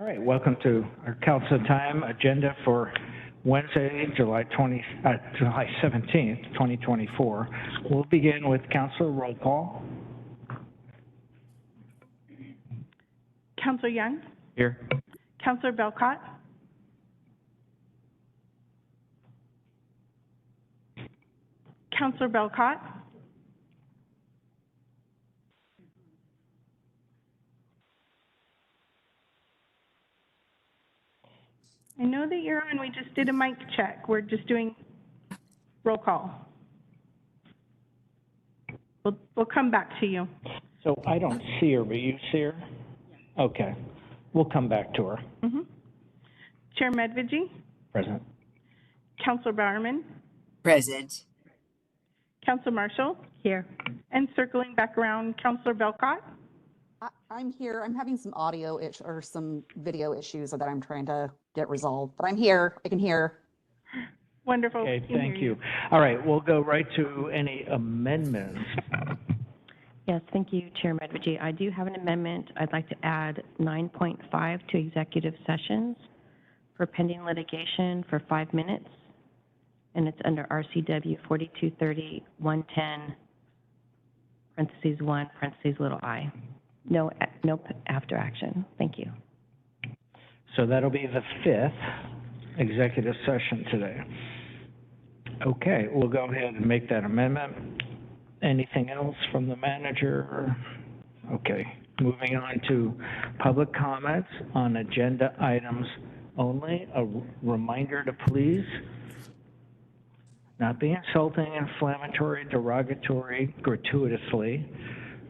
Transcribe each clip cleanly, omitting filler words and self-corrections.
All right, welcome to our council time agenda for Wednesday, July 17th, 2024. We'll begin with council roll call. Councilor Young? Here. Councilor Belcott? Councilor Belcott? I know that you're on. We just did a mic check. We're just doing roll call. We'll come back to you. So I don't see her, but you see her? Okay. We'll come back to her. Mm-hmm. Chair Medvedji? Present. Councilor Bowerman? Present. Councilor Marshall? Here. And circling back around, Councilor Belcott? I'm here. I'm having some audio or some video issues that I'm trying to get resolved, but I'm here. I can hear. Wonderful. Okay, thank you. All right, we'll go right to any amendments. Yes, thank you, Chair Medvedji. I do have an amendment. I'd like to add 9.5 to executive sessions for pending litigation for 5 minutes, and it's under RCW 4230-110, parentheses 1, parentheses little I. No after action. Thank you. So that'll be the 5th executive session today. Okay, we'll go ahead and make that amendment. Anything else from the manager? Okay, moving on to public comments on agenda items only. A reminder to please not be insulting, inflammatory, derogatory, gratuitously.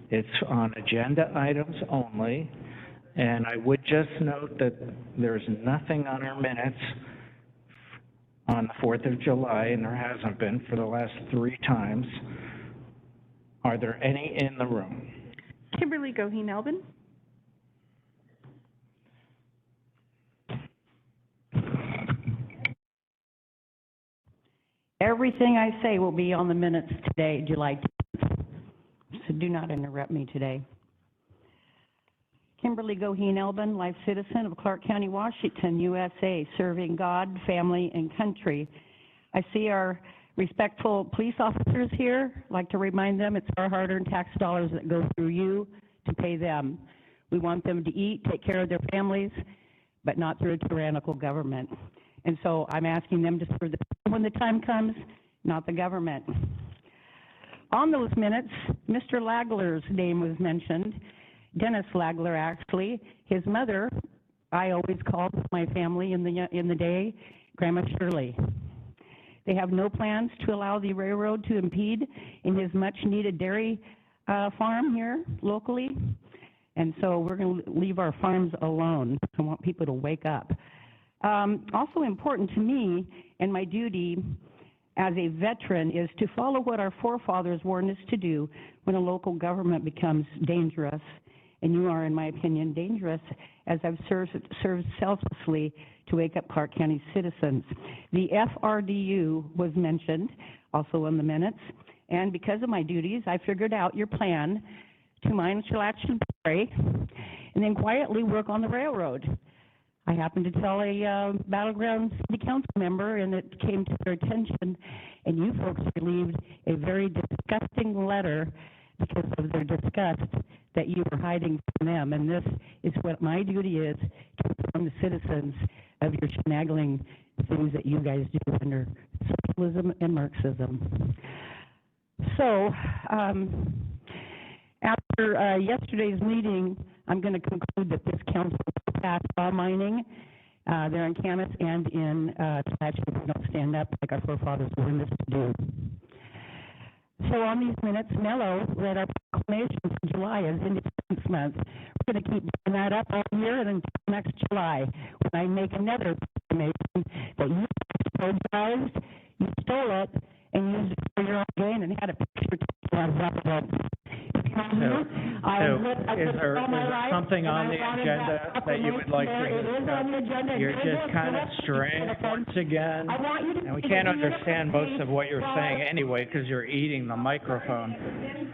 It's on agenda items only. And I would just note that there's nothing on our minutes on the 4th of July, and there hasn't been for the last 3 times. Are there any in the room? Kimberly Goheen-Elbin? Everything I say will be on the minutes today, July 10th. So do not interrupt me today. Kimberly Goheen-Elbin, life citizen of Clark County, Washington, USA, serving God, family, and country. I see our respectful police officers here. I'd like to remind them it's our hard-earned tax dollars that go through you to pay them. We want them to eat, take care of their families, but not through a tyrannical government. And so I'm asking them to serve the people when the time comes, not the government. On those minutes, Mr. Lagler's name was mentioned. Dennis Lagler, actually. His mother, I always called my family in the day, Grandma Shirley. They have no plans to allow the railroad to impede in his much-needed dairy farm here locally. And so we're going to leave our farms alone. I want people to wake up. Also important to me and my duty as a veteran is to follow what our forefathers warned us to do when a local government becomes dangerous. And you are, in my opinion, dangerous, as I've served selflessly to wake up Clark County citizens. The FRDU was mentioned, also in the minutes, and because of my duties, I figured out your plan to mine Chilachi Prairie and then quietly work on the railroad. I happened to tell a Battleground City Council member, and it came to their attention, and you folks received a very disgusting letter because of their disgust that you were hiding from them. And this is what my duty is, to inform the citizens of your shenanigans things that you guys do under socialism and Marxism. So after yesterday's meeting, I'm going to conclude that this council will pass law mining there in Camas and in Chilachi if we don't stand up like our forefathers warned us to do. So on these minutes, Mello read our proclamation for July as Independence Month. We're going to keep doing that up all year and until next July when I make another proclamation that you explodized, you stole it, and used it for your own gain and had a picture taken on top of it. Is there something on the agenda that you would like to discuss? You're just kind of straying once again, and we can't understand most of what you're saying anyway because you're eating the microphone.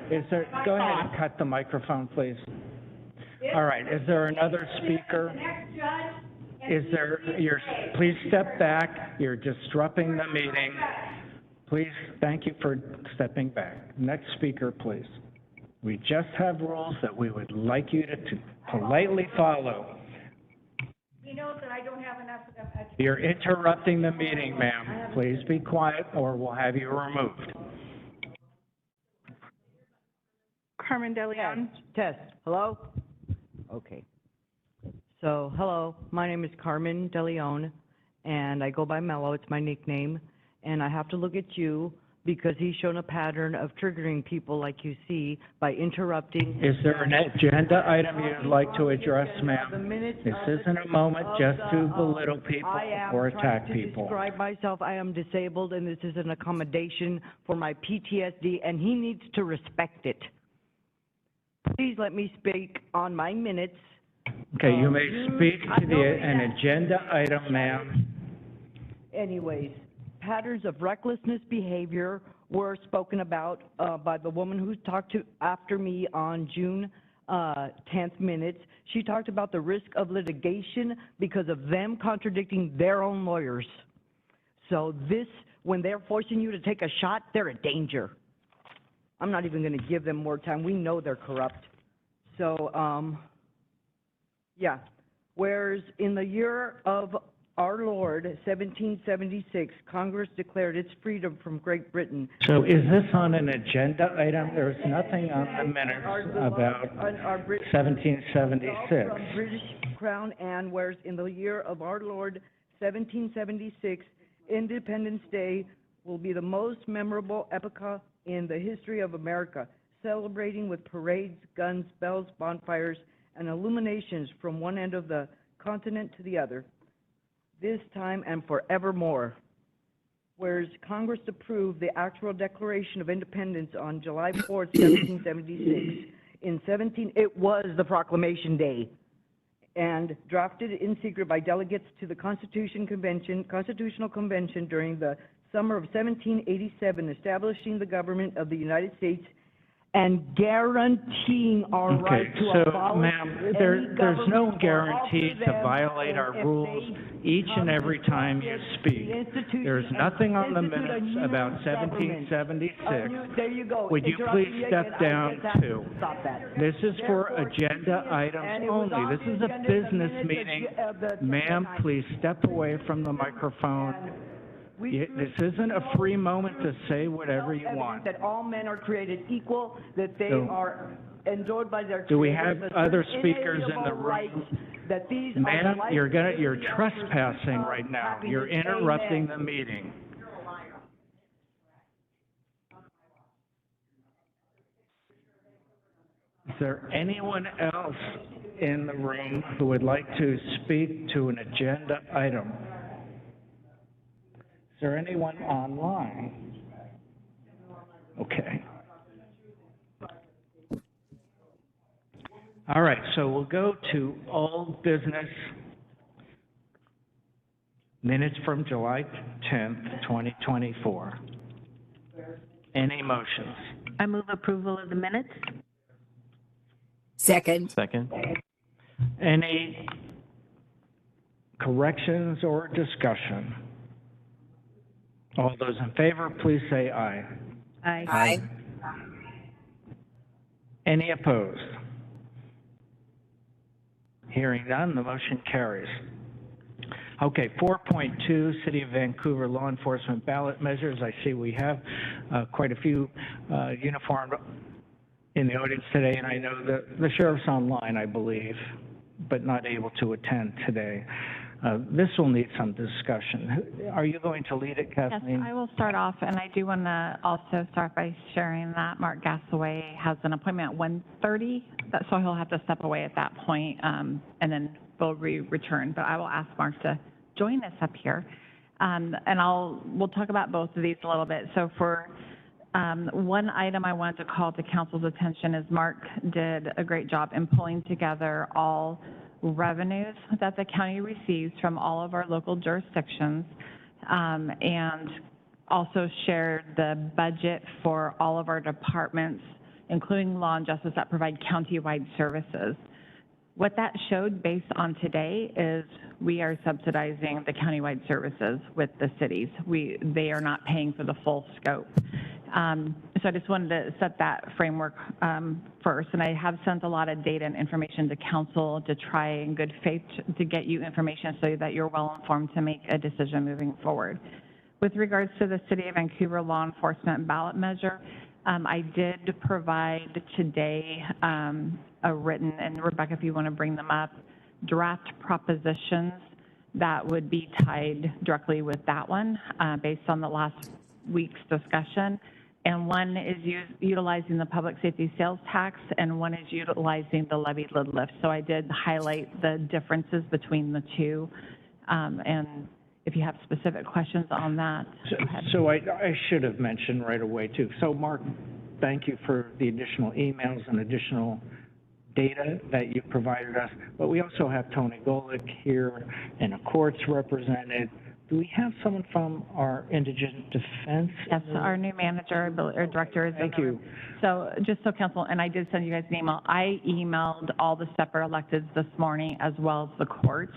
Go ahead and cut the microphone, please. All right, is there another speaker? Is there, please step back, you're disrupting the meeting. Please, thank you for stepping back. Next speaker, please. We just have rules that we would like you to politely follow. He knows that I don't have enough. You're interrupting the meeting, ma'am. Please be quiet or we'll have you removed. Carmen DeLeon. Test. Hello? Okay. So, hello, my name is Carmen DeLeon, and I go by Mello, it's my nickname. And I have to look at you because he's shown a pattern of triggering people like you see by interrupting. Is there an agenda item you'd like to address, ma'am? This isn't a moment just to belittle people or attack I am trying to people. describe myself, I am disabled, and this is an accommodation for my PTSD, and he needs to respect it. Please let me speak on my minutes. Okay, you may speak to an agenda item, ma'am. Anyways, patterns of recklessness behavior were spoken about by the woman who talked to after me on June 10th minutes. She talked about the risk of litigation because of them contradicting their own lawyers. So this, when they're forcing you to take a shot, they're a danger. I'm not even going to give them more time. We know they're corrupt. So, yeah. Whereas in the year of our Lord, 1776, Congress declared its freedom from Great Britain. So is this on an agenda item? There's nothing on the minutes about 1776. From British Crown, and whereas in the year of our Lord, 1776, Independence Day will be the most memorable epoch in the history of America, celebrating with parades, guns, bells, bonfires, and illuminations from one end of the continent to the other, this time and forevermore. Whereas Congress approved the actual Declaration of Independence on July 4th, 1776. It was the Proclamation Day, and drafted in secret by delegates to the Constitutional Convention during the summer of 1787, establishing the government of the United States and guaranteeing our right to Okay, so abolish ma'am, any there's government no or guarantee alter to them, violate and our if rules they each and come every to time you practice speak. the institution There's and nothing on the institute a minutes new about government. 1776. There you go. Would you Interrupting please me step again. down I just have too? to stop that. This is for Therefore, agenda and items it was only. on This the is a agenda, the business minutes meeting. of the Ma'am, tonight. please step away from the microphone. This isn't a free moment to say whatever you want. That all men are created equal, that they So, are endowed by their do we creators have with other certain speakers in the inalienable room? rights, that these are Ma'am, the life, you're liberty, and trespassing pursuit right of now. happiness. You're interrupting Amen. the meeting. Is there anyone else in the room who would like to speak to an agenda item? Is there anyone online? Okay. All right, so we'll go to old business. Minutes from July 10th, 2024. Any motions? I move approval of the minutes. Second. Second. Any corrections or discussion? All those in favor, please say aye. Aye. Aye. Any opposed? Hearing none, the motion carries. Okay, 4.2, City of Vancouver law enforcement ballot measures. I see we have quite a few uniformed in the audience today, and I know that the sheriff's online, I believe, but not able to attend today. This will need some discussion. Are you going to lead it, Yes, Kathleen? I will start off, and I do want to also start by sharing that Mark Gasaway has an appointment at 1:30, so he'll have to step away at that point, and then we'll return. But I will ask Mark to join us up here, and we'll talk about both of these a little bit. So for one item I wanted to call to council's attention is Mark did a great job in pulling together all revenues that the county receives from all of our local jurisdictions, and also shared the budget for all of our departments, including law and justice, that provide county-wide services. What that showed based on today is we are subsidizing the countywide services with the cities. They are not paying for the full scope. So I just wanted to set that framework first, and I have sent a lot of data and information to council to try in good faith to get you information so that you're well informed to make a decision moving forward. With regards to the City of Vancouver law enforcement ballot measure, I did provide today a written, and Rebecca, if you want to bring them up, draft propositions that would be tied directly with that one based on the last week's discussion. And one is utilizing the public safety sales tax, and one is utilizing the levy lid lift. So I did highlight the differences between the two. And if you have specific questions on that, go ahead. So I should have mentioned right away too. So Mark, thank you for the additional emails and additional data that you provided us. But we also have Tony Golick here and the courts represented. Do we have someone from our indigent defense? Yes, our new manager or director is in Thank the room. you. So just so council, and I did send you guys an email, I emailed all the separate electeds this morning as well as the courts,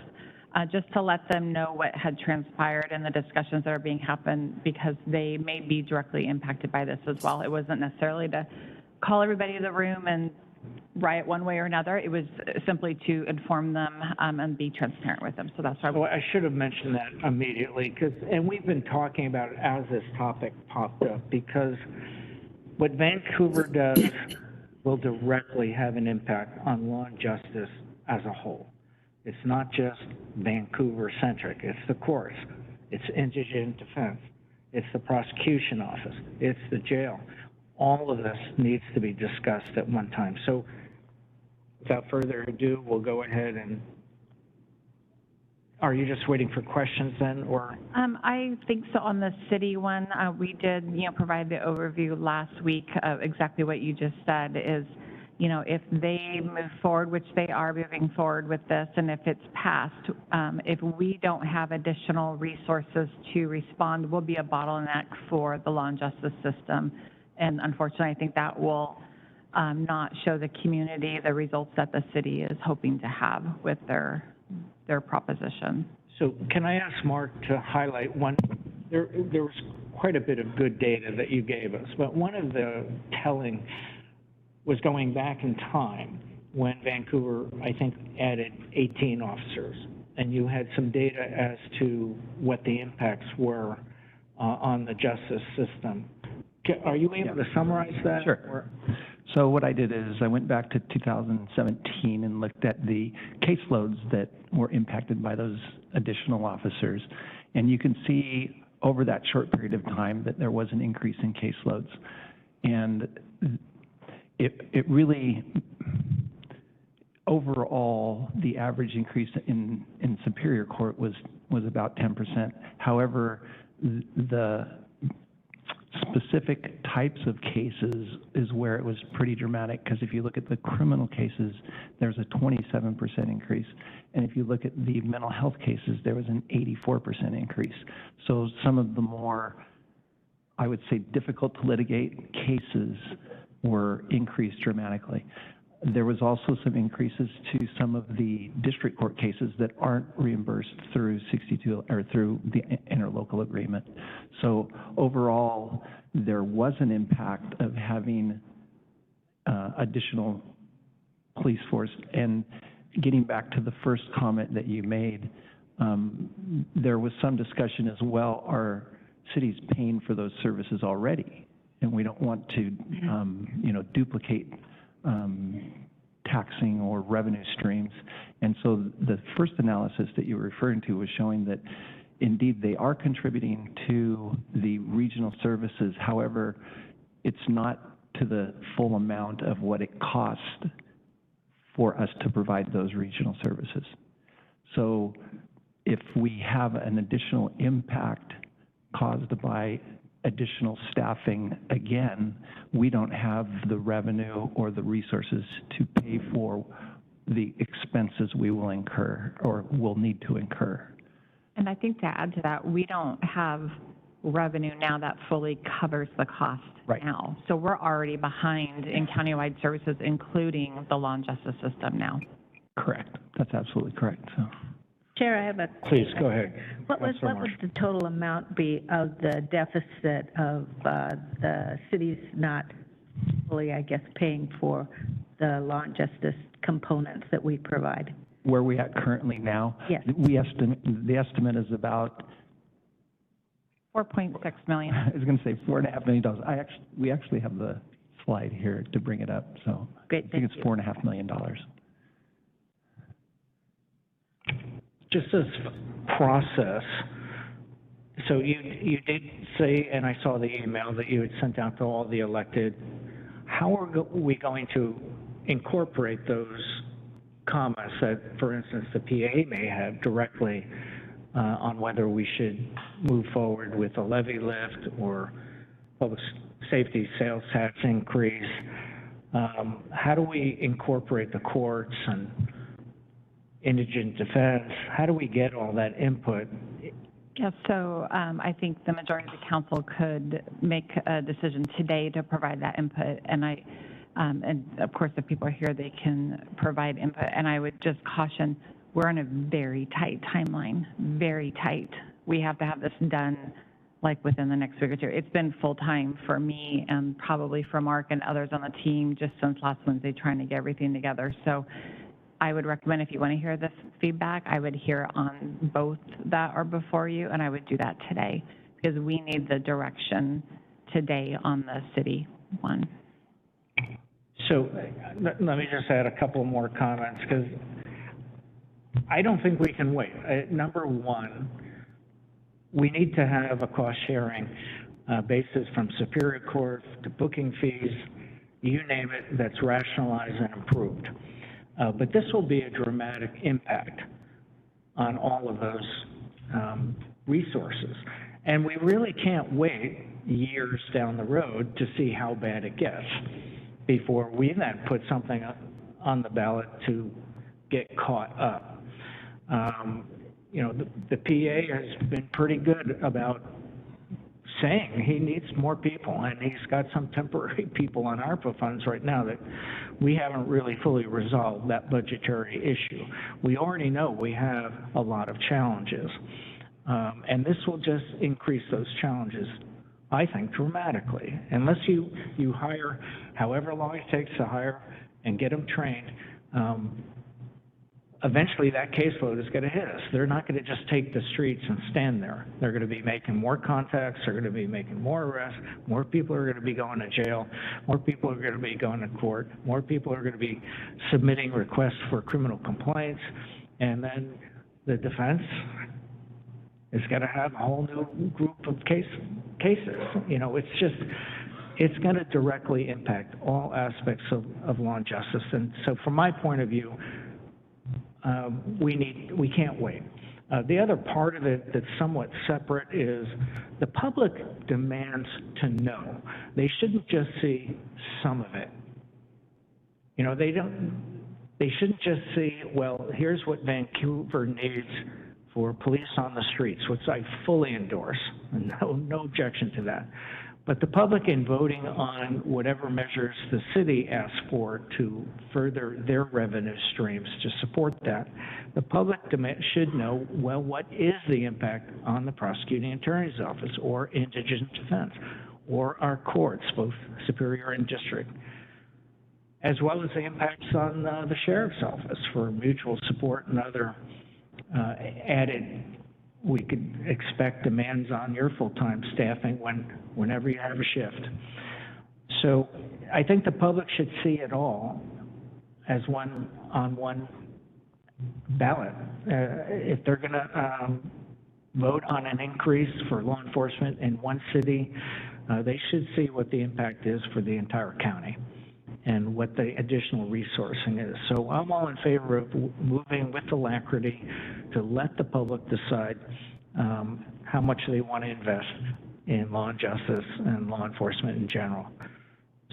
just to let them know what had transpired and the discussions that are being happened, because they may be directly impacted by this as well. It wasn't necessarily to call everybody in the room and riot one way or another. It was simply to inform them and be transparent with them. So that's why. Well, I should have mentioned that immediately, and we've been talking about it as this topic popped up, because what Vancouver does will directly have an impact on law and justice as a whole. It's not just Vancouver-centric. It's the courts. It's indigent defense. It's the prosecution office. It's the jail. All of this needs to be discussed at one time. So without further ado, we'll go ahead and, are you just waiting for questions then, or? I think so. On the city one, we did, provide the overview last week of exactly what you just said is, if they move forward, which they are moving forward with this, and if it's passed, if we don't have additional resources to respond, will be a bottleneck for the law and justice system. And unfortunately, I think that will not show the community the results that the city is hoping to have with their proposition. So can I ask Mark to highlight one? There was quite a bit of good data that you gave us, but one of the telling was going back in time when Vancouver, I think, added 18 officers, and you had some data as to what the impacts were on the justice system. Are you able to summarize that? Sure. Or? So what I did is I went back to 2017 and looked at the caseloads that were impacted by those additional officers. And you can see over that short period of time that there was an increase in caseloads. And it really, overall, the average increase in Superior Court was about 10%. However, the specific types of cases is where it was pretty dramatic, because if you look at the criminal cases, there's a 27% increase. And if you look at the mental health cases, there was an 84% increase. So some of the more, I would say, difficult to litigate cases were increased dramatically. There was also some increases to some of the district court cases that aren't reimbursed through 62 or through the interlocal agreement. So overall, there was an impact of having additional police force. And getting back to the first comment that you made, there was some discussion as well, are cities paying for those services already? And we don't want to, duplicate taxing or revenue streams. And so the first analysis that you were referring to was showing that indeed they are contributing to the regional services. However, it's not to the full amount of what it costs for us to provide those regional services. So if we have an additional impact caused by additional staffing, again, we don't have the revenue or the resources to pay for the expenses we will incur or will need to incur. And I think to add to that, we don't have revenue now that fully covers the cost now. So we're already behind in countywide services, including the law and justice system now. Correct. That's absolutely correct, so. Chair, I have a. Please, go ahead. What would Councilor the total amount be of the deficit of the cities not fully, I guess, paying for the law and justice components that we provide? Where we at currently now? Yes. The estimate is about, 4.6 million. I was going to say $4.5 million. We actually have the slide here to bring it up, so. Great, I think thank it's $4.5 million. Just as process, so you did say, and I saw the email that you had sent out to all the elected, how are we going to incorporate those comments that, for instance, the PA may have directly on whether we should move forward with a levy lift or public safety sales tax increase? How do we incorporate the courts and indigent defense? How do we get all that input? Yes, so I think the majority of the council could make a decision today to provide that input. And and of course, if people are here, they can provide input. And I would just caution, we're on a very tight timeline, very tight. We have to have this done like within the next week or two. It's been full time for me and probably for Mark and others on the team just since last Wednesday trying to get everything together. So I would recommend, if you want to hear this feedback, I would hear on both that are before you, and I would do that today because we need the direction today on the city one. So let me just add a couple more comments because I don't think we can wait. Number one, we need to have a cost sharing basis from Superior Court to booking fees, you name it, that's rationalized and improved. But this will be a dramatic impact on all of those resources. And we really can't wait years down the road to see how bad it gets before we then put something on the ballot to get caught up. You know, the PA has been pretty good about saying he needs more people, and he's got some temporary people on ARPA funds right now that we haven't really fully resolved that budgetary issue. We already know we have a lot of challenges, and this will just increase those challenges, I think, dramatically. Unless you hire however long it takes to hire and get them trained, eventually that caseload is going to hit us. They're not going to just take the streets and stand there. They're going to be making more contacts. They're going to be making more arrests. More people are going to be going to jail. More people are going to be going to court. More people are going to be submitting requests for criminal complaints. And then the defense is going to have a whole new group of cases. You know, it's going to directly impact all aspects of law and justice. And so from my point of view, we can't wait. The other part of it that's somewhat separate is the public demands to know. They shouldn't just see some of it. You know, they shouldn't just see, well, here's what Vancouver needs for police on the streets, which I fully endorse, and no objection to that. But the public, in voting on whatever measures the city asks for to further their revenue streams to support that, the public should know, well, what is the impact on the prosecuting attorney's office or indigent defense or our courts, both superior and district, as well as the impacts on the sheriff's office for mutual support and other added. We could expect demands on your full-time staffing whenever you have a shift. So I think the public should see it all as one ballot. If they're going to vote on an increase for law enforcement in one city, they should see what the impact is for the entire county and what the additional resourcing is. So I'm all in favor of moving with alacrity to let the public decide how much they want to invest in law and justice and law enforcement in general.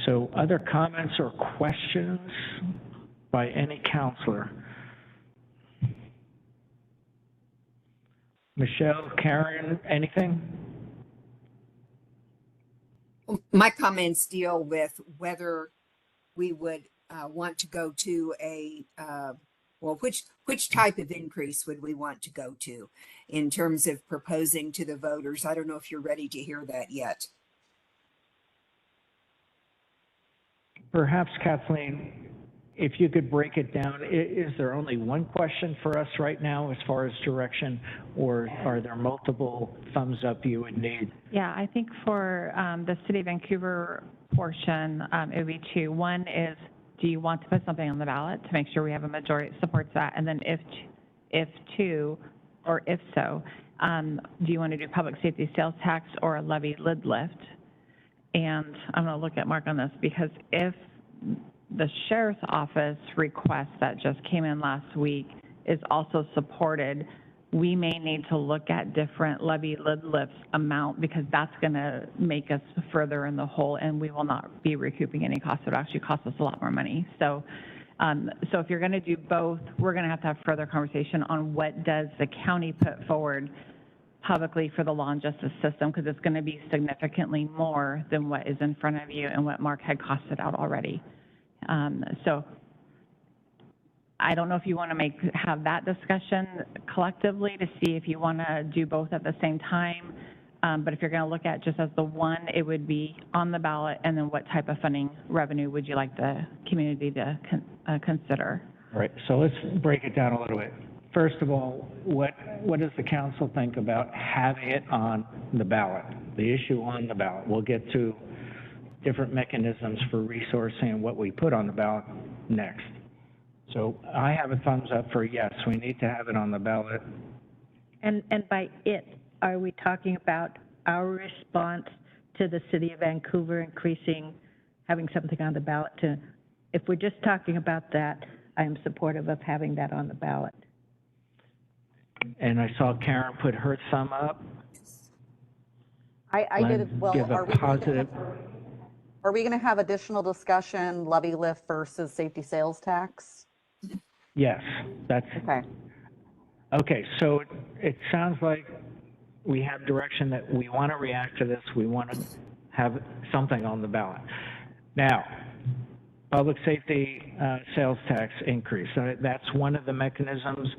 So other comments or questions by any counselor? Michelle, Karen, anything? My comments deal with whether we would want to go to a Well, which type of increase would we want to go to in terms of proposing to the voters? I don't know if you're ready to hear that yet. Perhaps Kathleen, if you could break it down, is there only one question for us right now as far as direction, or are there multiple thumbs up you would need? Yeah, I think for the City of Vancouver portion, it would be two. One is, do you want to put something on the ballot to make sure we have a majority that supports that? And then if so, do you want to do public safety sales tax or a levy lid lift? And I'm going to look at Mark on this, because if the sheriff's office request that just came in last week is also supported, we may need to look at different levy lid lifts amount, because that's going to make us further in the hole, and we will not be recouping any costs. It would actually cost us a lot more money. So if you're going to do both, we're going to have further conversation on what does the county put forward publicly for the law and justice system, because it's going to be significantly more than what is in front of you and what Mark had costed out already. So I don't know if you want to have that discussion collectively to see if you want to do both at the same time. But if you're going to look at just as the one, it would be on the ballot, and then what type of funding revenue would you like the community to consider? All right, so let's break it down a little bit. First of all, what does the council think about having it on the ballot, the issue on the ballot? We'll get to different mechanisms for resourcing and what we put on the ballot next. So I have a thumbs up for yes, we need to have it on the ballot. And by it, are we talking about our response to the City of Vancouver having something on the ballot if we're just talking about that, I am supportive of having that on the ballot. And I saw Karen put her thumb up. I did as well. Give a positive. Are we going to have additional discussion, levy lift versus safety sales tax? Yes, that's. Okay. Okay, so it sounds like we have direction that we want to react to this. We want to have something on the ballot. Now, public safety sales tax increase. That's one of the mechanisms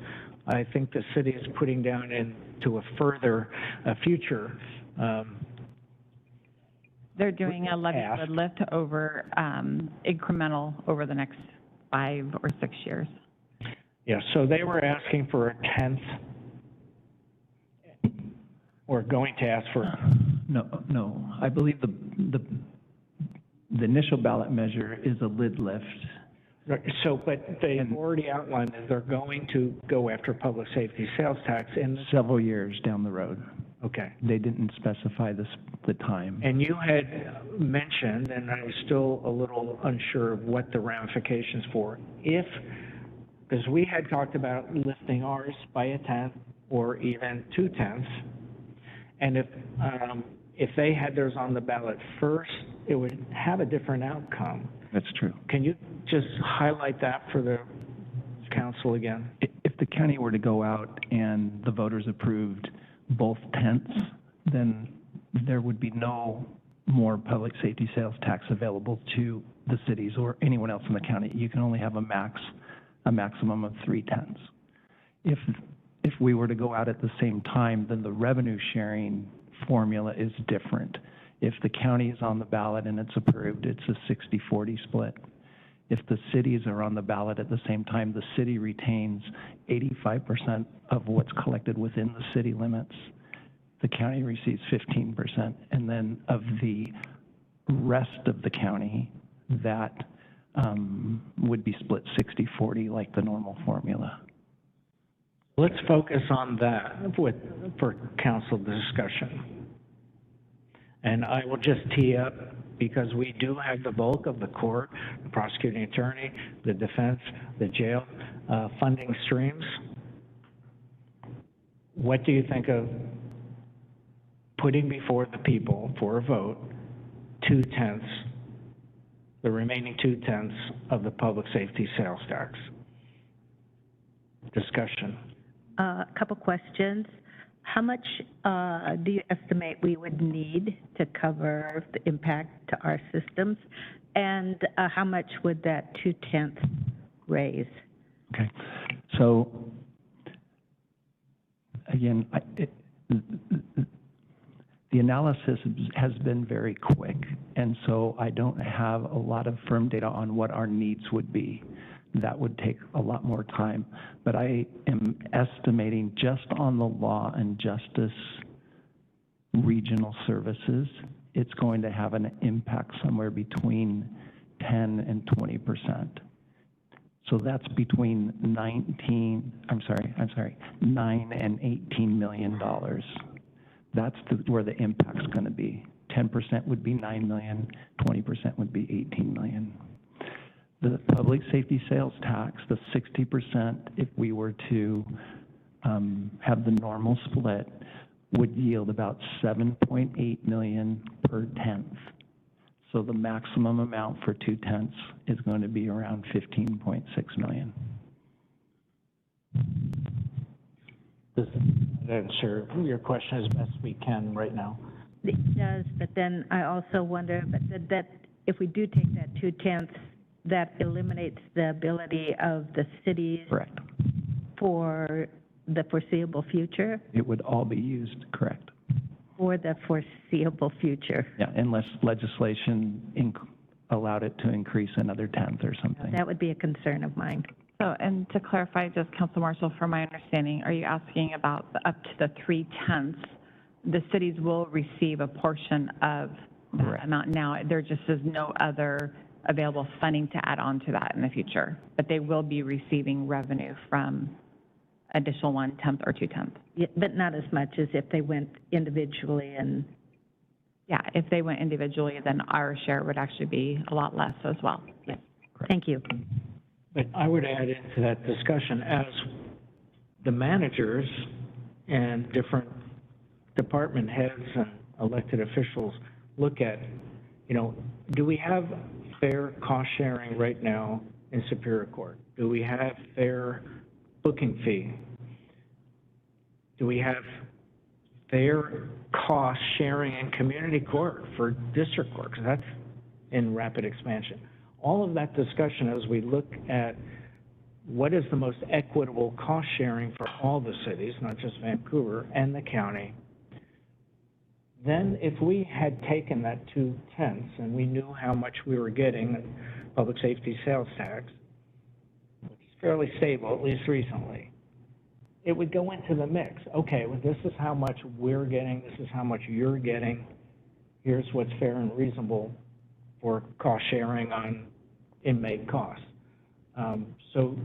I think the city is putting down into a future. They're doing a levy lid lift over incremental over the next 5 or 6 years. Yeah, so they were asking for a 10th, or going to ask for. No. I believe the initial ballot measure is a lid lift. So, but they've already outlined that they're going to go after public safety sales tax in several years down the road. Okay. They didn't specify the time. And you had mentioned, and I was still a little unsure of what the ramifications for, because we had talked about lifting ours by a 10th or even 2/10, and if they had theirs on the ballot first, it would have a different outcome. That's true. Can you just highlight that for the council again? If the county were to go out and the voters approved both tenths, then there would be no more public safety sales tax available to the cities or anyone else in the county. You can only have a maximum of 3/10. If we were to go out at the same time, then the revenue sharing formula is different. If the county is on the ballot and it's approved, it's a 60-40 split. If the cities are on the ballot at the same time, the city retains 85% of what's collected within the city limits. The county receives 15%, and then of the rest of the county, that would be split 60-40 like the normal formula. Let's focus on that for council discussion. And I will just tee up, because we do have the bulk of the court, the prosecuting attorney, the defense, the jail funding streams. What do you think of putting before the people for a vote 2/10, the remaining 2/10 of the public safety sales tax? Discussion. A couple questions. How much do you estimate we would need to cover the impact to our systems? And how much would that 2/10 raise? Okay. So, again, the analysis has been very quick, and so I don't have a lot of firm data on what our needs would be. That would take a lot more time. But I am estimating just on the law and justice regional services, it's going to have an impact somewhere between 10 and 20%. So that's between 9 and $18 million. That's where the impact's going to be. 10% would be 9 million, 20% would be 18 million. The public safety sales tax, the 60%, if we were to have the normal split, would yield about 7.8 million per tenth. So the maximum amount for 2/10 is going to be around 15.6 million. Does that answer your question as best we can right now? It does, but then I also wonder that if we do take that 2/10, that eliminates the ability of the cities. Correct. For the foreseeable future? It would all be used, correct. For the foreseeable future? Yeah, unless legislation allowed it to increase another tenth or something. That would be a concern of mine. So, and to clarify, just Council Marshall, from my understanding, are you asking about up to the 3/10? The cities will receive a portion of that Correct. amount now. There just is no other available funding to add on to that in the future. But they will be receiving revenue from additional 1/10 or 2/10. Yeah, but not as much as if they went individually and... Yeah, if they went individually, then our share would actually be a lot less as well. Yes. Thank you. But I would add into that discussion, as the managers and different department heads and elected officials look at, do we have fair cost sharing right now in Superior Court? Do we have fair booking fee? Do we have fair cost sharing in community court for district court? Because that's in rapid expansion. All of that discussion as we look at what is the most equitable cost sharing for all the cities, not just Vancouver and the county. Then if we had taken that 2/10 and we knew how much we were getting in public safety sales tax, which is fairly stable, at least recently, it would go into the mix. Okay, well, this is how much we're getting, this is how much you're getting, here's what's fair and reasonable for cost sharing on inmate costs. So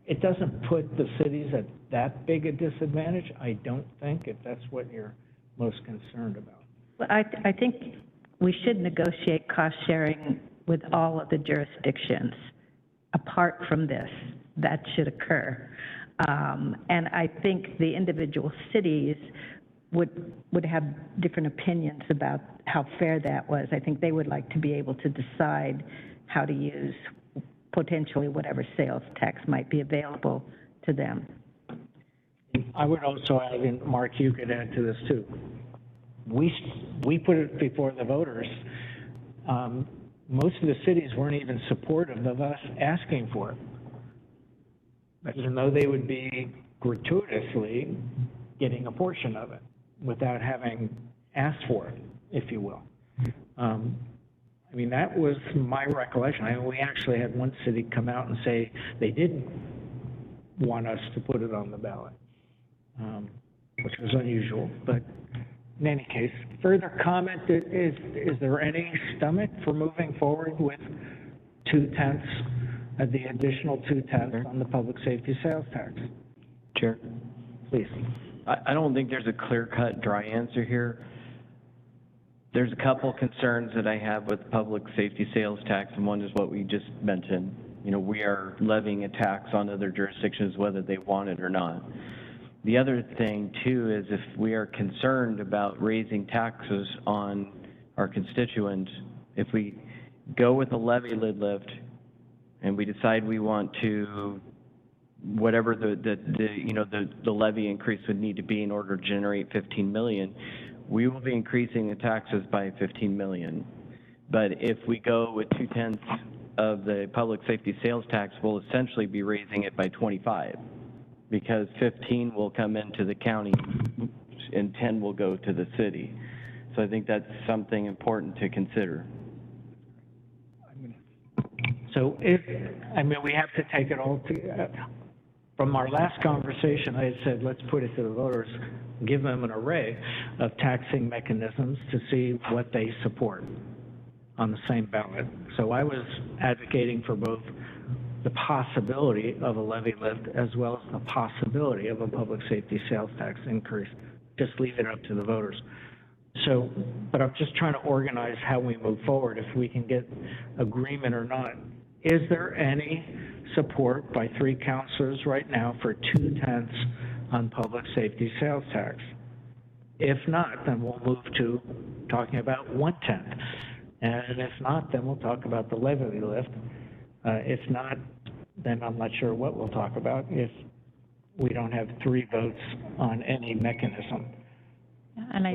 it doesn't put the cities at that big a disadvantage, I don't think, if that's what you're most concerned about. Well, I think we should negotiate cost sharing with all of the jurisdictions. Apart from this, that should occur. And I think the individual cities would have different opinions about how fair that was. I think they would like to be able to decide how to use potentially whatever sales tax might be available to them. I would also add, and Mark, you could add to this too. We put it before the voters. Most of the cities weren't even supportive of us asking for it, even though they would be gratuitously getting a portion of it without having asked for it, if you will. I mean, that was my recollection. We actually had one city come out and say they didn't want us to put it on the ballot, which was unusual. But in any case, further comment, is there any stomach for moving forward with 2/10, the additional 2/10 on the public safety sales tax? Chair? Please. I don't think there's a clear-cut, dry answer here. There's a couple concerns that I have with public safety sales tax, and one is what we just mentioned. We are levying a tax on other jurisdictions whether they want it or not. The other thing, too, is if we are concerned about raising taxes on our constituents, if we go with a levy lid lift and we decide we want to, whatever the levy increase would need to be in order to generate 15 million, we will be increasing the taxes by 15 million. But if we go with 2/10 of the public safety sales tax will essentially be raising it by 25, because 15 will come into the county and 10 will go to the city. So I think that's something important to consider. So we have to take it all to, from our last conversation, I had said, let's put it to the voters, give them an array of taxing mechanisms to see what they support on the same ballot. So I was advocating for both the possibility of a levy lift as well as the possibility of a public safety sales tax increase. Just leave it up to the voters. So, but I'm just trying to organize how we move forward, if we can get agreement or not. Is there any support by 3 councilors right now for 2/10 on public safety sales tax? If not, then we'll move to talking about 1/10. And if not, then we'll talk about the levy lift. If not, then I'm not sure what we'll talk about if we don't have 3 votes on any mechanism. And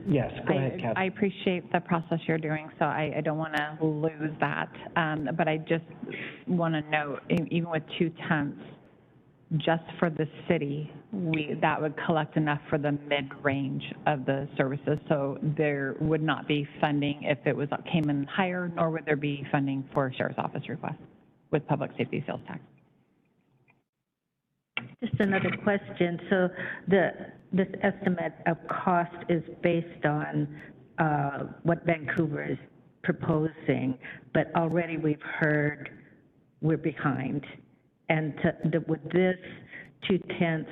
Yes, go ahead, Kathy. I appreciate the process you're doing, so I don't want to lose that. But I just want to note, even with 2/10, just for the city, that would collect enough for the mid-range of the services. So there would not be funding if it came in higher, nor would there be funding for sheriff's office requests with public safety sales tax. Just another question. So this estimate of cost is based on what Vancouver is proposing, but already we've heard we're behind. And would this 2/10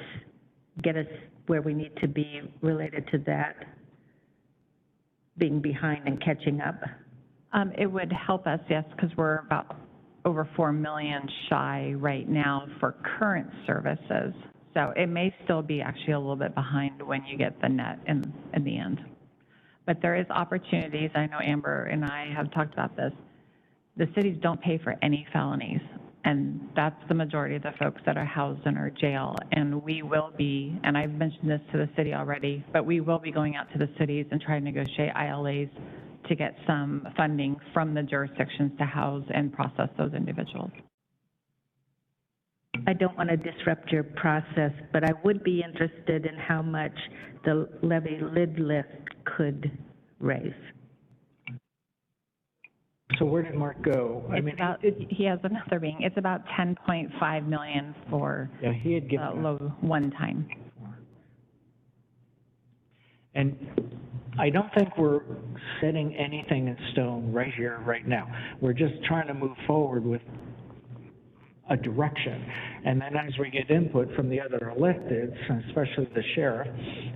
get us where we need to be related to that, being behind and catching up? It would help us, yes, because we're about over 4 million shy right now for current services. So it may still be actually a little bit behind when you get the net in the end. But there is opportunities. I know Amber and I have talked about this. The cities don't pay for any felonies, and that's the majority of the folks that are housed in our jail. And we will be, and I've mentioned this to the city already, but we will be going out to the cities and trying to negotiate ILAs to get some funding from the jurisdictions to house and process those individuals. I don't want to disrupt your process, but I would be interested in how much the levy lid lift could raise. So where did Mark go? He has another being. It's about 10.5 million for he had given low one time. And I don't think we're setting anything in stone right here, right now. We're just trying to move forward with a direction. And then as we get input from the other electeds, especially the sheriff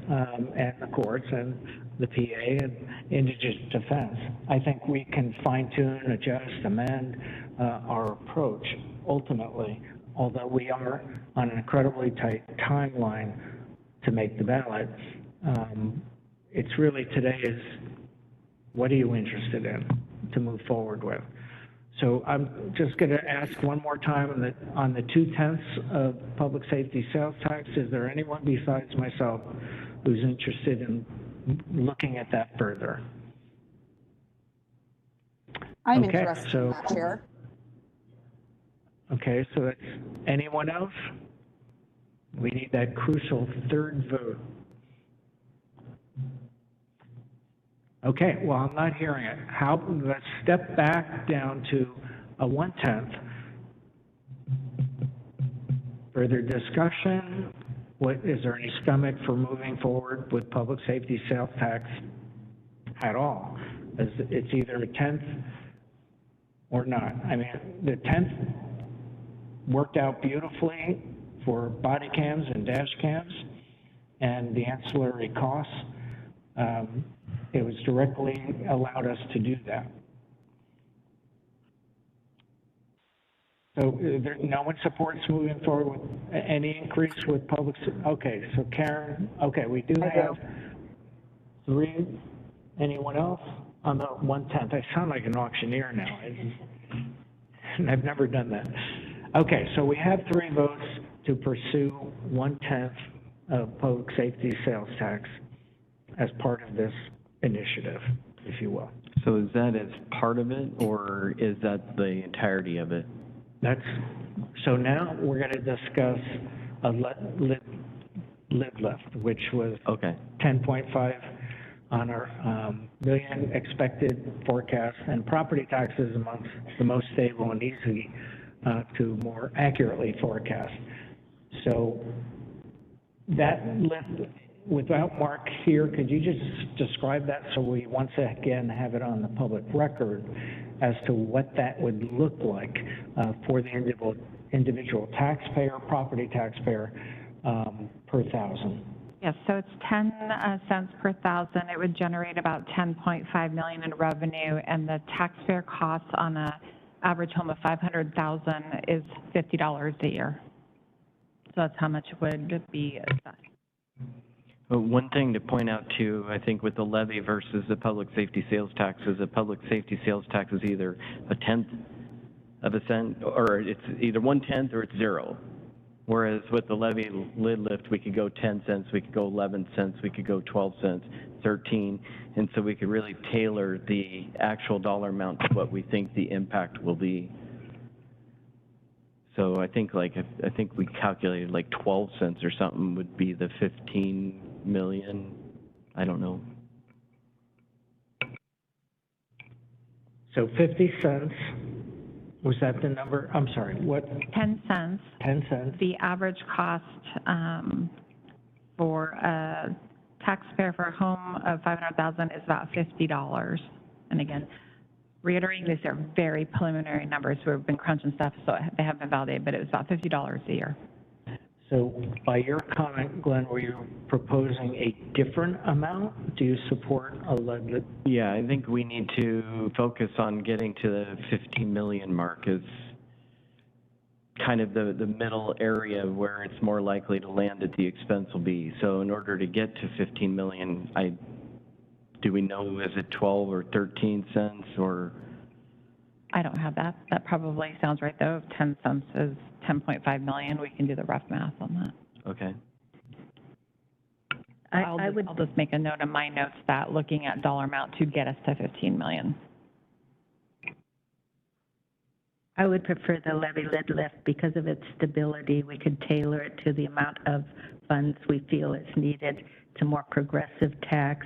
and the courts and the PA and indigent defense, I think we can fine tune, adjust, amend our approach ultimately, although we are on an incredibly tight timeline to make the ballot. It's really today is, what are you interested in to move forward with? So I'm just going to ask one more time on the 2/10 of public safety sales tax. Is there anyone besides myself who's interested in looking at that further? I'm interested in that, Chair. Okay, so that's anyone else? We need that crucial 3rd vote. Okay, well, I'm not hearing it. Let's step back down to a 1/10. Further discussion? Is there any stomach for moving forward with public safety sales tax at all? It's either a 10th or not. I mean, the 10th worked out beautifully for body cams and dash cams and the ancillary costs. It was directly allowed us to do that. So no one supports moving forward with any increase with public, okay, so Karen, okay, we do have 3. Anyone else on the 1/10? I sound like an auctioneer now. I've never done that. Okay, so we have 3 votes to pursue 1/10 of public safety sales tax as part of this initiative. if you will. So is that as part of it, or is that the entirety of it? That's, so now we're going to discuss a lid lift, which was Okay. 10.5 on our million expected forecast, and property taxes amongst the most stable and easy to more accurately forecast. So that lift, without Mark here, could you just describe that so we once again have it on the public record as to what that would look like for the individual taxpayer, property taxpayer per thousand? Yes, so it's 10 cents per thousand. It would generate about 10.5 million in revenue, and the taxpayer costs on a average home of 500,000 is $50 a year. So that's how much it would be assessed. One thing to point out too, I think with the levy versus the public safety sales tax is the public safety sales tax is either a tenth of a cent, or it's either 1/10 or it's zero. Whereas with the levy lid lift, we could go 10 cents, we could go 11 cents, we could go 12 cents, 13. And so we could really tailor the actual dollar amount to what we think the impact will be. So I think we calculated like 12 cents or something would be the 15 million. I don't know. So 50 cents, was that the number? I'm sorry, what? 10 cents. 10 cents. The average cost for a taxpayer for a home of 500,000 is about $50. And again, reiterating, these are very preliminary numbers. We've been crunching stuff, so they haven't been validated, but it was about $50 a year. So by your comment, Glenn, were you proposing a different amount? Do you support a lead? Yeah, I think we need to focus on getting to the 15 million mark as kind of the middle area where it's more likely to land at the expense will be. So in order to get to 15 million, do we know, is it 12 or 13 cents or? I don't have that. That probably sounds right, though. If 10 cents is 10.5 million, we can do the rough math on that. Okay. I'll just make a note in my notes that looking at dollar amount to get us to 15 million. I would prefer the levy lid lift because of its stability. We could tailor it to the amount of funds we feel is needed to more progressive tax.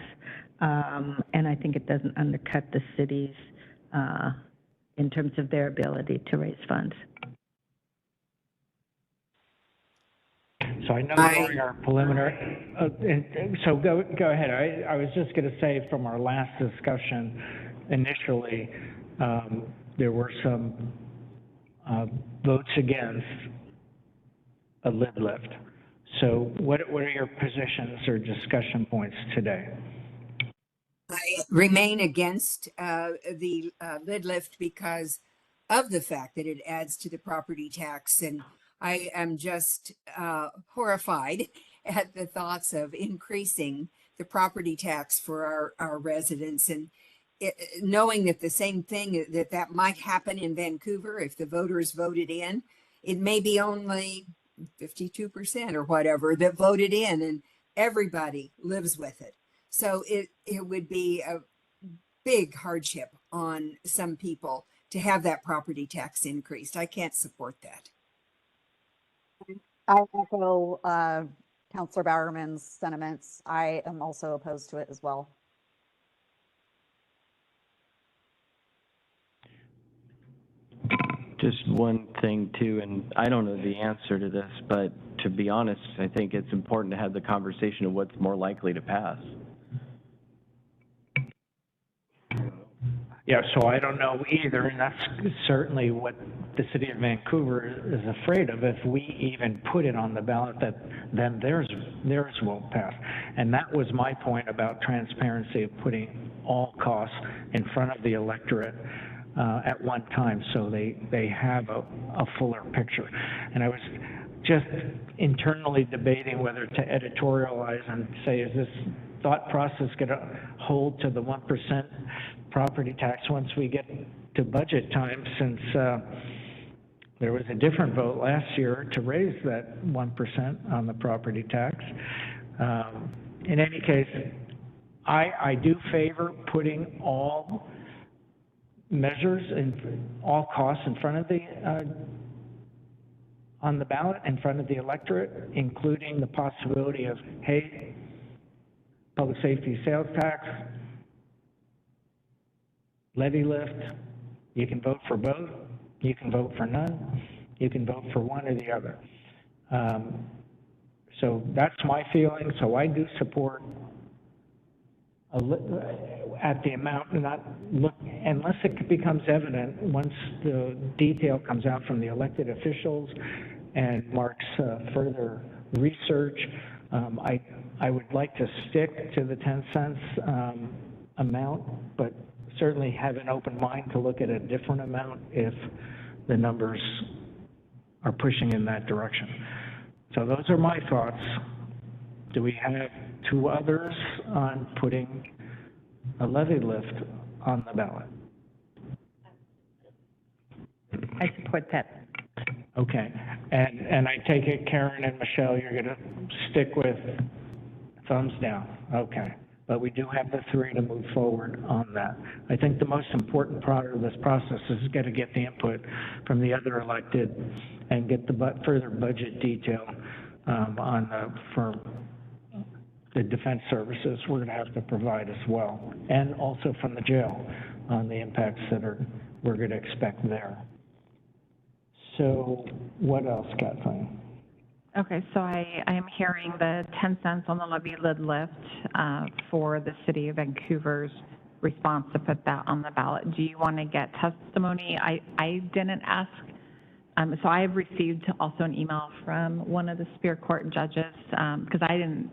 And I think it doesn't undercut the cities in terms of their ability to raise funds. So I know during our preliminary, so go ahead. I was just going to say from our last discussion, initially, there were some votes against a lid lift. So what are your positions or discussion points today? I remain against the lid lift because of the fact that it adds to the property tax, and I am just horrified at the thoughts of increasing the property tax for our residents, and knowing that the same thing that might happen in Vancouver if the voters voted in, it may be only 52% or whatever that voted in, and everybody lives with it. So it would be a big hardship on some people to have that property tax increased. I can't support that. I echo Councilor Bowerman's sentiments. I am also opposed to it as well. Just one thing too, and I don't know the answer to this, but to be honest, I think it's important to have the conversation of what's more likely to pass. Yeah, so I don't know either, and that's certainly what the city of Vancouver is afraid of. If we even put it on the ballot, then theirs won't pass. And that was my point about transparency, of putting all costs in front of the electorate at one time, so they have a fuller picture. And I was just internally debating whether to editorialize and say, is this thought process going to hold to the 1% property tax once we get to budget time, since there was a different vote last year to raise that 1% on the property tax. In any case, I do favor putting all measures and all costs in front of the, on the ballot, in front of the electorate, including the possibility of, hey, public safety sales tax, levy lift, you can vote for both, you can vote for none, you can vote for one or the other. So that's my feeling, so I do support at the amount, not look, unless it becomes evident, once the detail comes out from the elected officials and Mark's further research, I would like to stick to the 10 cents amount, but certainly have an open mind to look at a different amount if the numbers are pushing in that direction. So those are my thoughts. Do we have two others on putting a levy lift on the ballot? I support that. Okay, and I take it, Karen and Michelle, you're gonna stick with thumbs down, okay. But we do have the three to move forward on that. I think the most important part of this process is to get the input from the other elected and get the further budget detail for the defense services we're gonna have to provide as well. And also from the jail on the impacts that we're gonna expect there. So what else, Kathleen? Okay, so I am hearing the 10 cents on the levy lid lift for the city of Vancouver's response to put that on the ballot. Do you want to get testimony? I didn't ask. So I have received also an email from one of the Superior Court judges because I didn't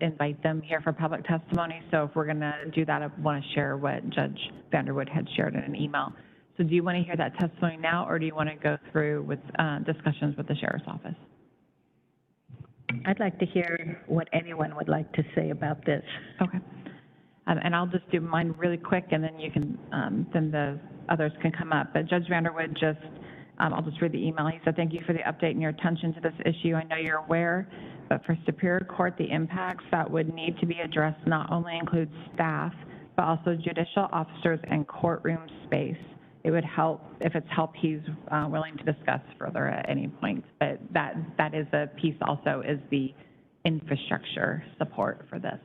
invite them here for public testimony. So if we're going to do that, I want to share what Judge Vanderwood had shared in an email. So do you want to hear that testimony now, or do you want to go through with discussions with the sheriff's office? I'd like to hear what anyone would like to say about this. Okay. And I'll just do mine really quick, and then you can, then the others can come up. But Judge Vanderwood just, I'll just read the email. He said, "Thank you for the update and your attention to this issue. I know you're aware, but for Superior Court, the impacts that would need to be addressed not only include staff, but also judicial officers and courtroom space. It would help, if it's help, he's willing to discuss further at any point. But that is a piece also, is the infrastructure support for this."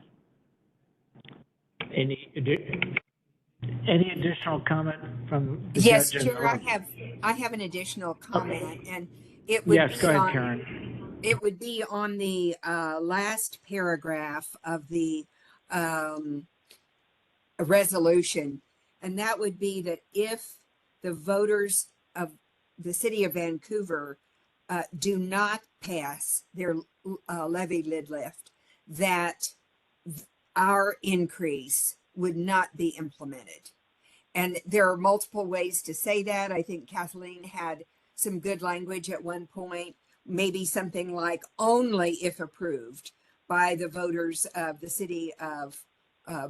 Any additional comment from the Yes, judge? Chair, I have an additional comment, and it would Yes, be go ahead, on, Karen. it would be on the last paragraph of the resolution, and that would be that if the voters of the city of Vancouver do not pass their levy lid lift, that our increase would not be implemented. And there are multiple ways to say that. I think Kathleen had some good language at one point, maybe something like only if approved by the voters of the city of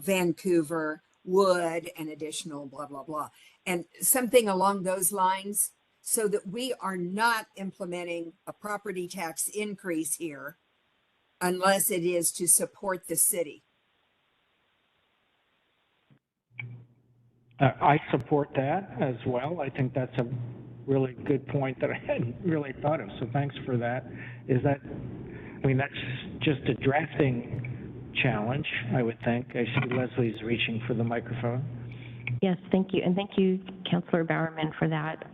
Vancouver would an additional blah, blah, blah. And something along those lines, so that we are not implementing a property tax increase here unless it is to support the city. I support that as well. I think that's a really good point that I hadn't really thought of, so thanks for that. Is that, I mean, that's just a drafting challenge, I would think. I see Leslie's reaching for the microphone. Yes, thank you. And thank you, Councilor Bowerman, for that.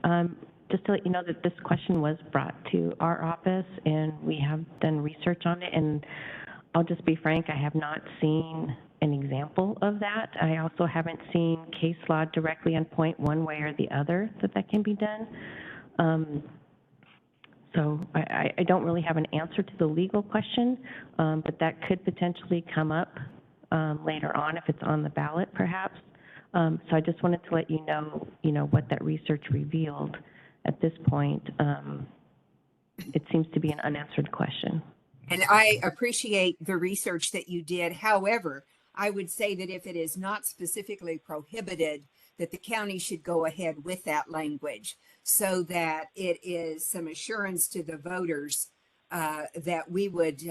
Just to let you know that this question was brought to our office, and we have done research on it. And I'll just be frank, I have not seen an example of that. I also haven't seen case law directly on point one way or the other that can be done. So I don't really have an answer to the legal question, but that could potentially come up later on if it's on the ballot, perhaps. So I just wanted to let you know what that research revealed. At this point, it seems to be an unanswered question. And I appreciate the research that you did. However, I would say that if it is not specifically prohibited, that the county should go ahead with that language so that it is some assurance to the voters that we would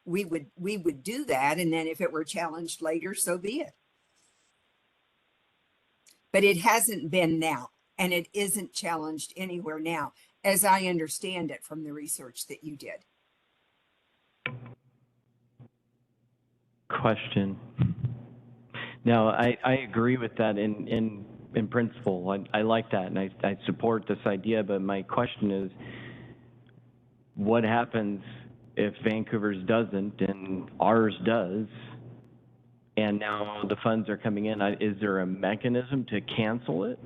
we would do that. And then if it were challenged later, so be it. But it hasn't been now, and it isn't challenged anywhere now, as I understand it from the research that you did. Question. No, I agree with that in principle. I like that, and I support this idea, but my question is, what happens if Vancouver's doesn't and ours does, and now the funds are coming in? Is there a mechanism to cancel it?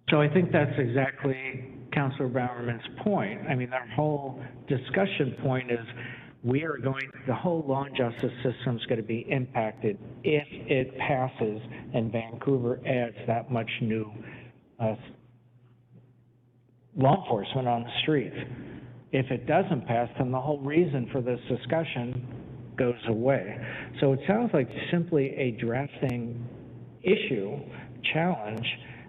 So I think that's exactly Councilor Bowerman's point. I mean, our whole discussion point is the whole law and justice system is going to be impacted if it passes and Vancouver adds that much new law enforcement on the streets. If it doesn't pass, then the whole reason for this discussion goes away. So it sounds like simply a drafting issue, challenge,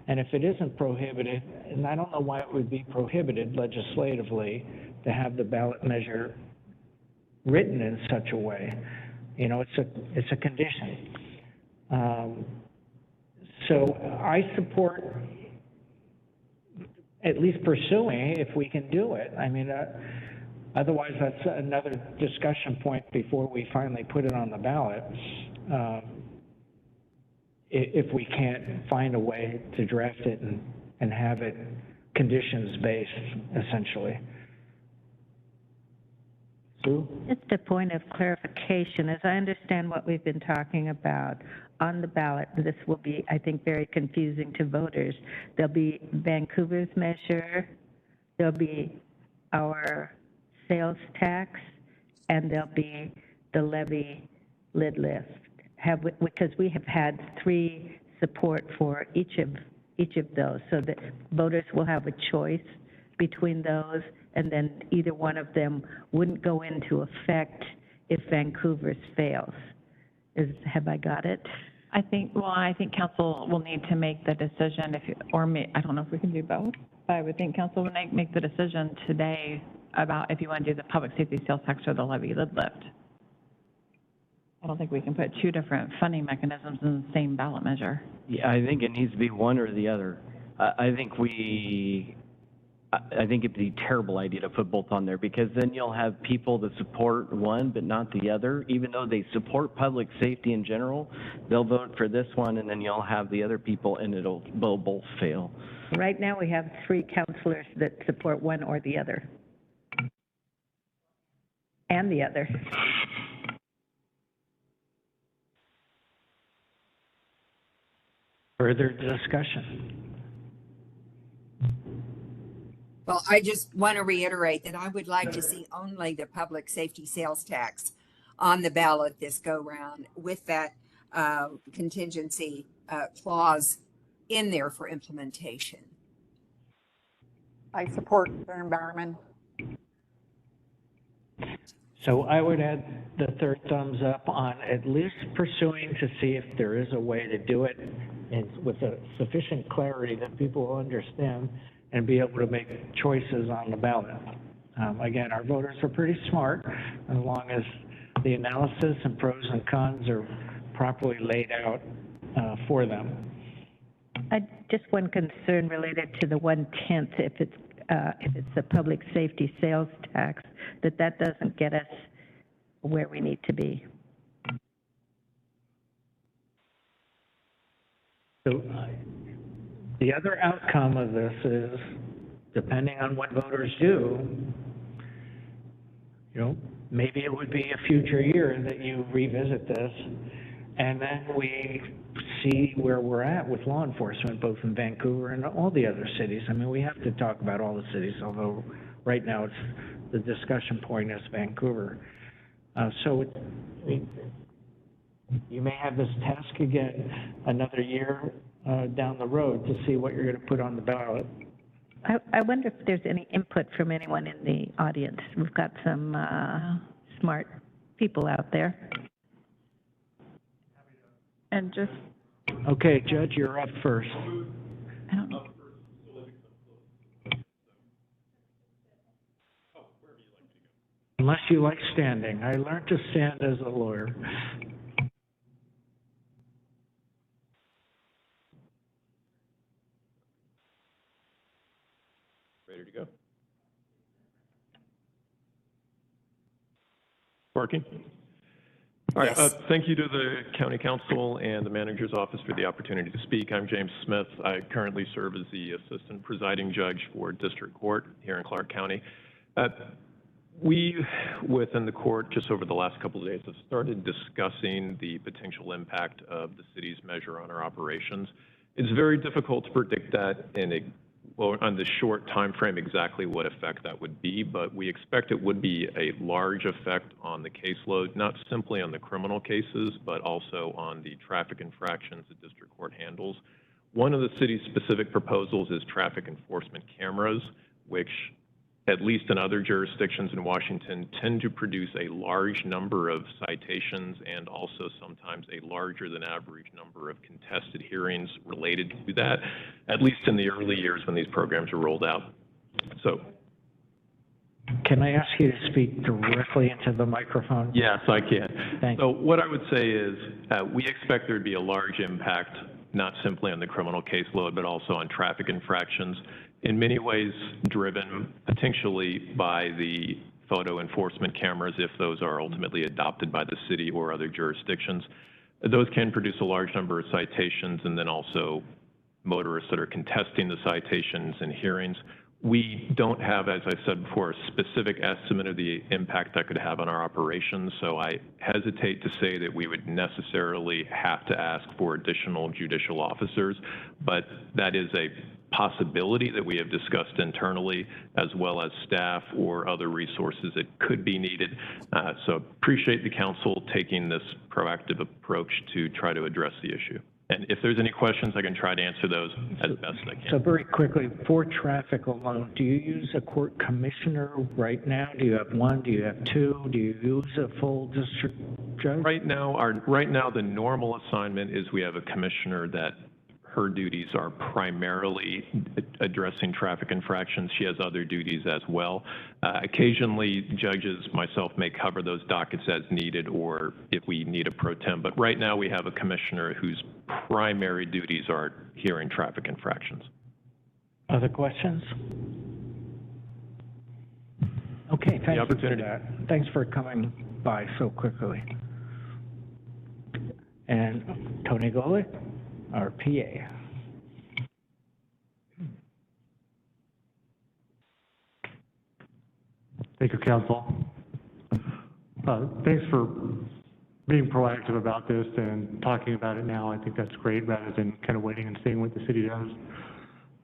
and if it isn't prohibited, and I don't know why it would be prohibited legislatively to have the ballot measure written in such a way. You know, it's a condition. So I support at least pursuing if we can do it. I mean, otherwise that's another discussion point before we finally put it on the ballot. If we can't find a way to draft it and have it conditions-based, essentially. Sue? Just a point of clarification, as I understand what we've been talking about, on the ballot, this will be, I think, very confusing to voters. There'll be Vancouver's measure, there'll be our sales tax, and there'll be the levy lid lift. Because we have had 3 support for each of those, so that voters will have a choice between those, and then either one of them wouldn't go into effect if Vancouver's fails. Have I got it? I think council will need to make the decision I don't know if we can do both, but I would think council would make the decision today about if you want to do the public safety sales tax or the levy lid lift. I don't think we can put 2 different funding mechanisms in the same ballot measure. Yeah, I think it needs to be one or the other. I think it'd be a terrible idea to put both on there, because then you'll have people that support one but not the other. Even though they support public safety in general, they'll vote for this one, and then you'll have the other people, and they'll both fail. Right now, we have 3 councilors that support one or the other. And the other. Further discussion? Well, I just want to reiterate that I would like to see only the public safety sales tax on the ballot this go round, with that contingency clause in there for implementation. I support Baron Bowerman. So I would add the third thumbs up on at least pursuing to see if there is a way to do it and with a sufficient clarity that people will understand and be able to make choices on the ballot. Again, our voters are pretty smart, as long as the analysis and pros and cons are properly laid out for them. Just one concern related to the 1/10, if it's a public safety sales tax, that doesn't get us where we need to be. So the other outcome of this is, depending on what voters do, you know, maybe it would be a future year that you revisit this, and then we see where we're at with law enforcement, both in Vancouver and all the other cities. I mean, we have to talk about all the cities, although right now the discussion point is Vancouver. You may have this task again another year down the road to see what you're going to put on the ballot. I wonder if there's any input from anyone in the audience. We've got some smart people out there. And just, Okay, Judge, you're up first. I don't know. unless you like standing. I learned to stand as a lawyer. Ready to go? Working? All right, Yes. thank you to the County Council and the Manager's Office for the opportunity to speak. I'm James Smith. I currently serve as the Assistant Presiding Judge for District Court here in Clark County. We, within the court, just over the last couple of days, have started discussing the potential impact of the city's measure on our operations. It's very difficult to predict that on the short time frame exactly what effect that would be, but we expect it would be a large effect on the caseload, not simply on the criminal cases, but also on the traffic infractions the district court handles. One of the city's specific proposals is traffic enforcement cameras, which, at least in other jurisdictions in Washington, tend to produce a large number of citations and also sometimes a larger than average number of contested hearings related to that, at least in the early years when these programs were rolled out. So, can I ask you to speak directly into the microphone? yes, I can. Thank So what I would say is we expect there to be a large impact, not simply on the criminal caseload, but also on traffic infractions, in many ways driven potentially by the photo enforcement cameras if those are ultimately adopted by the city or other jurisdictions. Those can produce a large number of citations, and then also motorists that are contesting the citations and hearings. We don't have, as I said before, a specific estimate of the impact that could have on our operations, so I hesitate to say that we would necessarily have to ask for additional judicial officers, but that is a possibility that we have discussed internally, as well as staff or other resources that could be needed. So appreciate the council taking this proactive approach to try to address the issue. And if there's any questions, I can try to answer those as best I can. So very quickly, for traffic alone, do you use a court commissioner right now? Do you have one? Do you have two? Do you use a full district judge? Right now, the normal assignment is we have a commissioner that her duties are primarily addressing traffic infractions. She has other duties as well. Occasionally, judges, myself, may cover those dockets as needed or if we need a pro tem. But right now, we have a commissioner whose primary duties are hearing traffic infractions. Other questions? Okay, thank you for that. Thanks for coming by so quickly. And Tony Golick, our PA. Thank you, Council. Thanks for being proactive about this and talking about it now. I think that's great rather than kind of waiting and seeing what the city does.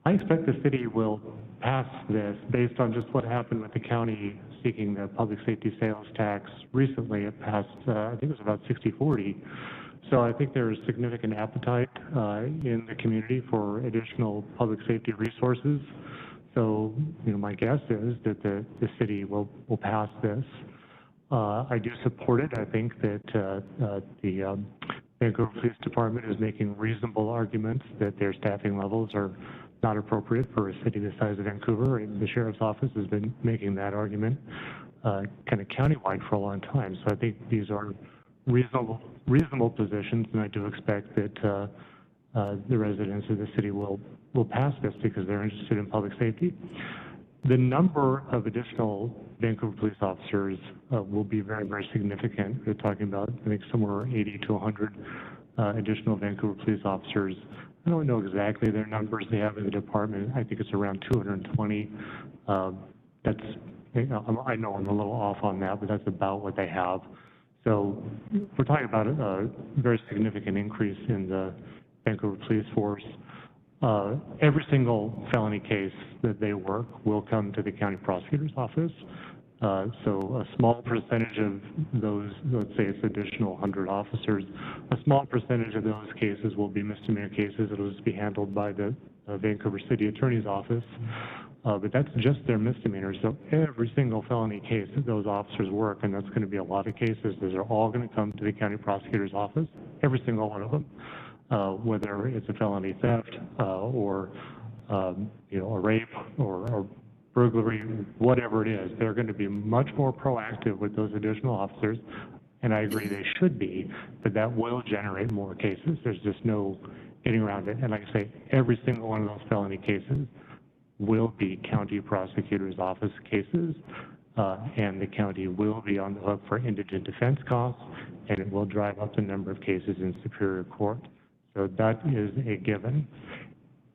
I expect the city will pass this based on just what happened with the county seeking the public safety sales tax recently. It passed, I think it was about 60-40. So I think there is significant appetite in the community for additional public safety resources. So, my guess is that the city will pass this. I do support it. I think that the Vancouver Police Department is making reasonable arguments that their staffing levels are not appropriate for a city the size of Vancouver. And the sheriff's office has been making that argument kind of countywide for a long time. So I think these are reasonable positions, and I do expect that the residents of the city will pass this because they're interested in public safety. The number of additional Vancouver police officers will be very, very significant. We're talking about, I think, somewhere 80 to 100 additional Vancouver police officers. I don't know exactly their numbers they have in the department. I think it's around 220. That's, I know I'm a little off on that, but that's about what they have. So we're talking about a very significant increase in the Vancouver police force. Every single felony case that they work will come to the county prosecutor's office. So a small percentage of those, let's say it's additional 100 officers, a small percentage of those cases will be misdemeanor cases. It'll just be handled by the Vancouver City Attorney's Office. But that's just their misdemeanors. So every single felony case that those officers work, and that's going to be a lot of cases, those are all going to come to the county prosecutor's office, every single one of them, whether it's a felony theft or a rape or burglary, whatever it is, they're going to be much more proactive with those additional officers, and I agree they should be, but that will generate more cases. There's just no getting around it. And like I say, every single one of those felony cases will be county prosecutor's office cases, and the county will be on the hook for indigent defense costs, and it will drive up the number of cases in Superior Court. So that is a given.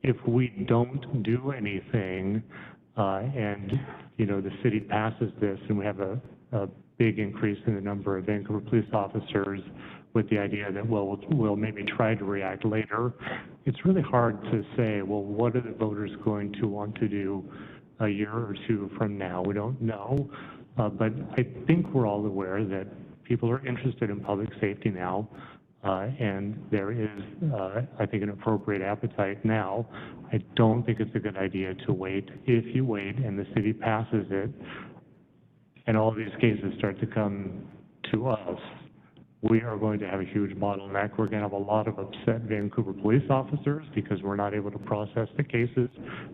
If we don't do anything, and, you know, the city passes this and we have a big increase in the number of Vancouver police officers with the idea that, well, we'll maybe try to react later, it's really hard to say, well, what are the voters going to want to do a year or two from now? We don't know, but I think we're all aware that people are interested in public safety now, and there is, I think, an appropriate appetite now. I don't think it's a good idea to wait. If you wait and the city passes it, and all these cases start to come to us, we are going to have a huge bottleneck. We're going to have a lot of upset Vancouver police officers because we're not able to process the cases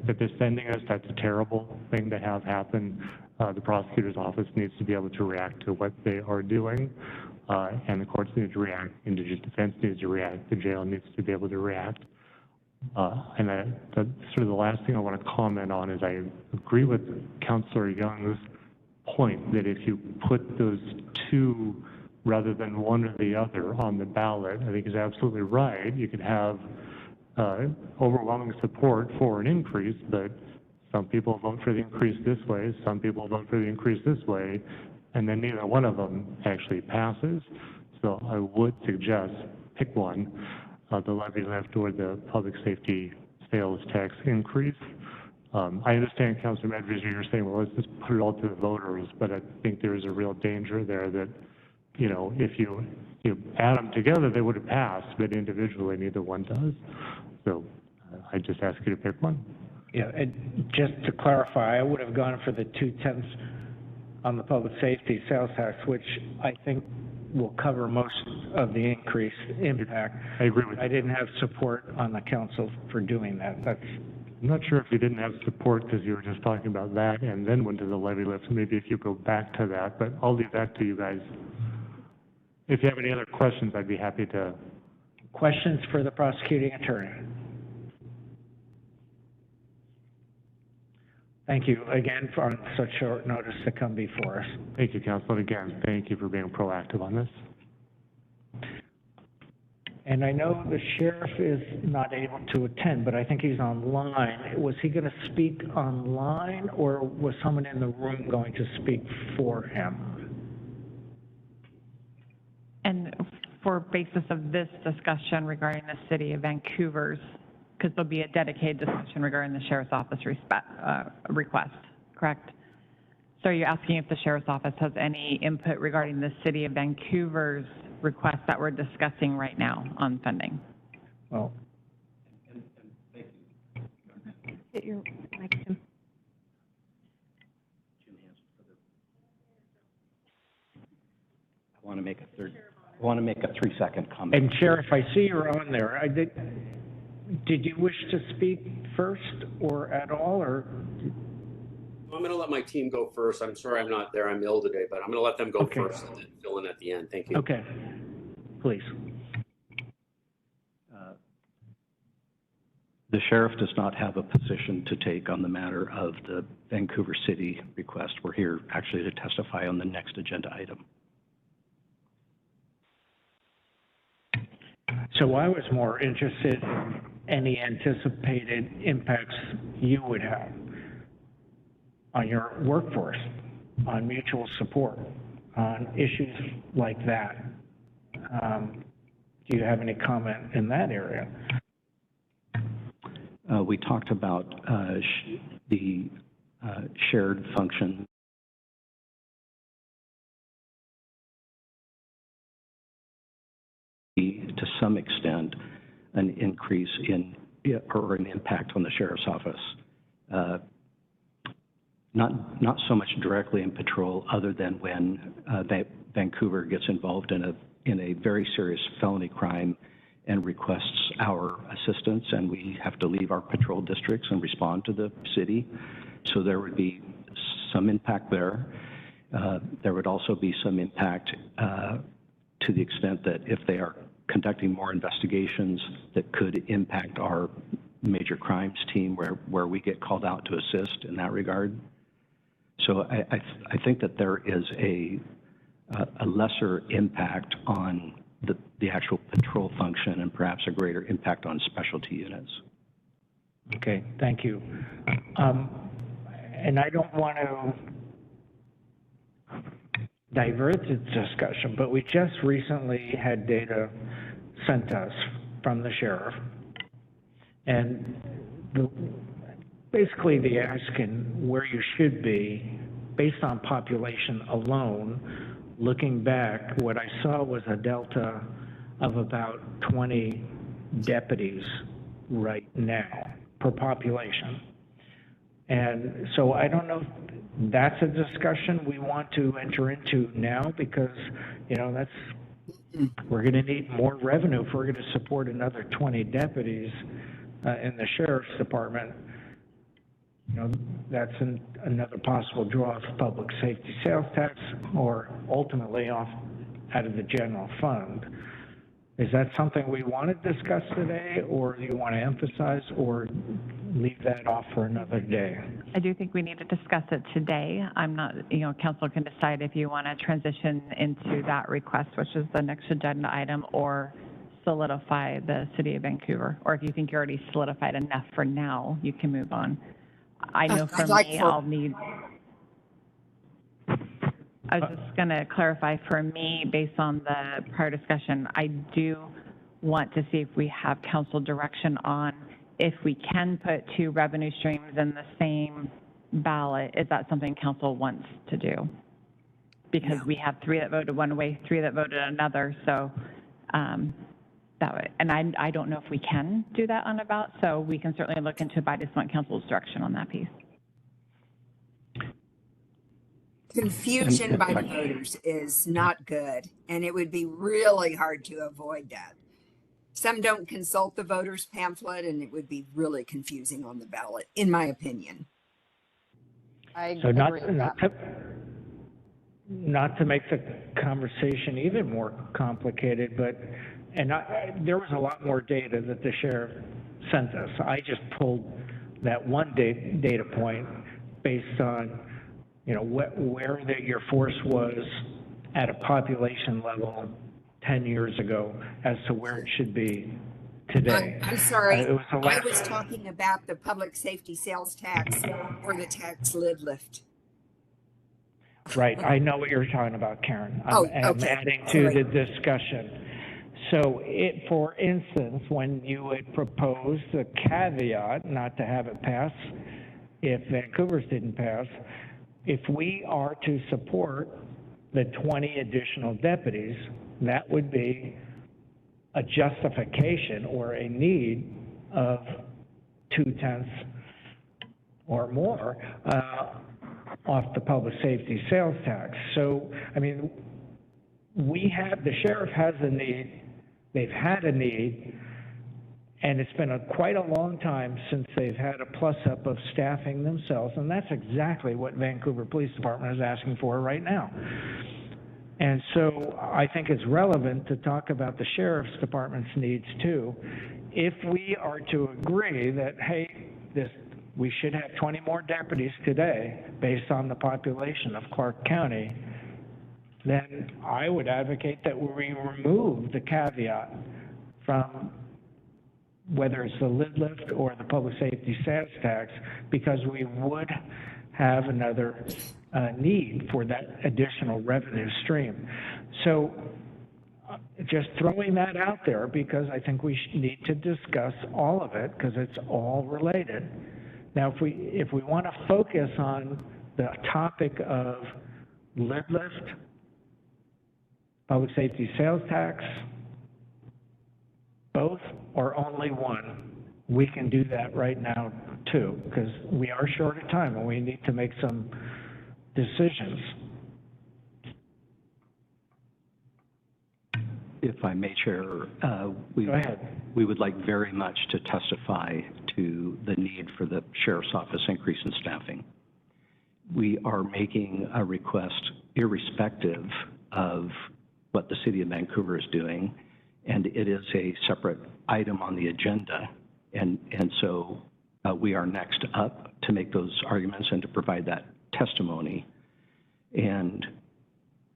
that they're sending us. That's a terrible thing to have happen. The prosecutor's office needs to be able to react to what they are doing, and the courts need to react. Indigent defense needs to react. The jail needs to be able to react. And sort of the last thing I want to comment on is I agree with Councillor Young's point that if you put those two rather than one or the other on the ballot, I think is absolutely right. You could have overwhelming support for an increase, but some people vote for the increase this way, some people vote for the increase this way, and then neither one of them actually passes. So I would suggest pick one, the levy lift or the public safety sales tax increase. I understand, Councilor Medvedev, you're saying, well, let's just put it all to the voters, but I think there's a real danger there that, you know, if you add them together, they would have passed, but individually, neither one does. So I just ask you to pick one. Yeah, and just to clarify, I would have gone for the 2/10 on the public safety sales tax, which I think will cover most of the increased impact. I agree with you. I didn't have support on the council for doing that. I'm not sure if you didn't have support because you were just talking about that and then went to the levy lift. Maybe if you go back to that, but I'll leave that to you guys. If you have any other questions, I'd be happy to. Questions for the prosecuting attorney? Thank you again for on such short notice to come before us. Thank you, Council. And again, thank you for being proactive on this. And I know the sheriff is not able to attend, but I think he's online. Was he going to speak online, or was someone in the room going to speak for him? And for basis of this discussion regarding the city of Vancouver's, because there'll be a dedicated discussion regarding the sheriff's office request, correct? So are you asking if the sheriff's office has any input regarding the city of Vancouver's request that we're discussing right now on funding? Well, Get your mic, Jim. I want to make a 3-second comment. and Sheriff, I see you're on there. Did you wish to speak first or at all, or? I'm going to let my team go first. I'm sorry I'm not there. I'm ill today, but I'm going to let them go Okay. first and then fill in at the end. Thank you. Okay, please. The sheriff does not have a position to take on the matter of the Vancouver City request. We're here actually to testify on the next agenda item. So I was more interested in any anticipated impacts you would have on your workforce, on mutual support, on issues like that. Do you have any comment in that area? We talked about the shared function to some extent an increase in or an impact on the sheriff's office. Not so much directly in patrol, other than when Vancouver gets involved in a very serious felony crime and requests our assistance, and we have to leave our patrol districts and respond to the city. So there would be some impact there. There would also be some impact to the extent that if they are conducting more investigations that could impact our major crimes team where we get called out to assist in that regard. So I think that there is a lesser impact on the actual patrol function and perhaps a greater impact on specialty units. Okay, thank you. And I don't want to divert the discussion, but we just recently had data sent us from the sheriff. And basically the asking where you should be based on population alone. Looking back, what I saw was a delta of about 20 deputies right now per population. And so I don't know if that's a discussion we want to enter into now, because, you know, we're going to need more revenue if we're going to support another 20 deputies in the sheriff's department. You know, that's another possible draw of public safety sales tax, or ultimately off out of the general fund. Is that something we want to discuss today, or do you want to emphasize, or leave that off for another day? I do think we need to discuss it today. I'm not, you know, council can decide if you want to transition into that request, which is the next agenda item, or solidify the city of Vancouver. Or if you think you're already solidified enough for now, you can move on. I know for me, I'll need, I was just going to clarify, for me, based on the prior discussion, I do want to see if we have council direction on if we can put two revenue streams in the same ballot. Is that something council wants to do? Because we have 3 that voted one way, 3 that voted another, so that way. And I don't know if we can do that on a ballot, so we can certainly look into it, but I just want council's direction on that piece. Confusion by the voters is not good, and it would be really hard to avoid that. Some don't consult the voters pamphlet, and it would be really confusing on the ballot, in my opinion. So not to make the conversation even more complicated, but there was a lot more data that the sheriff sent us. I just pulled that one data point based on, you know, where your force was at a population level 10 years ago as to where it should be today. I'm sorry, I was talking about the public safety sales tax or the tax lid lift. Right, I know what you're talking about, Karen. I'm adding to the discussion. So for instance, when you had proposed the caveat not to have it pass if Vancouver's didn't pass, if we are to support the 20 additional deputies, that would be a justification or a need of 2/10 or more off the public safety sales tax. So, I mean, the sheriff has a need, they've had a need, and it's been quite a long time since they've had a plus-up of staffing themselves, and that's exactly what Vancouver Police Department is asking for right now. And so I think it's relevant to talk about the sheriff's department's needs too. If we are to agree that, hey, we should have 20 more deputies today based on the population of Clark County, then I would advocate that we remove the caveat from whether it's the lid lift or the public safety sales tax, because we would have another need for that additional revenue stream. So just throwing that out there, because I think we need to discuss all of it, because it's all related. Now, if we want to focus on the topic of lid lift, public safety sales tax, both or only one, we can do that right now too, because we are short of time and we need to make some decisions. if I may, Chair, we Go ahead. we would like very much to testify to the need for the Sheriff's Office increase in staffing. We are making a request irrespective of what the City of Vancouver is doing, and it is a separate item on the agenda. And so we are next up to make those arguments and to provide that testimony. And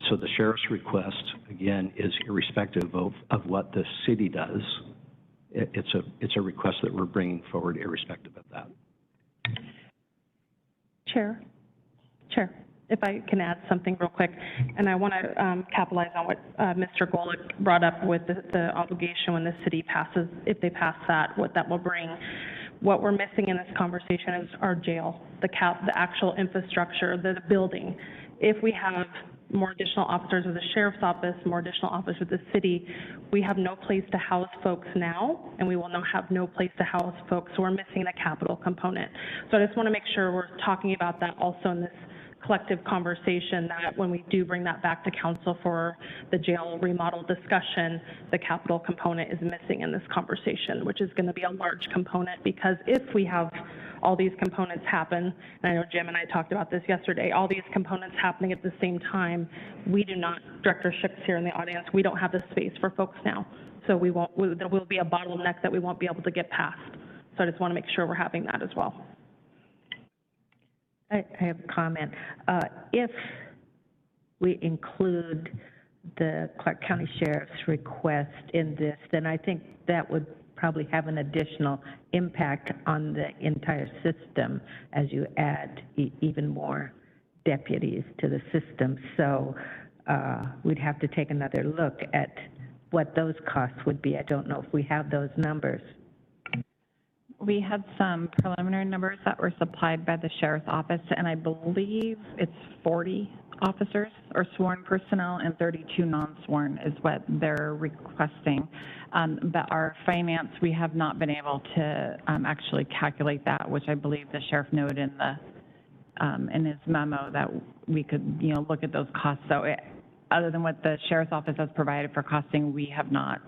so the sheriff's request, again, is irrespective of what the city does. It's a request that we're bringing forward irrespective of that. Chair, if I can add something real quick, and I want to capitalize on what Mr. Golick brought up with the obligation when the city passes, if they pass that, what that will bring. What we're missing in this conversation is our jail, the actual infrastructure, the building. If we have more additional officers with the sheriff's office, more additional officers with the city, we have no place to house folks now, and we will now have no place to house folks. So we're missing the capital component. So I just want to make sure we're talking about that also in this collective conversation, that when we do bring that back to council for the jail remodel discussion, the capital component is missing in this conversation, which is going to be a large component, because if we have all these components happen, and I know Jim and I talked about this yesterday, all these components happening at the same time, we do not, Director Schick's here in the audience, we don't have the space for folks now. So there will be a bottleneck that we won't be able to get past. So I just want to make sure we're having that as well. I have a comment. If we include the Clark County Sheriff's request in this, then I think that would probably have an additional impact on the entire system as you add even more deputies to the system. So we'd have to take another look at what those costs would be. I don't know if we have those numbers. We had some preliminary numbers that were supplied by the sheriff's office, and I believe it's 40 officers or sworn personnel and 32 non-sworn is what they're requesting. But our finance, we have not been able to actually calculate that, which I believe the sheriff noted in his memo that we could, look at those costs. So other than what the sheriff's office has provided for costing, we have not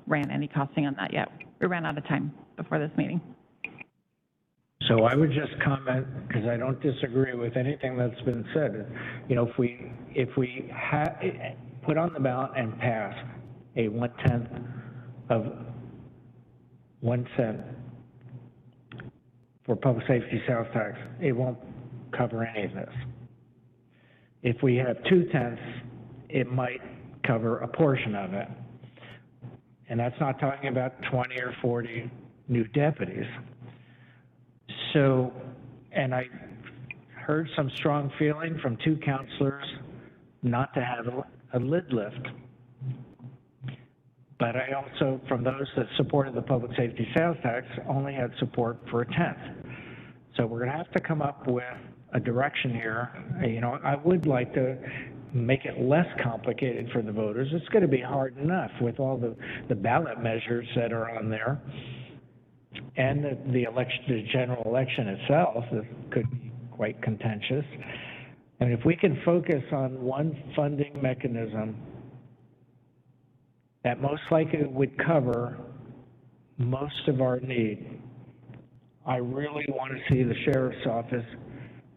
ran any costing on that yet. We ran out of time before this meeting. So I would just comment, because I don't disagree with anything that's been said. If we put on the ballot and pass a 1/10 of 1 cent for public safety sales tax, it won't cover any of this. If we have 2/10, it might cover a portion of it. And that's not talking about 20 or 40 new deputies. So, and I heard some strong feeling from 2 counselors not to have a lid lift. But I also, from those that supported the public safety sales tax, only had support for a 1/10. So we're going to have to come up with a direction here. I would like to make it less complicated for the voters. It's going to be hard enough with all the ballot measures that are on there. And the general election itself could be quite contentious. And if we can focus on one funding mechanism that most likely would cover most of our need, I really want to see the sheriff's office,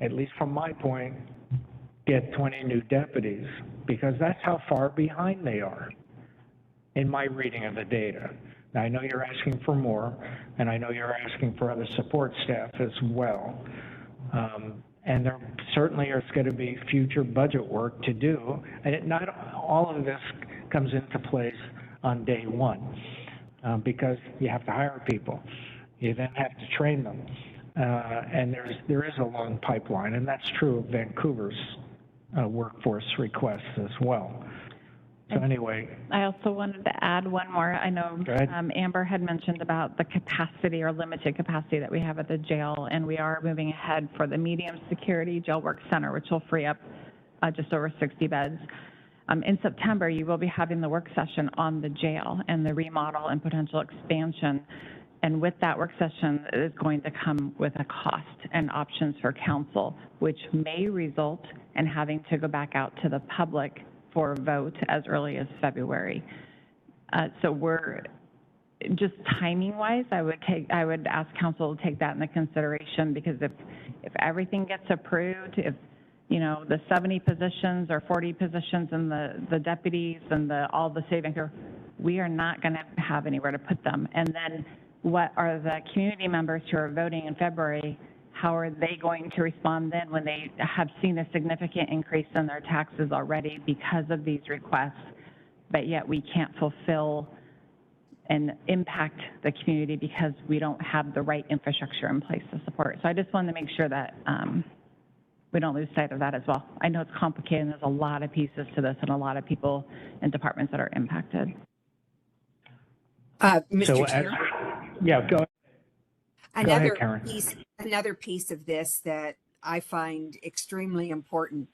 at least from my point, get 20 new deputies, because that's how far behind they are in my reading of the data. Now, I know you're asking for more, and I know you're asking for other support staff as well. And there certainly is going to be future budget work to do. And not all of this comes into place on day one, because you have to hire people. You then have to train them. And there is a long pipeline, and that's true of Vancouver's workforce requests as well. So anyway. I also wanted to add one more. I know Amber had mentioned about the capacity or limited capacity that we have at the jail, and we are moving ahead for the medium security jail work center, which will free up just over 60 beds. In September, you will be having the work session on the jail and the remodel and potential expansion. And with that work session, it is going to come with a cost and options for council, which may result in having to go back out to the public for a vote as early as February. So we're, just timing-wise, I would ask council to take that into consideration, because if everything gets approved, if, you know, the 70 positions or 40 positions and the deputies and all the city of Vancouver, we are not going to have anywhere to put them. And then what are the community members who are voting in February, how are they going to respond then when they have seen a significant increase in their taxes already because of these requests, but yet we can't fulfill and impact the community because we don't have the right infrastructure in place to support. So I just wanted to make sure that we don't lose sight of that as well. I know it's complicated and there's a lot of pieces to this and a lot of people and departments that are impacted. Mr. Chair? Yeah, go ahead, Karen. Another piece of this that I find extremely important,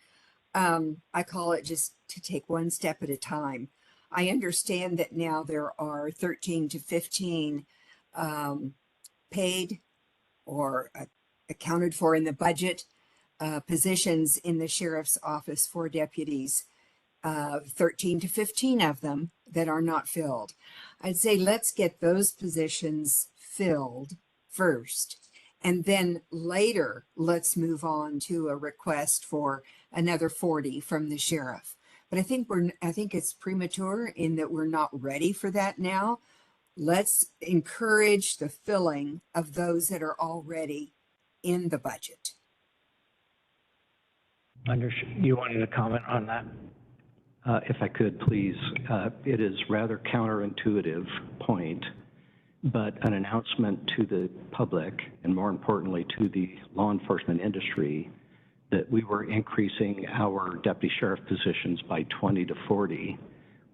I call it just to take one step at a time. I understand that now there are 13 to 15 paid or accounted for in the budget positions in the sheriff's office for deputies, 13 to 15 of them that are not filled. I'd say let's get those positions filled first, and then later let's move on to a request for another 40 from the sheriff. But I think it's premature in that we're not ready for that now. Let's encourage the filling of those that are already in the budget. You wanted to comment on that? If I could, please. It is rather counterintuitive point, but an announcement to the public, and more importantly to the law enforcement industry, that we were increasing our deputy sheriff positions by 20 to 40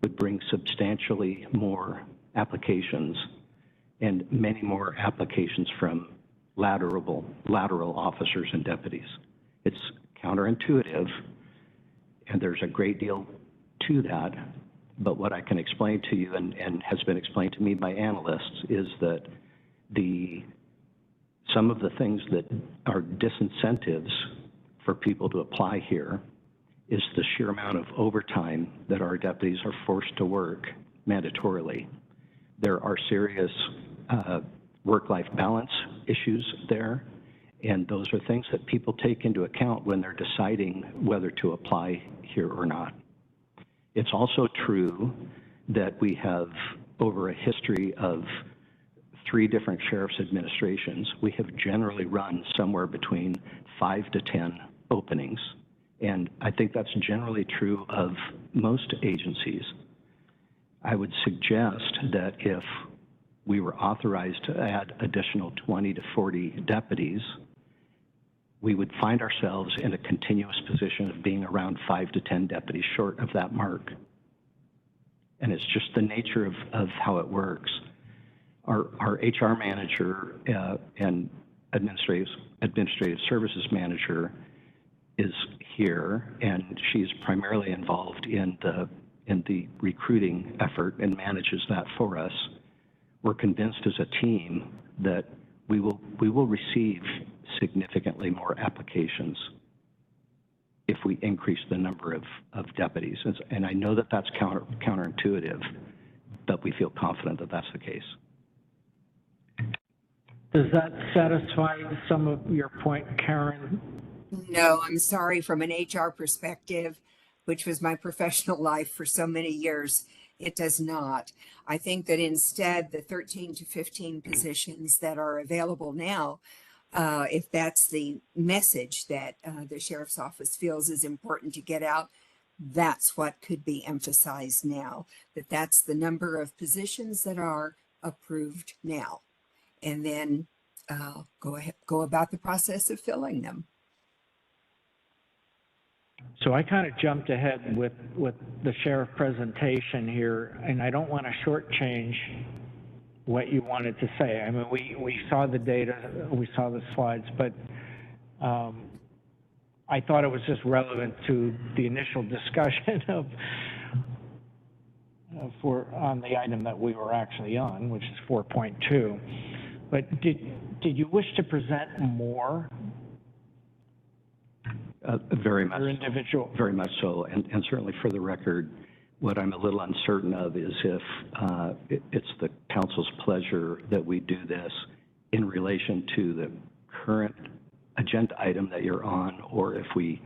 would bring substantially more applications and many more applications from lateral officers and deputies. It's counterintuitive, and there's a great deal to that, but what I can explain to you and has been explained to me by analysts is that some of the things that are disincentives for people to apply here is the sheer amount of overtime that our deputies are forced to work mandatorily. There are serious work-life balance issues there, and those are things that people take into account when they're deciding whether to apply here or not. It's also true that we have, over a history of 3 different sheriff's administrations, we have generally run somewhere between 5 to 10 openings. And I think that's generally true of most agencies. I would suggest that if we were authorized to add additional 20 to 40 deputies, we would find ourselves in a continuous position of being around 5 to 10 deputies short of that mark. And it's just the nature of how it works. Our HR manager and administrative services manager is here, and she's primarily involved in the recruiting effort and manages that for us. We're convinced as a team that we will receive significantly more applications if we increase the number of deputies. And I know that that's counterintuitive, but we feel confident that that's the case. Does that satisfy some of your point, Karen? No, I'm sorry. From an HR perspective, which was my professional life for so many years, it does not. I think that instead, the 13 to 15 positions that are available now, if that's the message that the sheriff's office feels is important to get out, that's what could be emphasized now, that's the number of positions that are approved now. And then go about the process of filling them. So I kind of jumped ahead with the sheriff presentation here, and I don't want to shortchange what you wanted to say. I mean, we saw the data, we saw the slides, but I thought it was just relevant to the initial discussion on the item that we were actually on, which is 4.2. But did you wish to present more? Very much. Your individual. Very much so, and certainly for the record, What I'm a little uncertain of is if it's the council's pleasure that we do this in relation to the current agenda item that you're on, or if we,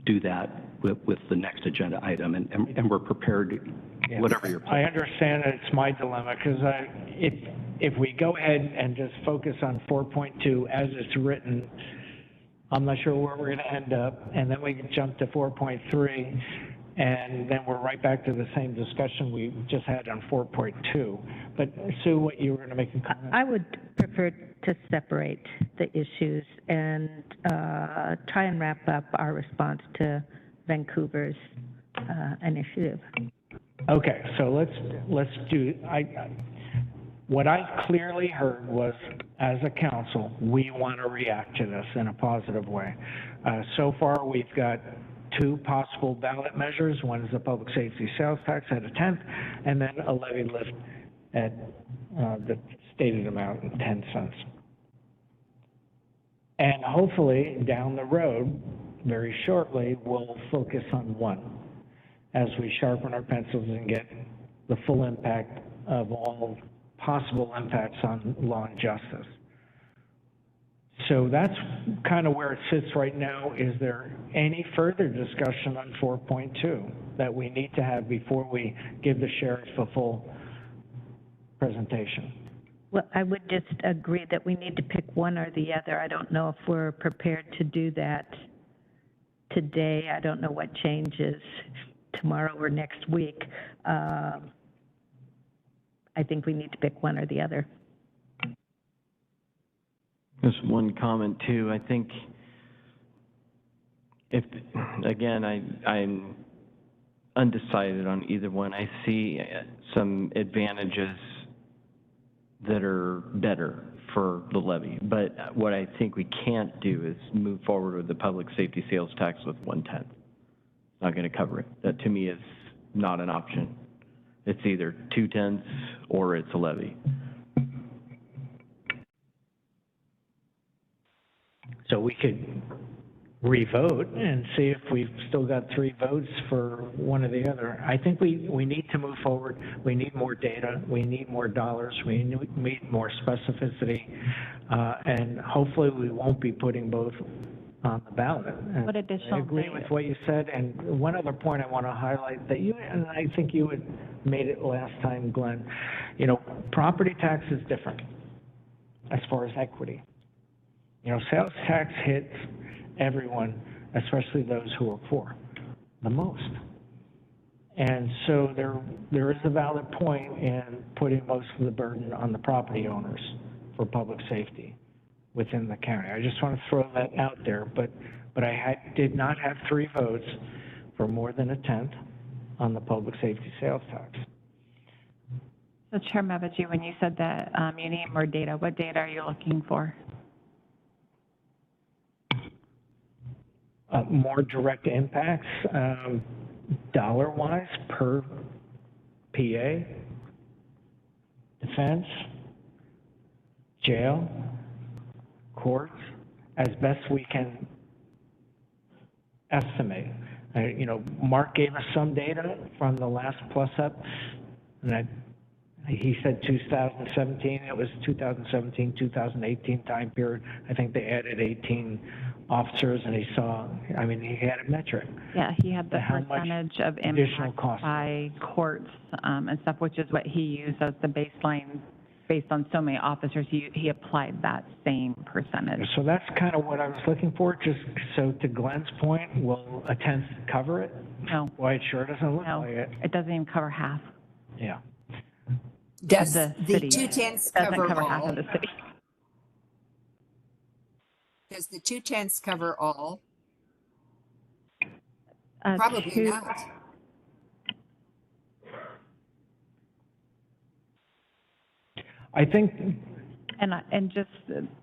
do that with the next agenda item, and we're prepared, whatever your I understand that it's my dilemma, because if we go ahead and just focus on 4.2 as it's written, I'm not sure where we're going to end up, and then we can jump to 4.3, and then we're right back to the same discussion we just had on 4.2. But Sue, what you were going to make a comment? I would prefer to separate the issues and try and wrap up our response to Vancouver's initiative. Okay, so let's do, what I clearly heard was, as a council, we want to react to this in a positive way. So far, we've got 2 possible ballot measures. One is a public safety sales tax at a tenth, and then a levy lift at the stated amount, 10 cents. And hopefully, down the road, very shortly, we'll focus on one as we sharpen our pencils and get the full impact of all possible impacts on law and justice. So that's kind of where it sits right now. Is there any further discussion on 4.2 that we need to have before we give the sheriff a full presentation? Well, I would just agree that we need to pick one or the other. I don't know if we're prepared to do that today. I don't know what changes tomorrow or next week. I think we need to pick one or the other. Just one comment too. I think if, again, I'm undecided on either one. I see some advantages that are better for the levy, but what I think we can't do is move forward with the public safety sales tax with 1/10. Not going to cover it. That to me is not an option. It's either 2/10 or it's a levy. So we could revote and see if we've still got 3 votes for one or the other. I think we need to move forward. We need more data. We need more dollars. We need more specificity. And hopefully we won't be putting both on the ballot. And What additional I agree data? with what you said. And one other point I want to highlight that you, and I think you had made it last time, Glenn, property tax is different as far as equity. Sales tax hits everyone, especially those who are poor, the most. And so there is a valid point in putting most of the burden on the property owners for public safety within the county. I just want to throw that out there, but I did not have 3 votes for more than 1/10 on the public safety sales tax. So Chair Meviji, when you said that you need more data, what data are you looking for? More direct impacts, dollar-wise per PA, defense, jail, courts, as best we can estimate. Mark gave us some data from the last plus-up, and he said 2017. It was 2017, 2018 time period. I think they added 18 officers, and he had a metric. Yeah, he had the How much percentage of additional impact cost? by courts and stuff, which is what he used as the baseline based on so many officers. He applied that same percentage. So that's kind of what I was looking for, just so to Glenn's point, will a 10th cover it? No. Well, it sure doesn't look No, like it. it doesn't even cover half. Yeah. Does the the city. 2/10 Doesn't cover cover half all? of the city. Does the 2/10 cover all? Uh, Probably two- not. I think, And just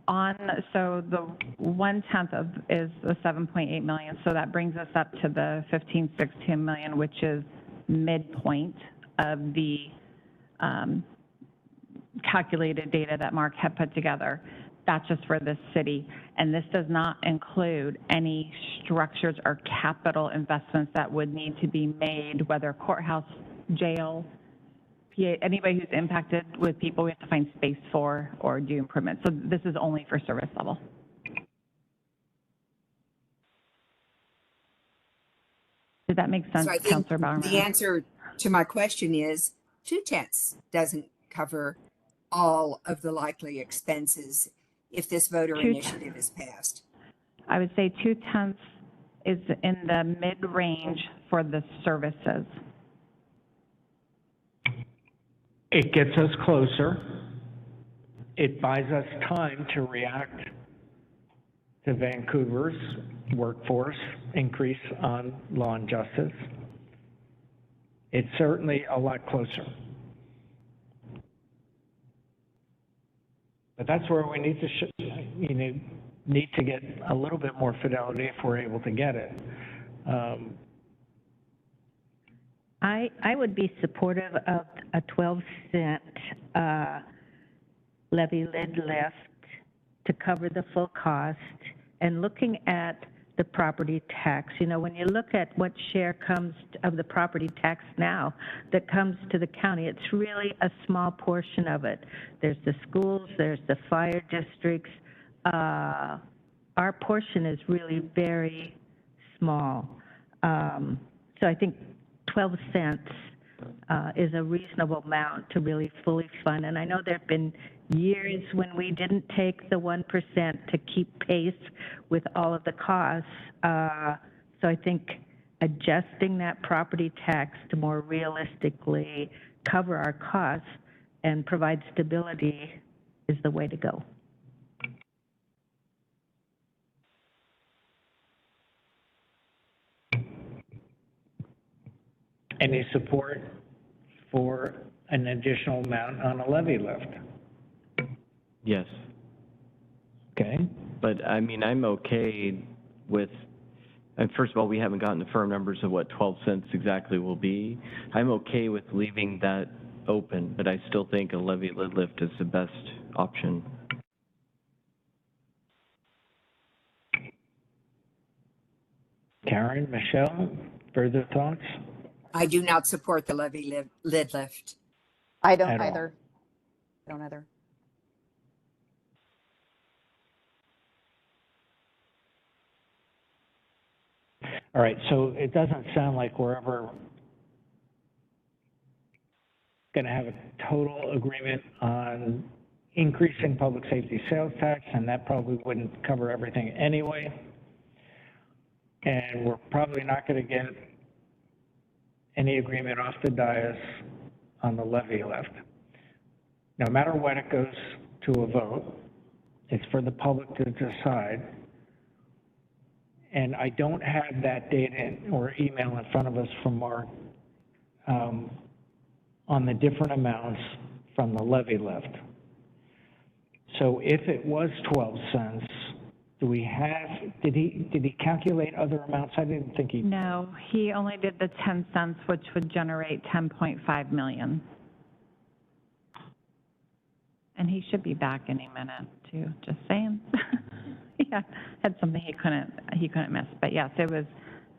on, so the 1/10 is the 7.8 million, so that brings us up to the 15.62 million, which is midpoint of the calculated data that Mark had put together. That's just for the city. And this does not include any structures or capital investments that would need to be made, whether courthouse, jail, PA, anybody who's impacted with people we have to find space for or do improvements. So this is only for service level. Did that make sense, So I think Councilor Bowerman? the answer to my question is 2/10 doesn't cover all of the likely expenses if this voter initiative is passed. I would say 2/10 is in the mid-range for the services. It gets us closer. It buys us time to react to Vancouver's workforce increase on law and justice. It's certainly a lot closer. But that's where we need to, need to get a little bit more fidelity if we're able to get it. I would be supportive of a 12-cent levy lid lift to cover the full cost, and looking at the property tax. When you look at what share comes of the property tax now that comes to the county, it's really a small portion of it. There's the schools, there's the fire districts. Our portion is really very small. So I think 12 cents is a reasonable amount to really fully fund. And I know there have been years when we didn't take the 1% to keep pace with all of the costs. So I think adjusting that property tax to more realistically cover our costs and provide stability is the way to go. Any support for an additional amount on a levy lift? Yes. Okay. But I mean, I'm okay with, and first of all, we haven't gotten the firm numbers of what 12 cents exactly will be. I'm okay with leaving that open, but I still think a levy lid lift is the best option. Karen, Michelle, further thoughts? I do not support the levy lid lift. I don't At all. either. I don't either. All right, so it doesn't sound like we're ever going to have a total agreement on increasing public safety sales tax, and that probably wouldn't cover everything anyway. And we're probably not going to get any agreement off the dais on the levy lift. No matter when it goes to a vote, it's for the public to decide. And I don't have that data or email in front of us from Mark on the different amounts from the levy lift. So if it was 12 cents, do we have, did he calculate other amounts? I didn't think he. No, he only did the 10 cents, which would generate 10.5 million. And he should be back any minute too, just saying. Yeah, had something he couldn't miss. But yes, it was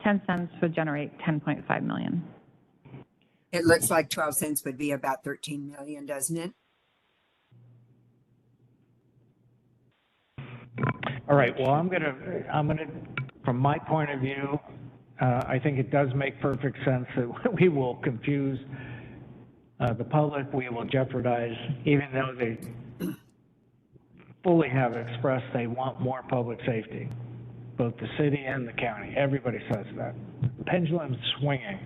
10 cents would generate 10.5 million. It looks like 12 cents would be about 13 million, doesn't it? All right, well, I'm gonna, from my point of view, I think it does make perfect sense that we will confuse the public, we will jeopardize, even though they fully have expressed they want more public safety, both the city and the county. Everybody says that. The pendulum's swinging,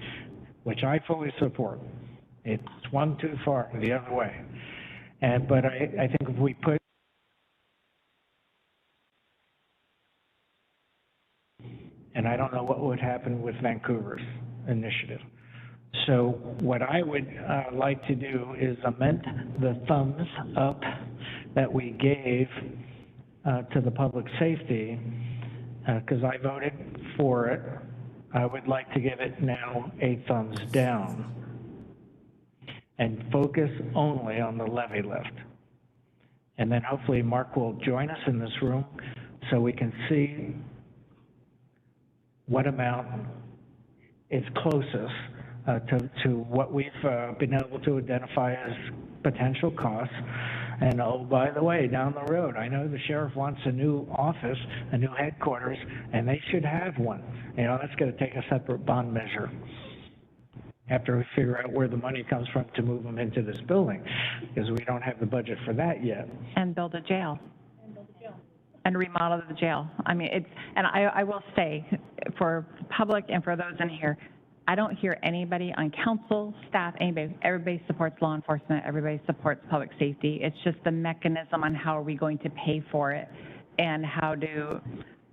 which I fully support. It swung too far the other way. But I think if we put and I don't know what would happen with Vancouver's initiative. So what I would like to do is amend the thumbs up that we gave to the public safety, because I voted for it. I would like to give it now a thumbs down and focus only on the levy lift. And then hopefully Mark will join us in this room so we can see what amount is closest to what we've been able to identify as potential costs. And oh, by the way, down the road, I know the sheriff wants a new office, a new headquarters, and they should have one. You know, that's going to take a separate bond measure after we figure out where the money comes from to move them into this building, because we don't have the budget for that yet. And build a jail. And remodel the jail. I mean, it's, and I will say, for the public and for those in here, I don't hear anybody on council, staff, anybody, everybody supports law enforcement, everybody supports public safety. It's just the mechanism on how are we going to pay for it and how to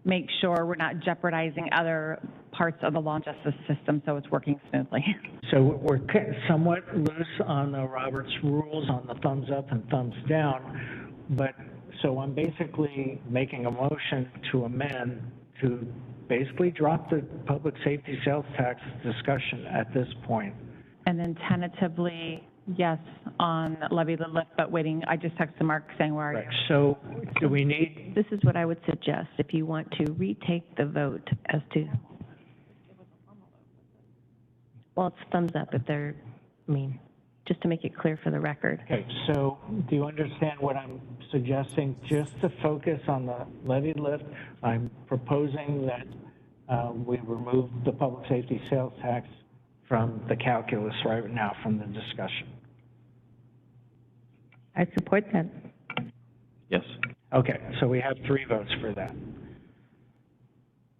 make sure we're not jeopardizing other parts of the law and justice system so it's working smoothly. So we're somewhat loose on the Roberts rules on the thumbs up and thumbs down, but so I'm basically making a motion to amend to basically drop the public safety sales tax discussion at this point. And then tentatively, yes, on levy the lift, but waiting, I just texted Mark saying, where are you? Right, so do we need, This is what I would suggest, if you want to retake the vote as to, well, it's thumbs up if they're, I mean, just to make it clear for the record. okay, so do you understand what I'm suggesting? Just to focus on the levy lift, I'm proposing that we remove the public safety sales tax from the calculus right now, from the discussion. I support that. Yes. Okay, so we have 3 votes for that.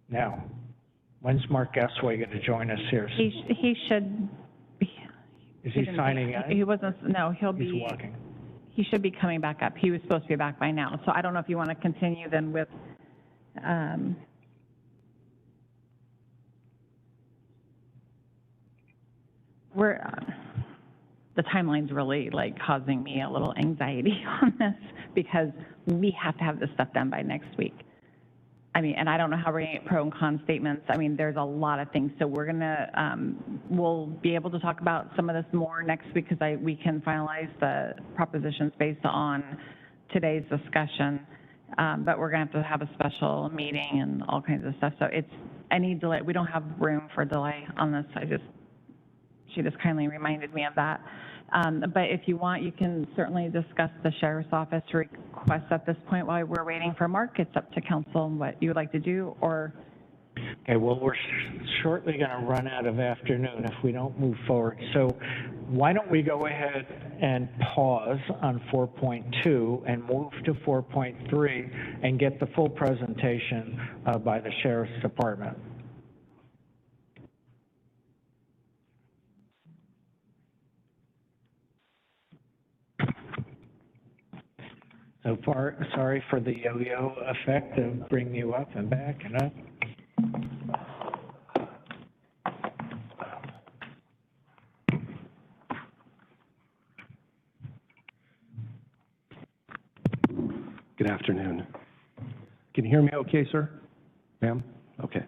Now, when's Mark Gasway going to join us here? He should be. Is he signing in? He wasn't, no, he'll He's be. walking. He should be coming back up. He was supposed to be back by now. So I don't know if you want to continue then with, the timeline's really like causing me a little anxiety on this because we have to have this stuff done by next week. I mean, and I don't know how we're going to get pro and con statements. I mean, there's a lot of things. So we're going to, we'll be able to talk about some of this more next week because we can finalize the propositions based on today's discussion. But we're going to have a special meeting and all kinds of stuff. So it's any delay. We don't have room for delay on this. She just kindly reminded me of that. But if you want, you can certainly discuss the sheriff's office request at this point while we're waiting for Mark. It's up to council and what you would like to do, or... Okay, well, we're shortly going to run out of afternoon if we don't move forward. So why don't we go ahead and pause on 4.2 and move to 4.3 and get the full presentation by the sheriff's department. So far, sorry for the yo-yo effect of bringing you up and back and up. Good afternoon. Can you hear me okay, sir? Ma'am? Okay.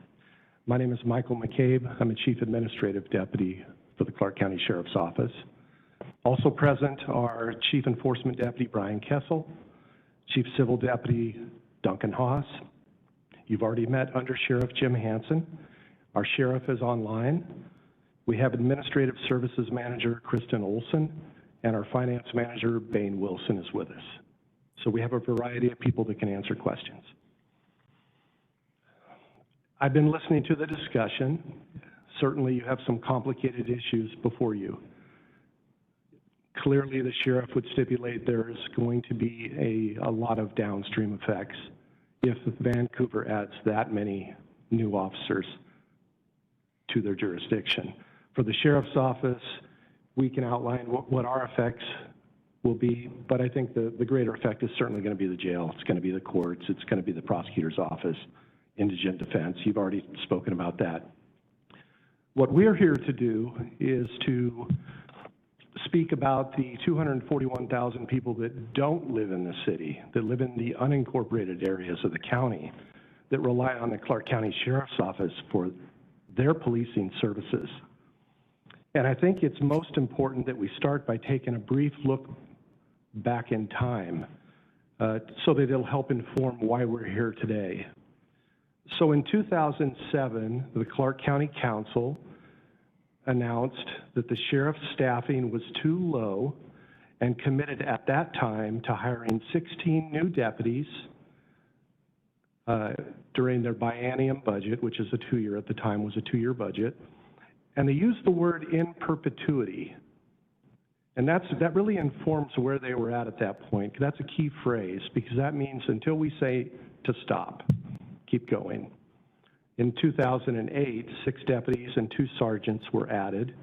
My name is Michael McCabe. I'm a Chief Administrative Deputy for the Clark County Sheriff's Office. Also present are Chief Enforcement Deputy Brian Kessel, Chief Civil Deputy Duncan Haas. You've already met Under Sheriff Jim Hansen. Our sheriff is online. We have Administrative Services Manager Kristen Olson, and our Finance Manager Bain Wilson is with us. So we have a variety of people that can answer questions. I've been listening to the discussion. Certainly you have some complicated issues before you. Clearly, the sheriff would stipulate there's going to be a lot of downstream effects if Vancouver adds that many new officers to their jurisdiction. For the sheriff's office, we can outline what our effects will be, but I think the greater effect is certainly going to be the jail. It's going to be the courts. It's going to be the prosecutor's office, indigent defense. You've already spoken about that. What we're here to do is to speak about the 241,000 people that don't live in the city, that live in the unincorporated areas of the county, that rely on the Clark County Sheriff's Office for their policing services. And I think it's most important that we start by taking a brief look back in time. so that it'll help inform why we're here today. So in 2007, the Clark County Council announced that the sheriff's staffing was too low and committed at that time to hiring 16 new deputies during their biennium budget, which is a two-year, at the time was a two-year budget. And they used the word in perpetuity. And that really informs where they were at that point. That's a key phrase, because that means until we say to stop, keep going. In 2008, 6 deputies and 2 sergeants were added.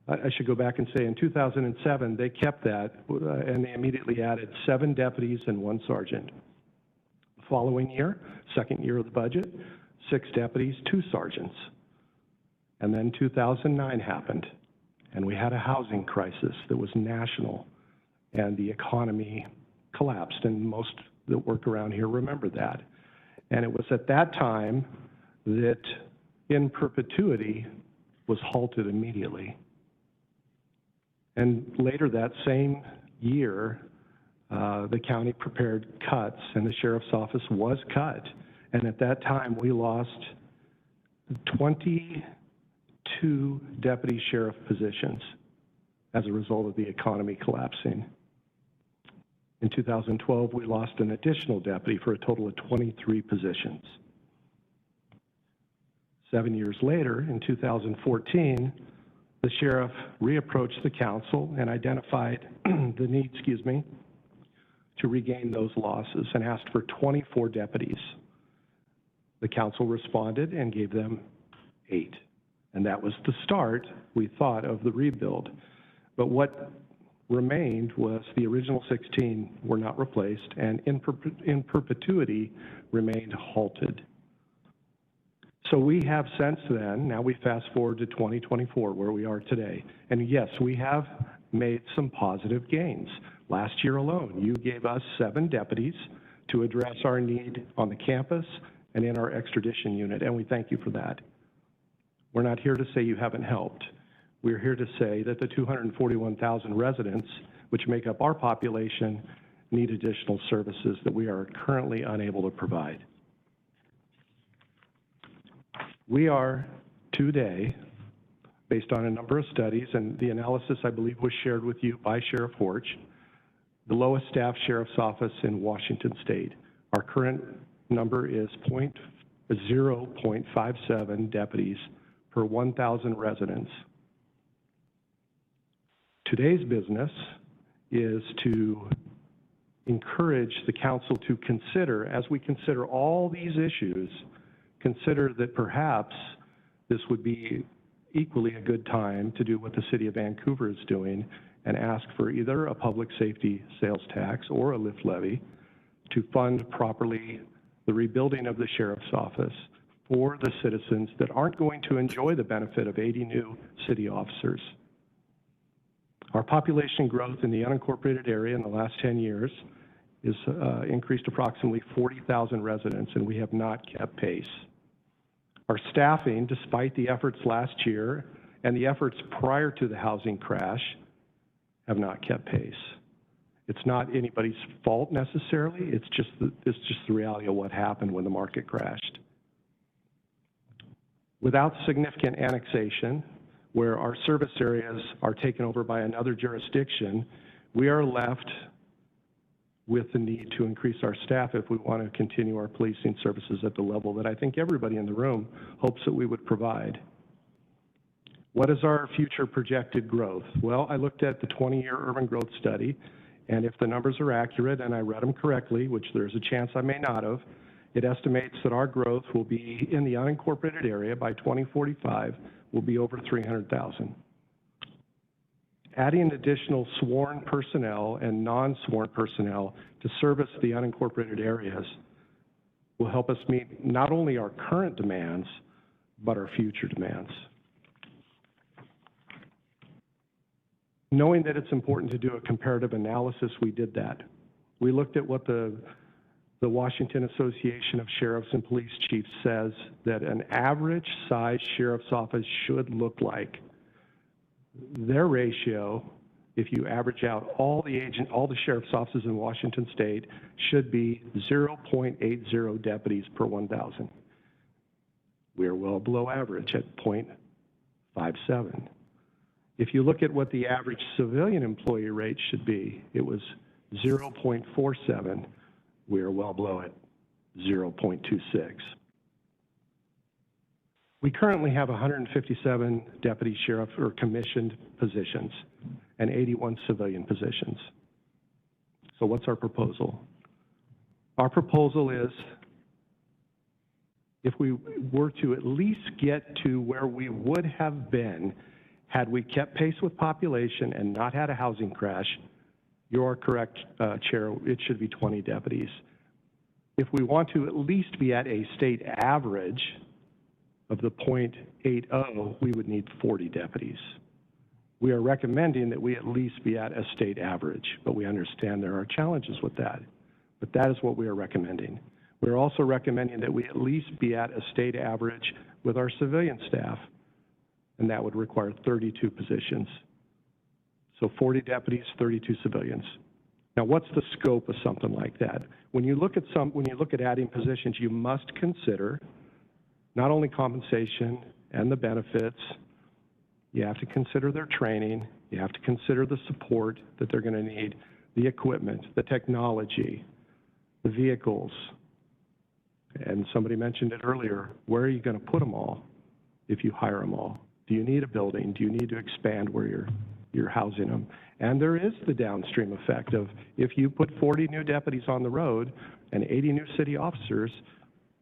I should go back and say in 2007, they kept that, and they immediately added 7 deputies and 1 sergeant. The following year, second year of the budget, 6 deputies, 2 sergeants. And then 2009 happened, and we had a housing crisis that was national, and the economy collapsed, and most that work around here remember that. And it was at that time that in perpetuity was halted immediately. And later that same year, the county prepared cuts, and the sheriff's office was cut. And at that time, we lost 22 deputy sheriff positions as a result of the economy collapsing. In 2012, we lost an additional deputy for a total of 23 positions. 7 years later, in 2014, the sheriff reapproached the council and identified the need, to regain those losses and asked for 24 deputies. The council responded and gave them 8. And that was the start, we thought, of the rebuild. But what remained was the original 16 were not replaced, and in perpetuity remained halted. So we have since then, now we fast forward to 2024, where we are today. And yes, we have made some positive gains. Last year alone, you gave us 7 deputies to address our need on the campus and in our extradition unit, and we thank you for that. We're not here to say you haven't helped. We're here to say that the 241,000 residents, which make up our population, need additional services that we are currently unable to provide. We are today, based on a number of studies, and the analysis I believe was shared with you by Sheriff Horch, the lowest staffed sheriff's office in Washington State. Our current number is 0.57 deputies per 1,000 residents. Today's business is to encourage the council to consider, as we consider all these issues, consider that perhaps this would be equally a good time to do what the City of Vancouver is doing and ask for either a public safety sales tax or a lift levy to fund properly the rebuilding of the sheriff's office for the citizens that aren't going to enjoy the benefit of 80 new city officers. Our population growth in the unincorporated area in the last 10 years is increased approximately 40,000 residents, and we have not kept pace. Our staffing, despite the efforts last year and the efforts prior to the housing crash, have not kept pace. It's not anybody's fault necessarily, it's just the reality of what happened when the market crashed. Without significant annexation, where our service areas are taken over by another jurisdiction, we are left with the need to increase our staff if we want to continue our policing services at the level that I think everybody in the room hopes that we would provide. What is our future projected growth? Well, I looked at the 20-year urban growth study, and if the numbers are accurate and I read them correctly, which there's a chance I may not have, it estimates that our growth will be in the unincorporated area by 2045 will be over 300,000. Adding additional sworn personnel and non-sworn personnel to service the unincorporated areas will help us meet not only our current demands, but our future demands. Knowing that it's important to do a comparative analysis, we did that. We looked at what the Washington Association of Sheriffs and Police Chiefs says that an average size sheriff's office should look like. Their ratio if you average out all the sheriff's offices in Washington State, should be 0.80 deputies per 1,000. We are well below average at 0.57. If you look at what the average civilian employee rate should be, it was 0.47. We are well below it, 0.26. We currently have 157 deputy sheriff or commissioned positions and 81 civilian positions. So what's our proposal? Our proposal is, if we were to at least get to where we would have been had we kept pace with population and not had a housing crash, you are correct, Chair, it should be 20 deputies. If we want to at least be at a state average of the 0.80, we would need 40 deputies. We are recommending that we at least be at a state average, but we understand there are challenges with that. But that is what we are recommending. We're also recommending that we at least be at a state average with our civilian staff, and that would require 32 positions. So 40 deputies, 32 civilians. Now, what's the scope of something like that? When you look at adding positions, you must consider not only compensation and the benefits, you have to consider their training, you have to consider the support that they're going to need, the equipment, the technology, the vehicles. And somebody mentioned it earlier, where are you going to put them all if you hire them all? Do you need a building? Do you need to expand where you're housing them? And there is the downstream effect of, if you put 40 new deputies on the road and 80 new city officers,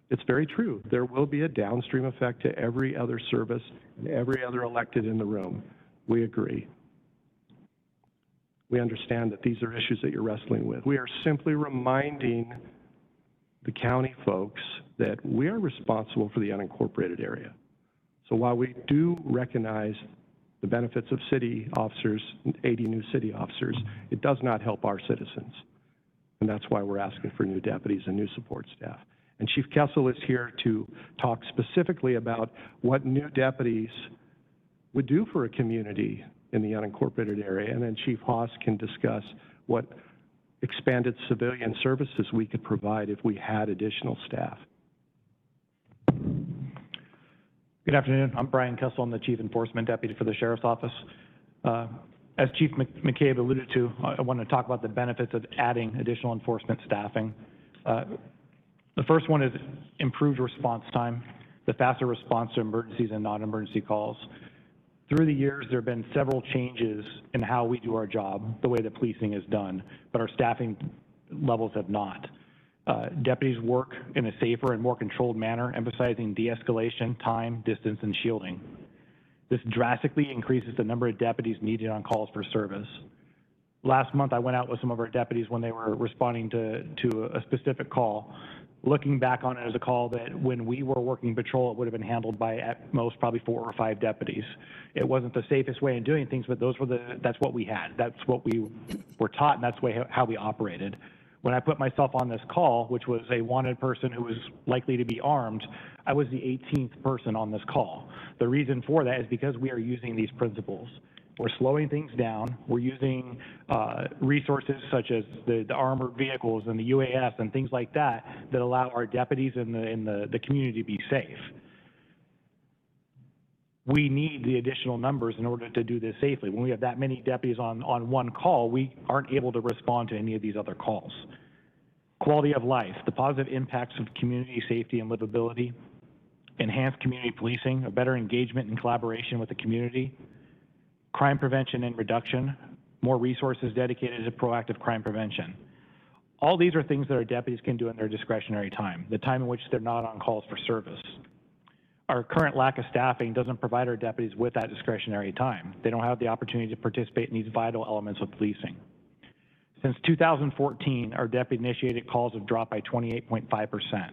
it's very true. There will be a downstream effect to every other service and every other elected in the room. We agree. We understand that these are issues that you're wrestling with. We are simply reminding the county folks that we are responsible for the unincorporated area. So while we do recognize the benefits of city officers, 80 new city officers, it does not help our citizens. And that's why we're asking for new deputies and new support staff. And Chief Kessel is here to talk specifically about what new deputies would do for a community in the unincorporated area. And then Chief Haas can discuss what expanded civilian services we could provide if we had additional staff. Good afternoon. I'm Brian Kessel. I'm the Chief Enforcement Deputy for the Sheriff's Office. As Chief McCabe alluded to, I want to talk about the benefits of adding additional enforcement staffing. The first one is improved response time, the faster response to emergencies and non-emergency calls. Through the years, there have been several changes in how we do our job, the way that policing is done, but our staffing levels have not. Deputies work in a safer and more controlled manner, emphasizing de-escalation, time, distance, and shielding. This drastically increases the number of deputies needed on calls for service. Last month, I went out with some of our deputies when they were responding to a specific call. Looking back on it as a call that when we were working patrol, it would have been handled by at most probably 4 or 5 deputies. It wasn't the safest way of doing things, but that's what we had. That's what we were taught, and that's how we operated. When I put myself on this call, which was a wanted person who was likely to be armed, I was the 18th person on this call. The reason for that is because we are using these principles. We're slowing things down. We're using resources such as the armored vehicles and the UAS and things like that that allow our deputies in the community to be safe. We need the additional numbers in order to do this safely. When we have that many deputies on one call, we aren't able to respond to any of these other calls. Quality of life, the positive impacts of community safety and livability, enhanced community policing, a better engagement and collaboration with the community, crime prevention and reduction, more resources dedicated to proactive crime prevention. All these are things that our deputies can do in their discretionary time, the time in which they're not on calls for service. Our current lack of staffing doesn't provide our deputies with that discretionary time. They don't have the opportunity to participate in these vital elements of policing. Since 2014, our deputy-initiated calls have dropped by 28.5%.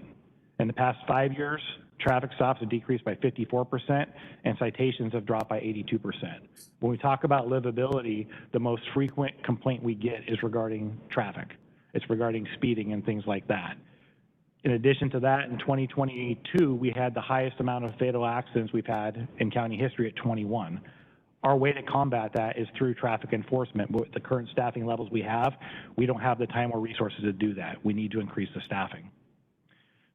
In the past 5 years, traffic stops have decreased by 54%, and citations have dropped by 82%. When we talk about livability, the most frequent complaint we get is regarding traffic. It's regarding speeding and things like that. In addition to that, in 2022, we had the highest amount of fatal accidents we've had in county history at 21. Our way to combat that is through traffic enforcement. With the current staffing levels we have, we don't have the time or resources to do that. We need to increase the staffing.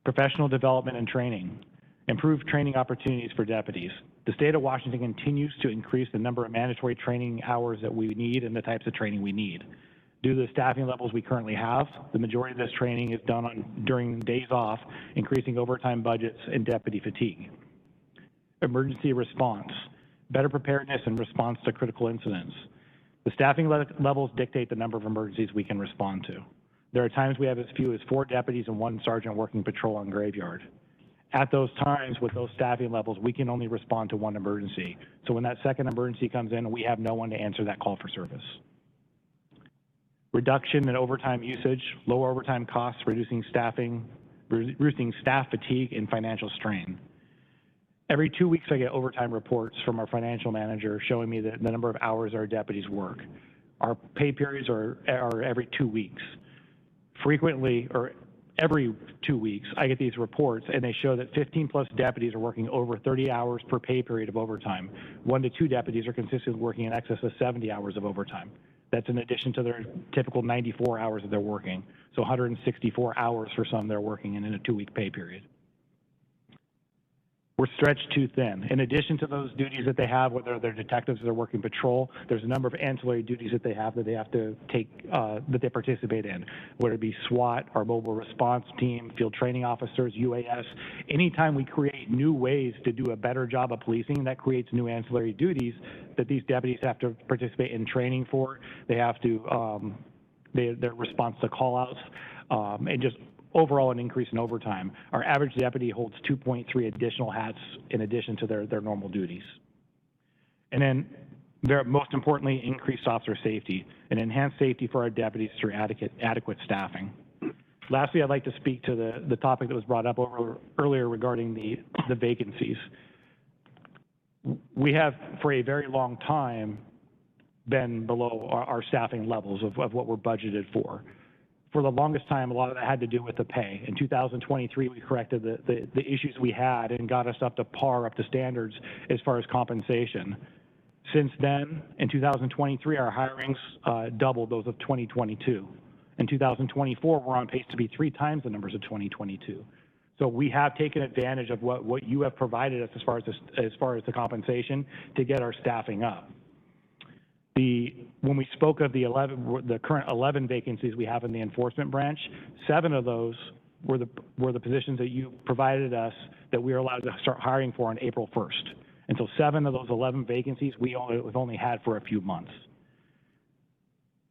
Professional development and training. Improve training opportunities for deputies. The state of Washington continues to increase the number of mandatory training hours that we need and the types of training we need. Due to the staffing levels we currently have, the majority of this training is done during days off, increasing overtime budgets and deputy fatigue. Emergency response. Better preparedness and response to critical incidents. The staffing levels dictate the number of emergencies we can respond to. There are times we have as few as 4 deputies and 1 sergeant working patrol on graveyard. At those times, with those staffing levels, we can only respond to 1 emergency. So when that second emergency comes in, we have no one to answer that call for service. Reduction in overtime usage, lower overtime costs, reducing staff fatigue and financial strain. Every 2 weeks, I get overtime reports from our financial manager showing me the number of hours our deputies work. Our pay periods are every 2 weeks. Frequently, or every 2 weeks, I get these reports, and they show that 15-plus deputies are working over 30 hours per pay period of overtime. 1 to 2 deputies are consistently working in excess of 70 hours of overtime. That's in addition to their typical 94 hours that they're working. So 164 hours for some they're working in a 2-week pay period. We're stretched too thin. In addition to those duties that they have, whether they're detectives or they're working patrol, there's a number of ancillary duties that they have to take, that they participate in, whether it be SWAT, our mobile response team, field training officers, UAS. Anytime we create new ways to do a better job of policing, that creates new ancillary duties that these deputies have to participate in training for. They have to, their response to call-outs, and just overall an increase in overtime. Our average deputy holds 2.3 additional hats in addition to their normal duties. And then, most importantly, increased officer safety and enhanced safety for our deputies through adequate staffing. Lastly, I'd like to speak to the topic that was brought up earlier regarding the vacancies. We have, for a very long time, been below our staffing levels of what we're budgeted for. For the longest time, a lot of that had to do with the pay. In 2023, we corrected the issues we had and got us up to par, up to standards as far as compensation. Since then, in 2023, our hirings doubled those of 2022. In 2024, we're on pace to be 3 times the numbers of 2022. So we have taken advantage of what you have provided us as far as the compensation to get our staffing up. When we spoke of the current 11 vacancies we have in the enforcement branch, 7 of those were the positions that you provided us that we are allowed to start hiring for on April 1st. And so 7 of those 11 vacancies we've only had for a few months.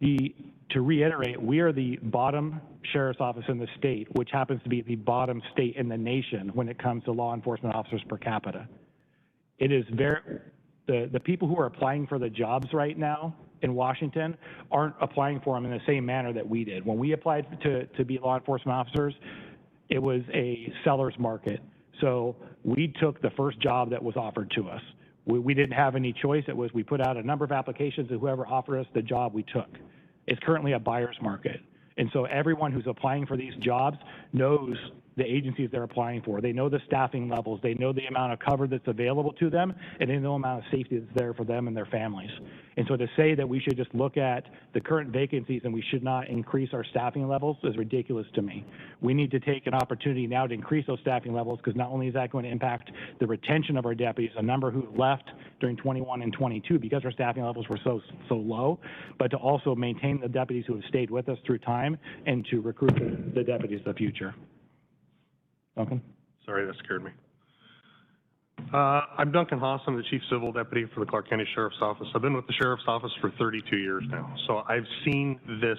To reiterate, we are the bottom sheriff's office in the state, which happens to be the bottom state in the nation when it comes to law enforcement officers per capita. It is the people who are applying for the jobs right now in Washington aren't applying for them in the same manner that we did. When we applied to be law enforcement officers, it was a seller's market. So we took the first job that was offered to us. We didn't have any choice. It was we put out a number of applications, and whoever offered us the job, we took. It's currently a buyer's market. And so everyone who's applying for these jobs knows the agencies they're applying for. They know the staffing levels. They know the amount of cover that's available to them, and they know the amount of safety that's there for them and their families. And so to say that we should just look at the current vacancies and we should not increase our staffing levels is ridiculous to me. We need to take an opportunity now to increase those staffing levels, because not only is that going to impact the retention of our deputies, a number who left during 21 and 22 because our staffing levels were so low, but to also maintain the deputies who have stayed with us through time and to recruit the deputies of the future. Duncan? Sorry, that scared me. I'm Duncan Haas. I'm the Chief Civil Deputy for the Clark County Sheriff's Office. I've been with the Sheriff's Office for 32 years now. So I've seen this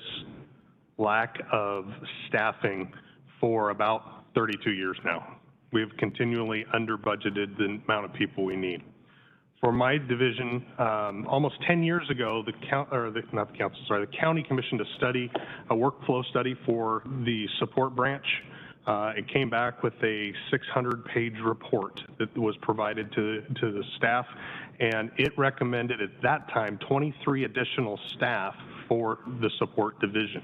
lack of staffing for about 32 years now. We've continually under-budgeted the amount of people we need. For my division, almost 10 years ago, the county commissioned a study, a workflow study for the support branch. It came back with a 600-page report that was provided to the staff, and it recommended at that time 23 additional staff for the support division.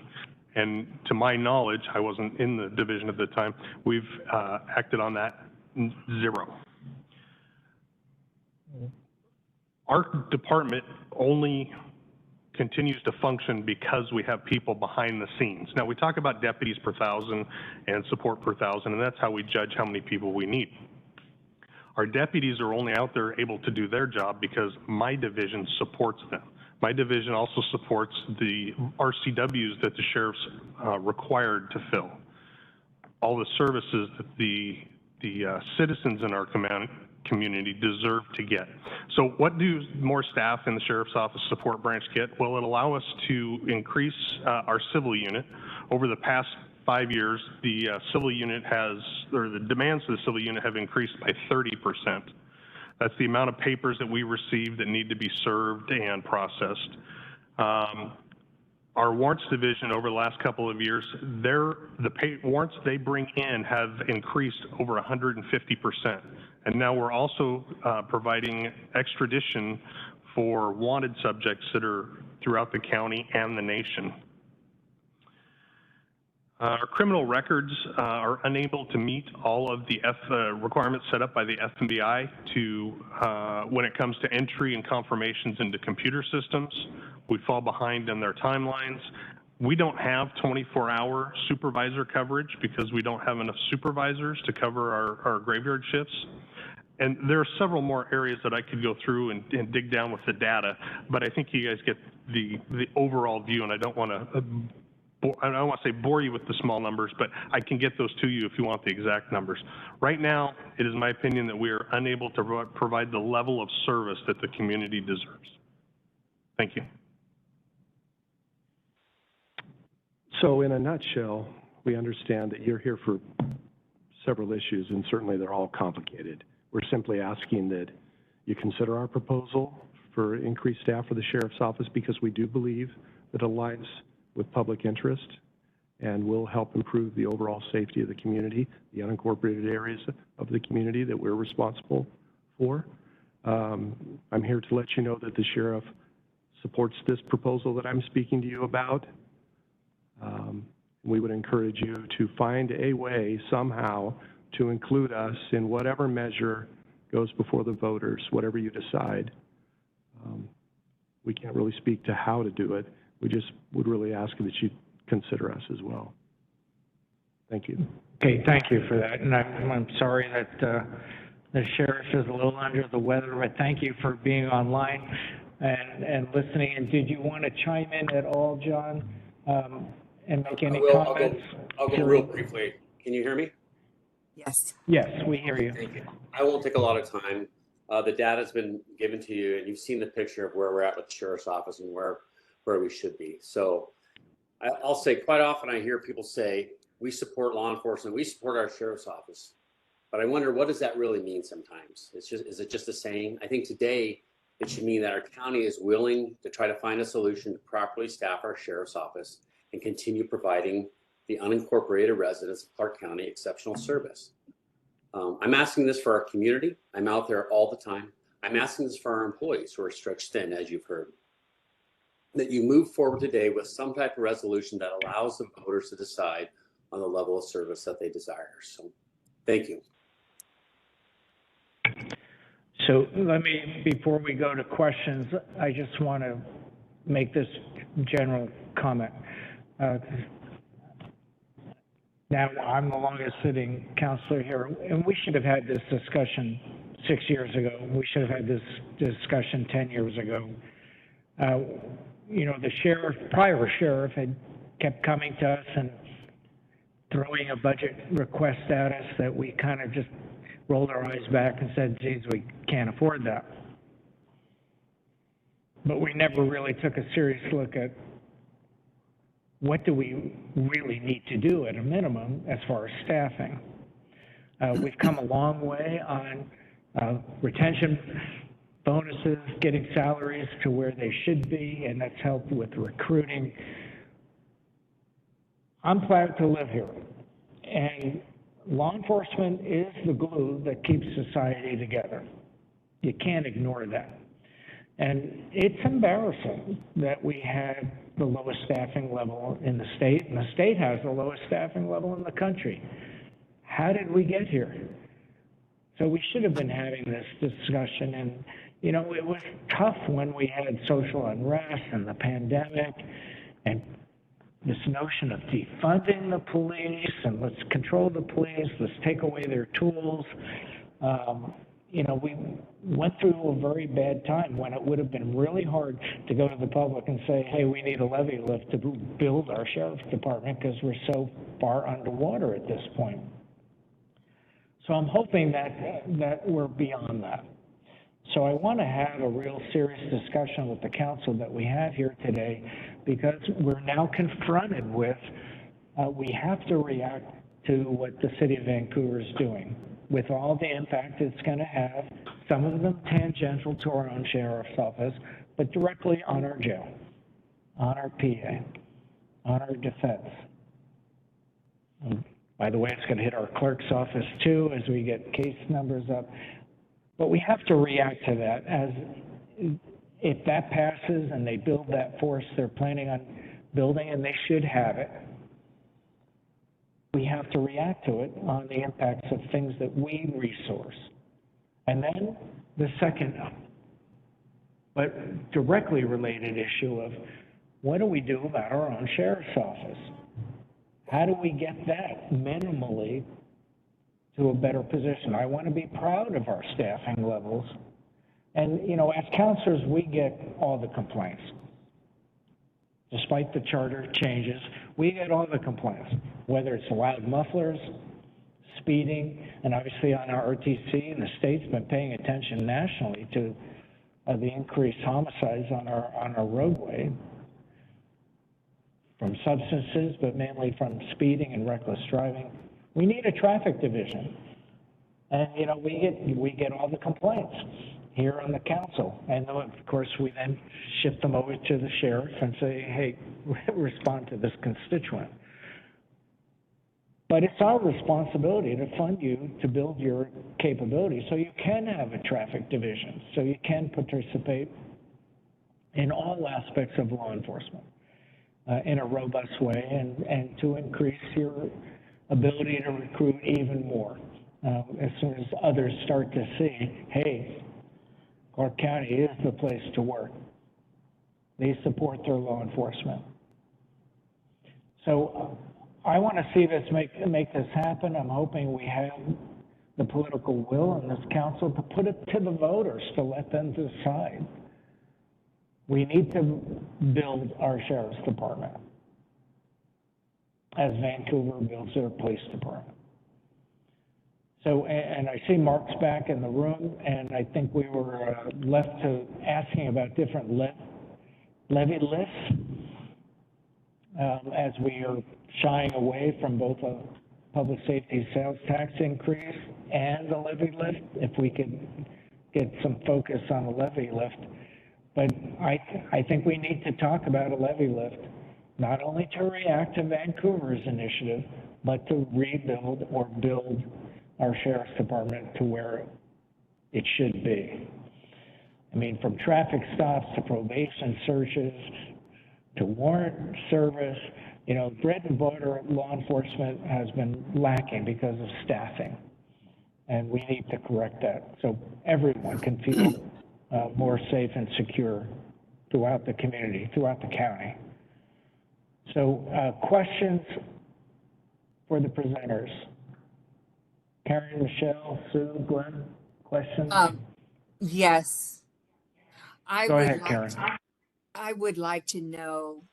And to my knowledge, I wasn't in the division at the time, we've acted on that 0. Our department only continues to function because we have people behind the scenes. Now, we talk about deputies per thousand and support per thousand, and that's how we judge how many people we need. Our deputies are only out there able to do their job because my division supports them. My division also supports the RCWs that the sheriff's required to fill. All the services that the citizens in our community deserve to get. So what do more staff in the Sheriff's Office Support Branch get? Well, it allows us to increase our civil unit. Over the past 5 years, the civil unit the demands of the civil unit have increased by 30%. That's the amount of papers that we receive that need to be served and processed. Our warrants division over the last couple of years, the warrants they bring in have increased over 150%. And now we're also providing extradition for wanted subjects that are throughout the county and the nation. Our criminal records are unable to meet all of the requirements set up by the FBI when it comes to entry and confirmations into computer systems. We fall behind in their timelines. We don't have 24-hour supervisor coverage because we don't have enough supervisors to cover our graveyard shifts. And there are several more areas that I could go through and dig down with the data, but I think you guys get the overall view, and I don't want to say bore you with the small numbers, but I can get those to you if you want the exact numbers. Right now, it is my opinion that we are unable to provide the level of service that the community deserves. Thank you. So in a nutshell, we understand that you're here for several issues, and certainly they're all complicated. We're simply asking that you consider our proposal for increased staff for the Sheriff's Office because we do believe that it aligns with public interest and will help improve the overall safety of the community, the unincorporated areas of the community that we're responsible for. I'm here to let you know that the sheriff supports this proposal that I'm speaking to you about. We would encourage you to find a way somehow to include us in whatever measure goes before the voters, whatever you decide. We can't really speak to how to do it. We just would really ask that you consider us as well. Thank you. Okay, thank you for that. And I'm sorry that the sheriff is a little under the weather, but thank you for being online and listening. And did you want to chime in at all, John, and make any comments? I'll go real briefly. Can you hear me? Yes. Yes, we hear you. Thank you. I won't take a lot of time. The data's been given to you, and you've seen the picture of where we're at with the Sheriff's Office and where we should be. So I'll say quite often I hear people say, we support law enforcement, we support our Sheriff's Office. But I wonder, what does that really mean sometimes? Is it just a saying? I think today it should mean that our county is willing to try to find a solution to properly staff our Sheriff's Office and continue providing the unincorporated residents of Clark County exceptional service. I'm asking this for our community. I'm out there all the time. I'm asking this for our employees who are stretched thin, as you've heard. That you move forward today with some type of resolution that allows the voters to decide on the level of service that they desire. So, thank you. So before we go to questions, I just want to make this general comment. Now, I'm the longest sitting counselor here, and we should have had this discussion 6 years ago. We should have had this discussion 10 years ago. The prior sheriff had kept coming to us and throwing a budget request at us that we kind of just rolled our eyes back and said, geez, we can't afford that. But we never really took a serious look at what do we really need to do at a minimum as far as staffing. We've come a long way on retention bonuses, getting salaries to where they should be, and that's helped with recruiting. I'm proud to live here, and law enforcement is the glue that keeps society together. You can't ignore that. And it's embarrassing that we had the lowest staffing level in the state, and the state has the lowest staffing level in the country. How did we get here? So we should have been having this discussion, and, you know, it was tough when we had social unrest and the pandemic, and this notion of defunding the police, and let's control the police, let's take away their tools. You know, we went through a very bad time when it would have been really hard to go to the public and say, hey, we need a levy lift to build our sheriff's department because we're so far underwater at this point. So I'm hoping that we're beyond that. So I want to have a real serious discussion with the council that we have here today, because we're now confronted with, we have to react to what the city of Vancouver is doing, with all the impact it's going to have, some of them tangential to our own sheriff's office, but directly on our jail, on our PA, on our defense. And by the way, it's going to hit our clerk's office too as we get case numbers up. But we have to react to that, as if that passes and they build that force they're planning on building, and they should have it, we have to react to it on the impacts of things that we resource. And then the second, but directly related issue of what do we do about our own sheriff's office? How do we get that minimally to a better position? I want to be proud of our staffing levels. And, you know, as counselors, we get all the complaints. Despite the charter changes, we get all the complaints, whether it's loud mufflers, speeding, and obviously on our RTC, and the state's been paying attention nationally to the increased homicides on our roadway from substances, but mainly from speeding and reckless driving. We need a traffic division. And, you know, we get all the complaints here on the council. And of course, we then shift them over to the sheriff and say, hey, respond to this constituent. But it's our responsibility to fund you to build your capability so you can have a traffic division, so you can participate in all aspects of law enforcement in a robust way, and to increase your ability to recruit even more as soon as others start to see, hey, Clark County is the place to work. They support their law enforcement. So I want to see this make this happen. I'm hoping we have the political will in this council to put it to the voters, to let them decide. We need to build our sheriff's department as Vancouver builds their police department. So, and I see Mark's back in the room, and I think we were left to asking about different levy lists as we are shying away from both a public safety sales tax increase and a levy lift, if we could get some focus on a levy lift. But I think we need to talk about a levy lift, not only to react to Vancouver's initiative, but to rebuild or build our sheriff's department to where it should be. I mean, from traffic stops to probation searches to warrant service, you know, bread and butter law enforcement has been lacking because of staffing. And we need to correct that so everyone can feel more safe and secure throughout the community, throughout the county. So questions for the presenters? Karen, Michelle, Sue, Glenn, questions? Yes. Go ahead, Karen. I would like to know,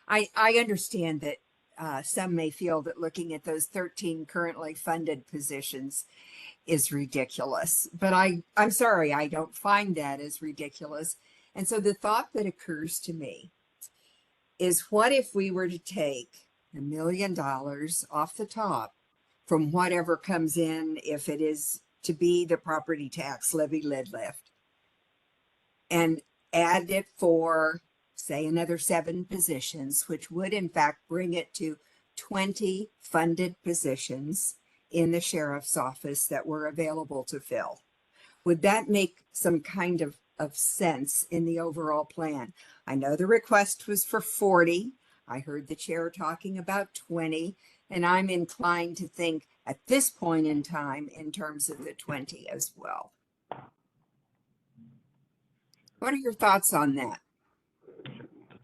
I understand that some may feel that looking at those 13 currently funded positions is ridiculous, but I'm sorry, I don't find that as ridiculous. And so the thought that occurs to me is, what if we were to take $1 million off the top from whatever comes in, if it is to be the property tax levy lid lift, and add it for, say, another 7 positions, which would in fact bring it to 20 funded positions in the sheriff's office that were available to fill? Would that make some kind of sense in the overall plan? I know the request was for 40. I heard the chair talking about 20, and I'm inclined to think at this point in time in terms of the 20 as well. What are your thoughts on that?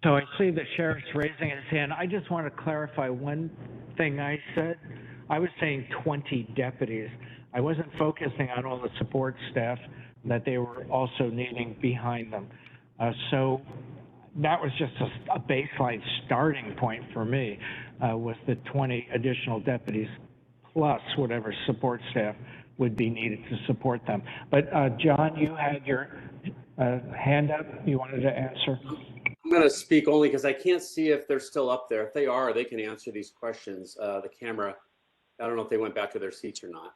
So I see the sheriff's raising his hand. I just want to clarify one thing I said. I was saying 20 deputies. I wasn't focusing on all the support staff that they were also needing behind them. So that was just a baseline starting point for me, was the 20 additional deputies plus whatever support staff would be needed to support them. But John, you had your hand up. You wanted to answer? I'm going to speak only because I can't see if they're still up there. If they are, they can answer these questions. The camera, I don't know if they went back to their seats or not.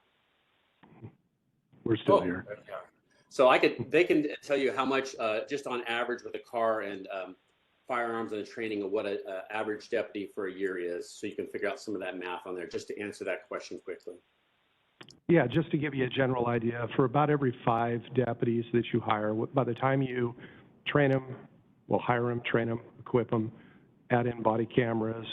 We're still here. There they are. So they can tell you how much, just on average with a car and firearms and the training of what an average deputy for a year is. So you can figure out some of that math on there just to answer that question quickly. Yeah, just to give you a general idea, for about every 5 deputies that you hire, by the time you train them, hire them, train them, equip them, add in body cameras,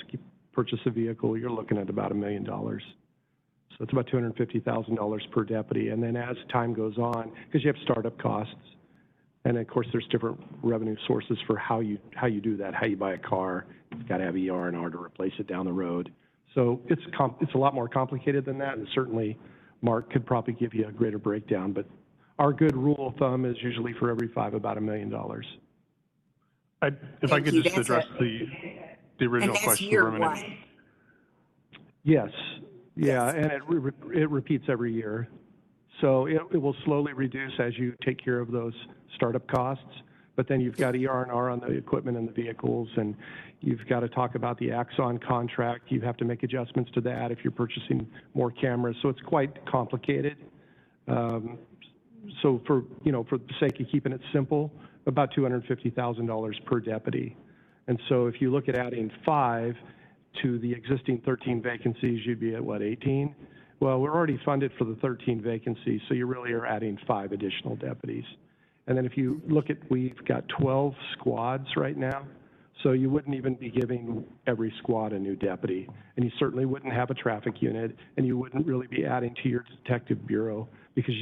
purchase a vehicle, you're looking at about $1 million. So it's about $250,000 per deputy. And then as time goes on, because you have startup costs, and of course there's different revenue sources for how you do that, how you buy a car, you've got to have ER&R to replace it down the road. So it's a lot more complicated than that, and certainly Mark could probably give you a greater breakdown, but our good rule of thumb is usually for every 5, about $1 million. If I could just address the original question for a minute. Yes, yeah, and it repeats every year. So it will slowly reduce as you take care of those startup costs, but then you've got ER&R on the equipment and the vehicles, and you've got to talk about the Axon contract. You have to make adjustments to that if you're purchasing more cameras. So it's quite complicated. So for the sake of keeping it simple, about $250,000 per deputy. And so if you look at adding 5 to the existing 13 vacancies, you'd be at what, 18? Well, we're already funded for the 13 vacancies, so you really are adding 5 additional deputies. And then if you look at, we've got 12 squads right now, so you wouldn't even be giving every squad a new deputy. And you certainly wouldn't have a traffic unit, and you wouldn't really be adding to your detective bureau because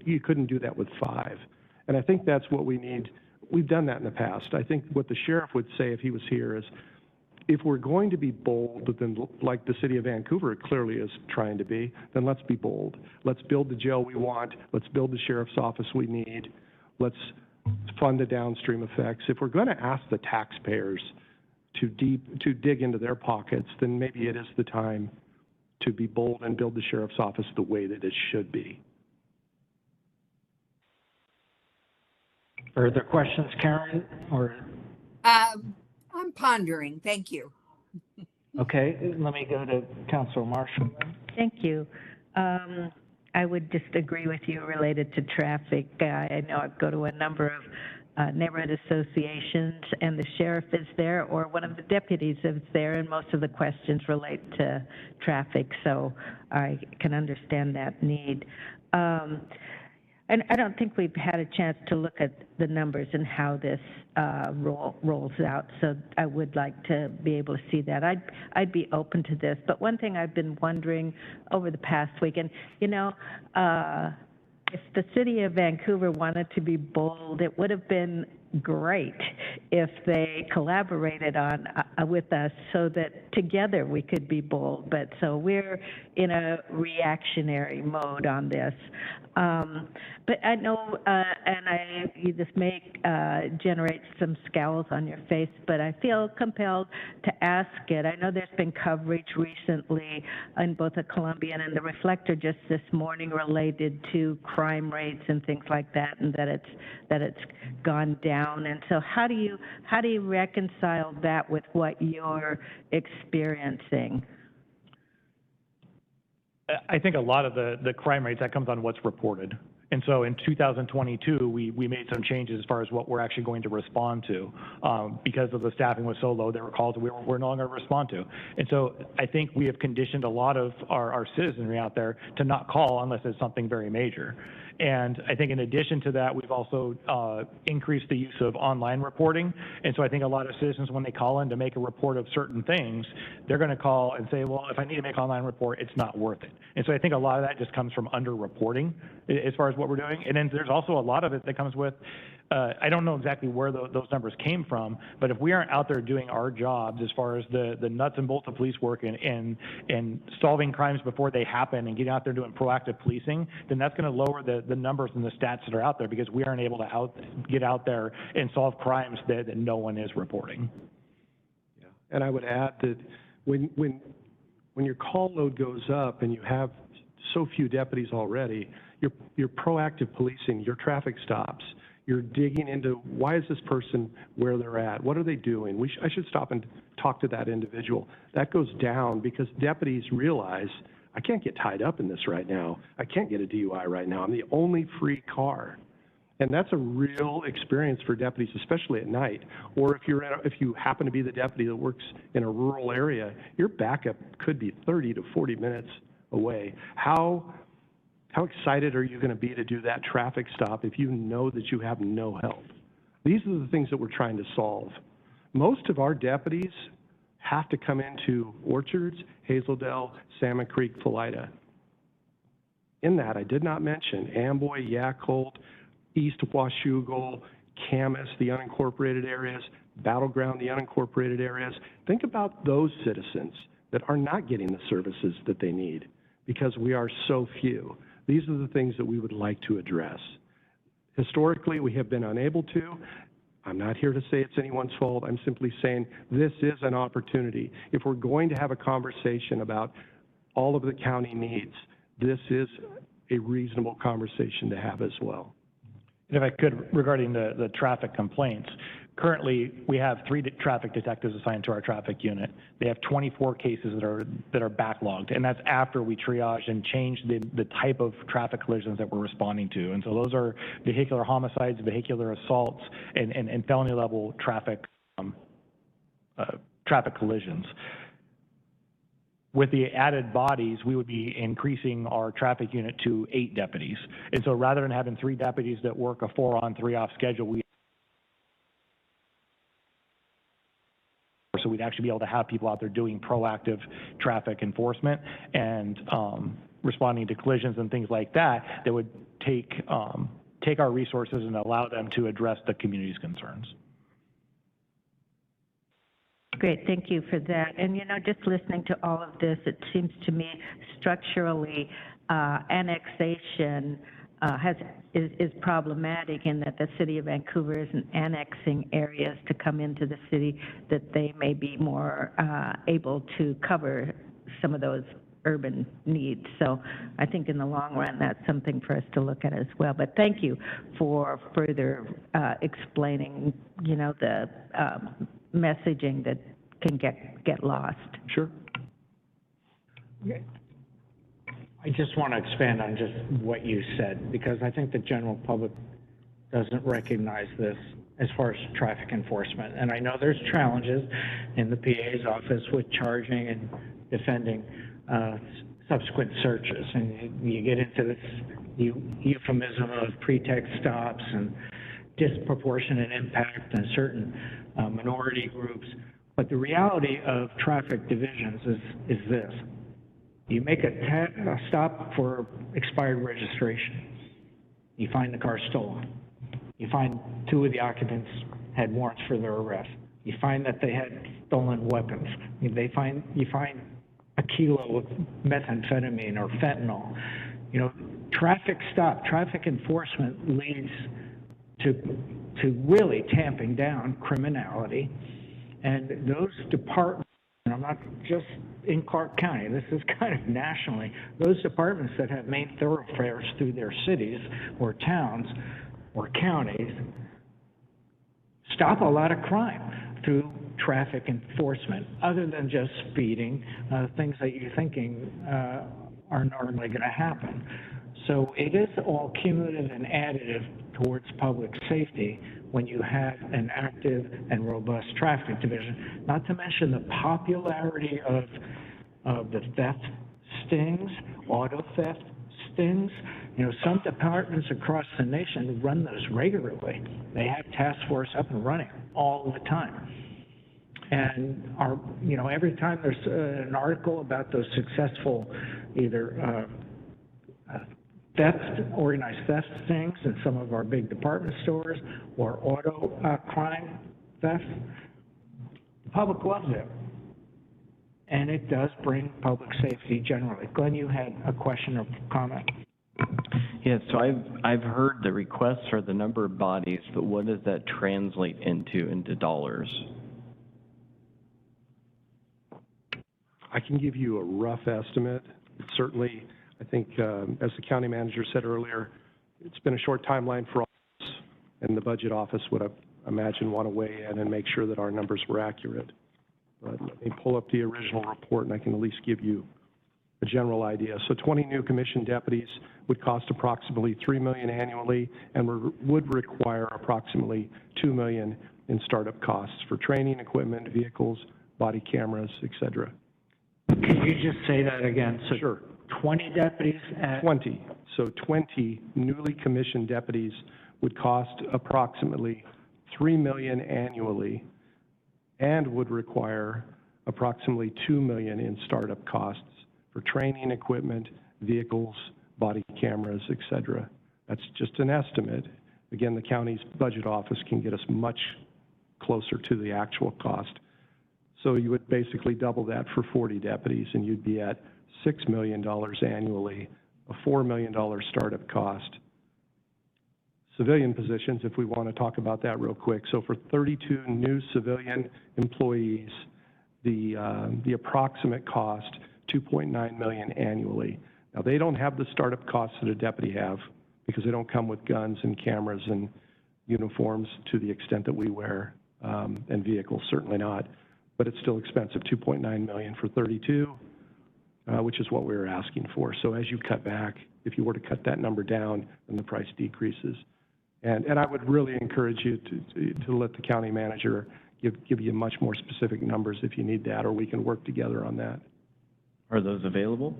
you couldn't do that with 5. And I think that's what we need. We've done that in the past. I think what the sheriff would say if he was here is, if we're going to be bold, then like the city of Vancouver clearly is trying to be, then let's be bold. Let's build the jail we want. Let's build the sheriff's office we need. Let's fund the downstream effects. If we're going to ask the taxpayers to dig into their pockets, then maybe it is the time to be bold and build the sheriff's office the way that it should be. Further questions, Karen? Or I'm pondering. Thank you. okay, let me go to Councilor Marshall. Thank you. I would just agree with you related to traffic. I know I go to a number of neighborhood associations, and the sheriff is there, or one of the deputies is there, and most of the questions relate to traffic, so I can understand that need. And I don't think we've had a chance to look at the numbers and how this rolls out, so I would like to be able to see that. I'd be open to this, but one thing I've been wondering over the past week, and if the city of Vancouver wanted to be bold, it would have been great if they collaborated with us so that together we could be bold. But so we're in a reactionary mode on this. But I know, this may generate some scowls on your face, but I feel compelled to ask it. I know there's been coverage recently in both the Columbian and the Reflector just this morning related to crime rates and things like that, and that it's gone down. And so how do you reconcile that with what you're experiencing? I think a lot of the crime rates, that comes on what's reported. And so in 2022, we made some changes as far as what we're actually going to respond to. Because of the staffing was so low, there were calls that we're no longer going to respond to. And so I think we have conditioned a lot of our citizenry out there to not call unless it's something very major. And I think in addition to that, we've also increased the use of online reporting. And so I think a lot of citizens, when they call in to make a report of certain things, they're going to call and say, well, if I need to make an online report, it's not worth it. And so I think a lot of that just comes from under-reporting as far as what we're doing. And then there's also a lot of it that comes with, I don't know exactly where those numbers came from, but if we aren't out there doing our jobs as far as the nuts and bolts of police work and solving crimes before they happen and getting out there doing proactive policing, then that's going to lower the numbers and the stats that are out there because we aren't able to get out there and solve crimes that no one is reporting. Yeah. And I would add that when your call load goes up and you have so few deputies already, your proactive policing, your traffic stops, you're digging into why is this person where they're at? What are they doing? I should stop and talk to that individual. That goes down because deputies realize I can't get tied up in this right now. I can't get a DUI right now. I'm the only free car. And that's a real experience for deputies, especially at night. Or if you happen to be the deputy that works in a rural area, your backup could be 30 to 40 minutes away. How excited are you going to be to do that traffic stop if you know that you have no help? These are the things that we're trying to solve. Most of our deputies have to come into Orchards, Hazeldale, Salmon Creek, Felida. In that, I did not mention Amboy, Yacolt, East Washougal, Camas, the unincorporated areas, Battleground, the unincorporated areas. Think about those citizens that are not getting the services that they need because we are so few. These are the things that we would like to address. Historically, we have been unable to. I'm not here to say it's anyone's fault. I'm simply saying this is an opportunity. If we're going to have a conversation about all of the county needs, this is a reasonable conversation to have as well. And if I could, regarding the traffic complaints, currently we have 3 traffic detectives assigned to our traffic unit. They have 24 cases that are backlogged, and that's after we triage and change the type of traffic collisions that we're responding to. And so those are vehicular homicides, vehicular assaults, and felony level traffic collisions. With the added bodies, we would be increasing our traffic unit to 8 deputies. And so rather than having 3 deputies that work a 4-on, 3-off schedule, so we'd actually be able to have people out there doing proactive traffic enforcement and responding to collisions and things like that would take our resources and allow them to address the community's concerns. Great, thank you for that. And, you know, just listening to all of this, it seems to me structurally annexation is problematic in that the city of Vancouver isn't annexing areas to come into the city that they may be more able to cover some of those urban needs. So I think in the long run, that's something for us to look at as well. But thank you for further explaining, you know, the messaging that can get lost. Sure. Okay. I just want to expand on just what you said, because I think the general public doesn't recognize this as far as traffic enforcement. And I know there's challenges in the PA's office with charging and defending subsequent searches. And you get into this euphemism of pretext stops and disproportionate impact on certain minority groups. But the reality of traffic divisions is this. You make a stop for expired registration. You find the car stolen. You find 2 of the occupants had warrants for their arrest. You find that they had stolen weapons. You find a kilo of methamphetamine or fentanyl. You know, traffic enforcement leads to really tamping down criminality. And those departments, and I'm not just in Clark County, this is kind of nationally, those departments that have main thoroughfares through their cities or towns or counties stop a lot of crime through traffic enforcement, other than just speeding, things that you're thinking are normally going to happen. So it is all cumulative and additive towards public safety when you have an active and robust traffic division, not to mention the popularity of the theft stings, auto theft stings. You know, some departments across the nation run those regularly. They have task force up and running all the time. And you know, every time there's an article about those successful either theft, organized theft things in some of our big department stores or auto crime theft, the public loves it. And it does bring public safety generally. Glenn, you had a question or comment? Yeah, so I've heard the requests for the number of bodies, but what does that translate into dollars? I can give you a rough estimate. Certainly, I think, as the county manager said earlier, it's been a short timeline for all of us, and the budget office would, I imagine, want to weigh in and make sure that our numbers were accurate. But let me pull up the original report, and I can at least give you a general idea. So 20 new commissioned deputies would cost approximately $3 million annually and would require approximately $2 million in startup costs for training, equipment, vehicles, body cameras, et cetera. Can you just say that again? So Sure. 20 deputies at 20. So 20 newly commissioned deputies would cost approximately $3 million annually and would require approximately $2 million in startup costs for training, equipment, vehicles, body cameras, et cetera. That's just an estimate. Again, the county's budget office can get us much closer to the actual cost. So you would basically double that for 40 deputies, and you'd be at $6 million annually, a $4 million startup cost. Civilian positions, if we want to talk about that real quick. So for 32 new civilian employees, the approximate cost, $2.9 million annually. Now, they don't have the startup costs that a deputy have because they don't come with guns and cameras and uniforms to the extent that we wear, and vehicles, certainly not. But it's still expensive, $2.9 million for 32, which is what we were asking for. So as you cut back, if you were to cut that number down, then the price decreases. And I would really encourage you to let the county manager give you much more specific numbers if you need that, or we can work together on that. Are those available?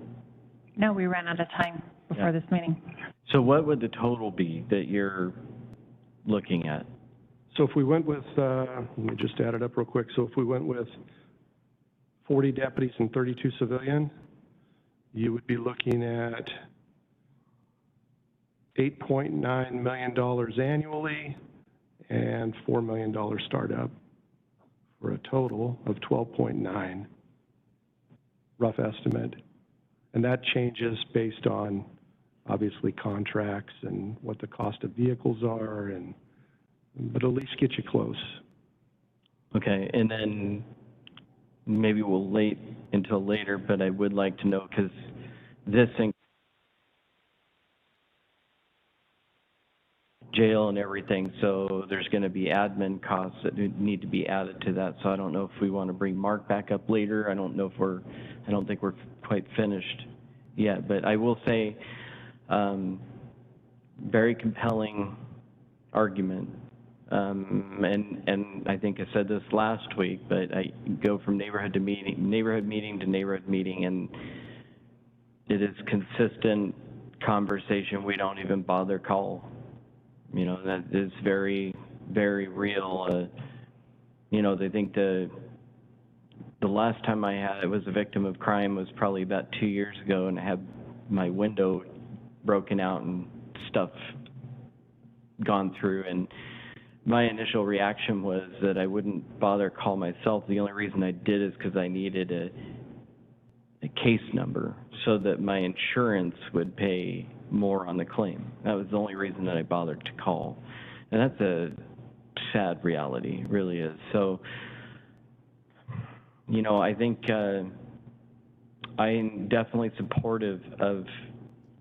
No, we ran out of time before this meeting. So what would the total be that you're looking at? So if we went with, let me just add it up real quick. So if we went with 40 deputies and 32 civilian, you would be looking at $8.9 million annually and $4 million startup for a total of 12.9, rough estimate. And that changes based on, obviously, contracts and what the cost of vehicles are, but at least get you close. Okay, and then maybe we'll wait until later, but I would like to know, because this jail and everything, so there's going to be admin costs that need to be added to that. So I don't know if we want to bring Mark back up later. I don't think we're quite finished yet, but I will say, very compelling argument. And I think I said this last week, but I go from neighborhood meeting to neighborhood meeting, and it is consistent conversation. We don't even bother call. You know, that is very, very real. You know, they think the last time I was a victim of crime was probably about 2 years ago, and I had my window broken out and stuff gone through, and my initial reaction was that I wouldn't bother call myself. The only reason I did is because I needed a case number so that my insurance would pay more on the claim. That was the only reason that I bothered to call. And that's a sad reality, it really is. So, you know, I think I'm definitely supportive of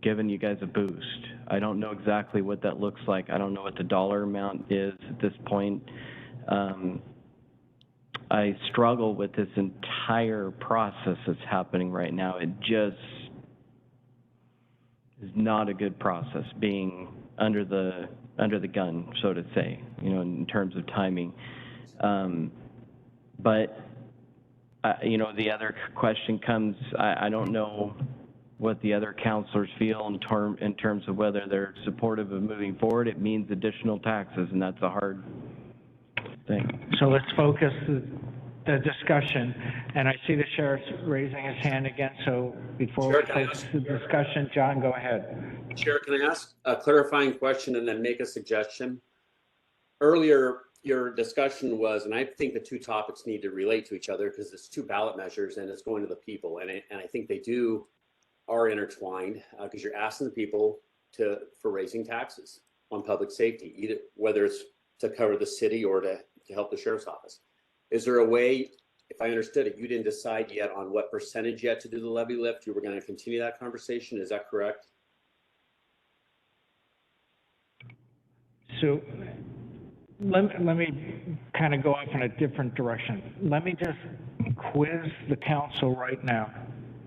giving you guys a boost. I don't know exactly what that looks like. I don't know what the dollar amount is at this point. I struggle with this entire process that's happening right now. It just is not a good process, being under the gun, so to say, you know, in terms of timing. But you know, the other question comes, I don't know what the other counselors feel in terms of whether they're supportive of moving forward. It means additional taxes, and that's a hard thing. So let's focus the discussion, and I see the sheriff raising his hand again, so before we Sure, can I focus the discussion, John, go ahead. Chair, can I ask a clarifying question and then make a suggestion? Earlier, your discussion was, and I think the two topics need to relate to each other because it's two ballot measures and it's going to the people. And I think they are intertwined because you're asking the people for raising taxes on public safety, either whether it's to cover the city or to help the sheriff's office. Is there a way, if I understood it, you didn't decide yet on what percentage yet to do the levy lift? You were going to continue that conversation. Is that correct? So let me kind of go off in a different direction. Let me just quiz the council right now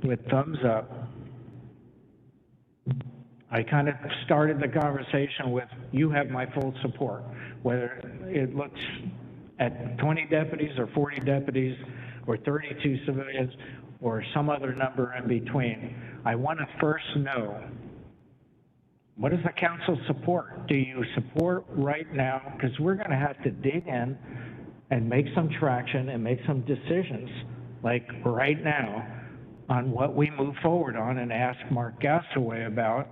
with thumbs up. I kind of started the conversation with, you have my full support, whether it looks at 20 deputies or 40 deputies or 32 civilians or some other number in between. I want to first know, what does the council support? Do you support right now? Because we're going to have to dig in and make some traction and make some decisions, like right now, on what we move forward on and ask Mark Gasaway about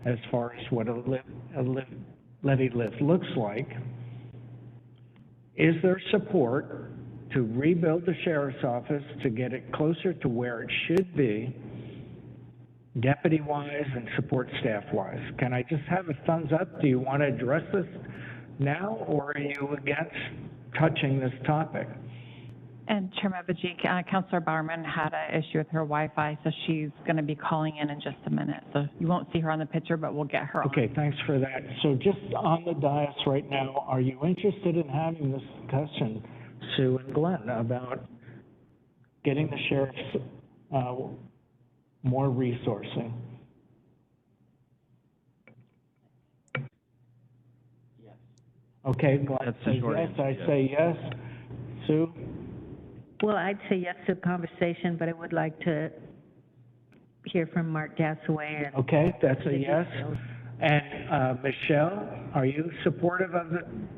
as far as what a levy lift looks like. Is there support to rebuild the sheriff's office to get it closer to where it should be, deputy-wise and support staff-wise? Can I just have a thumbs up? Do you want to address this now, or are you against touching this topic? And Chair Mevigi, Councilor Bowerman had an issue with her Wi-Fi, so she's going to be calling in just a minute. So you won't see her on the picture, but we'll get her on. Okay, thanks for that. So just on the dais right now, are you interested in having this discussion, Sue and Glenn, about getting the sheriff's more resourcing? Yes. Okay, Glenn That's the says short yes, answer, I yes. say yes. Sue? Well, I'd say yes to the conversation, but I would like to hear from Mark Gasaway and. Okay, that's a yes. And Michelle, are you supportive of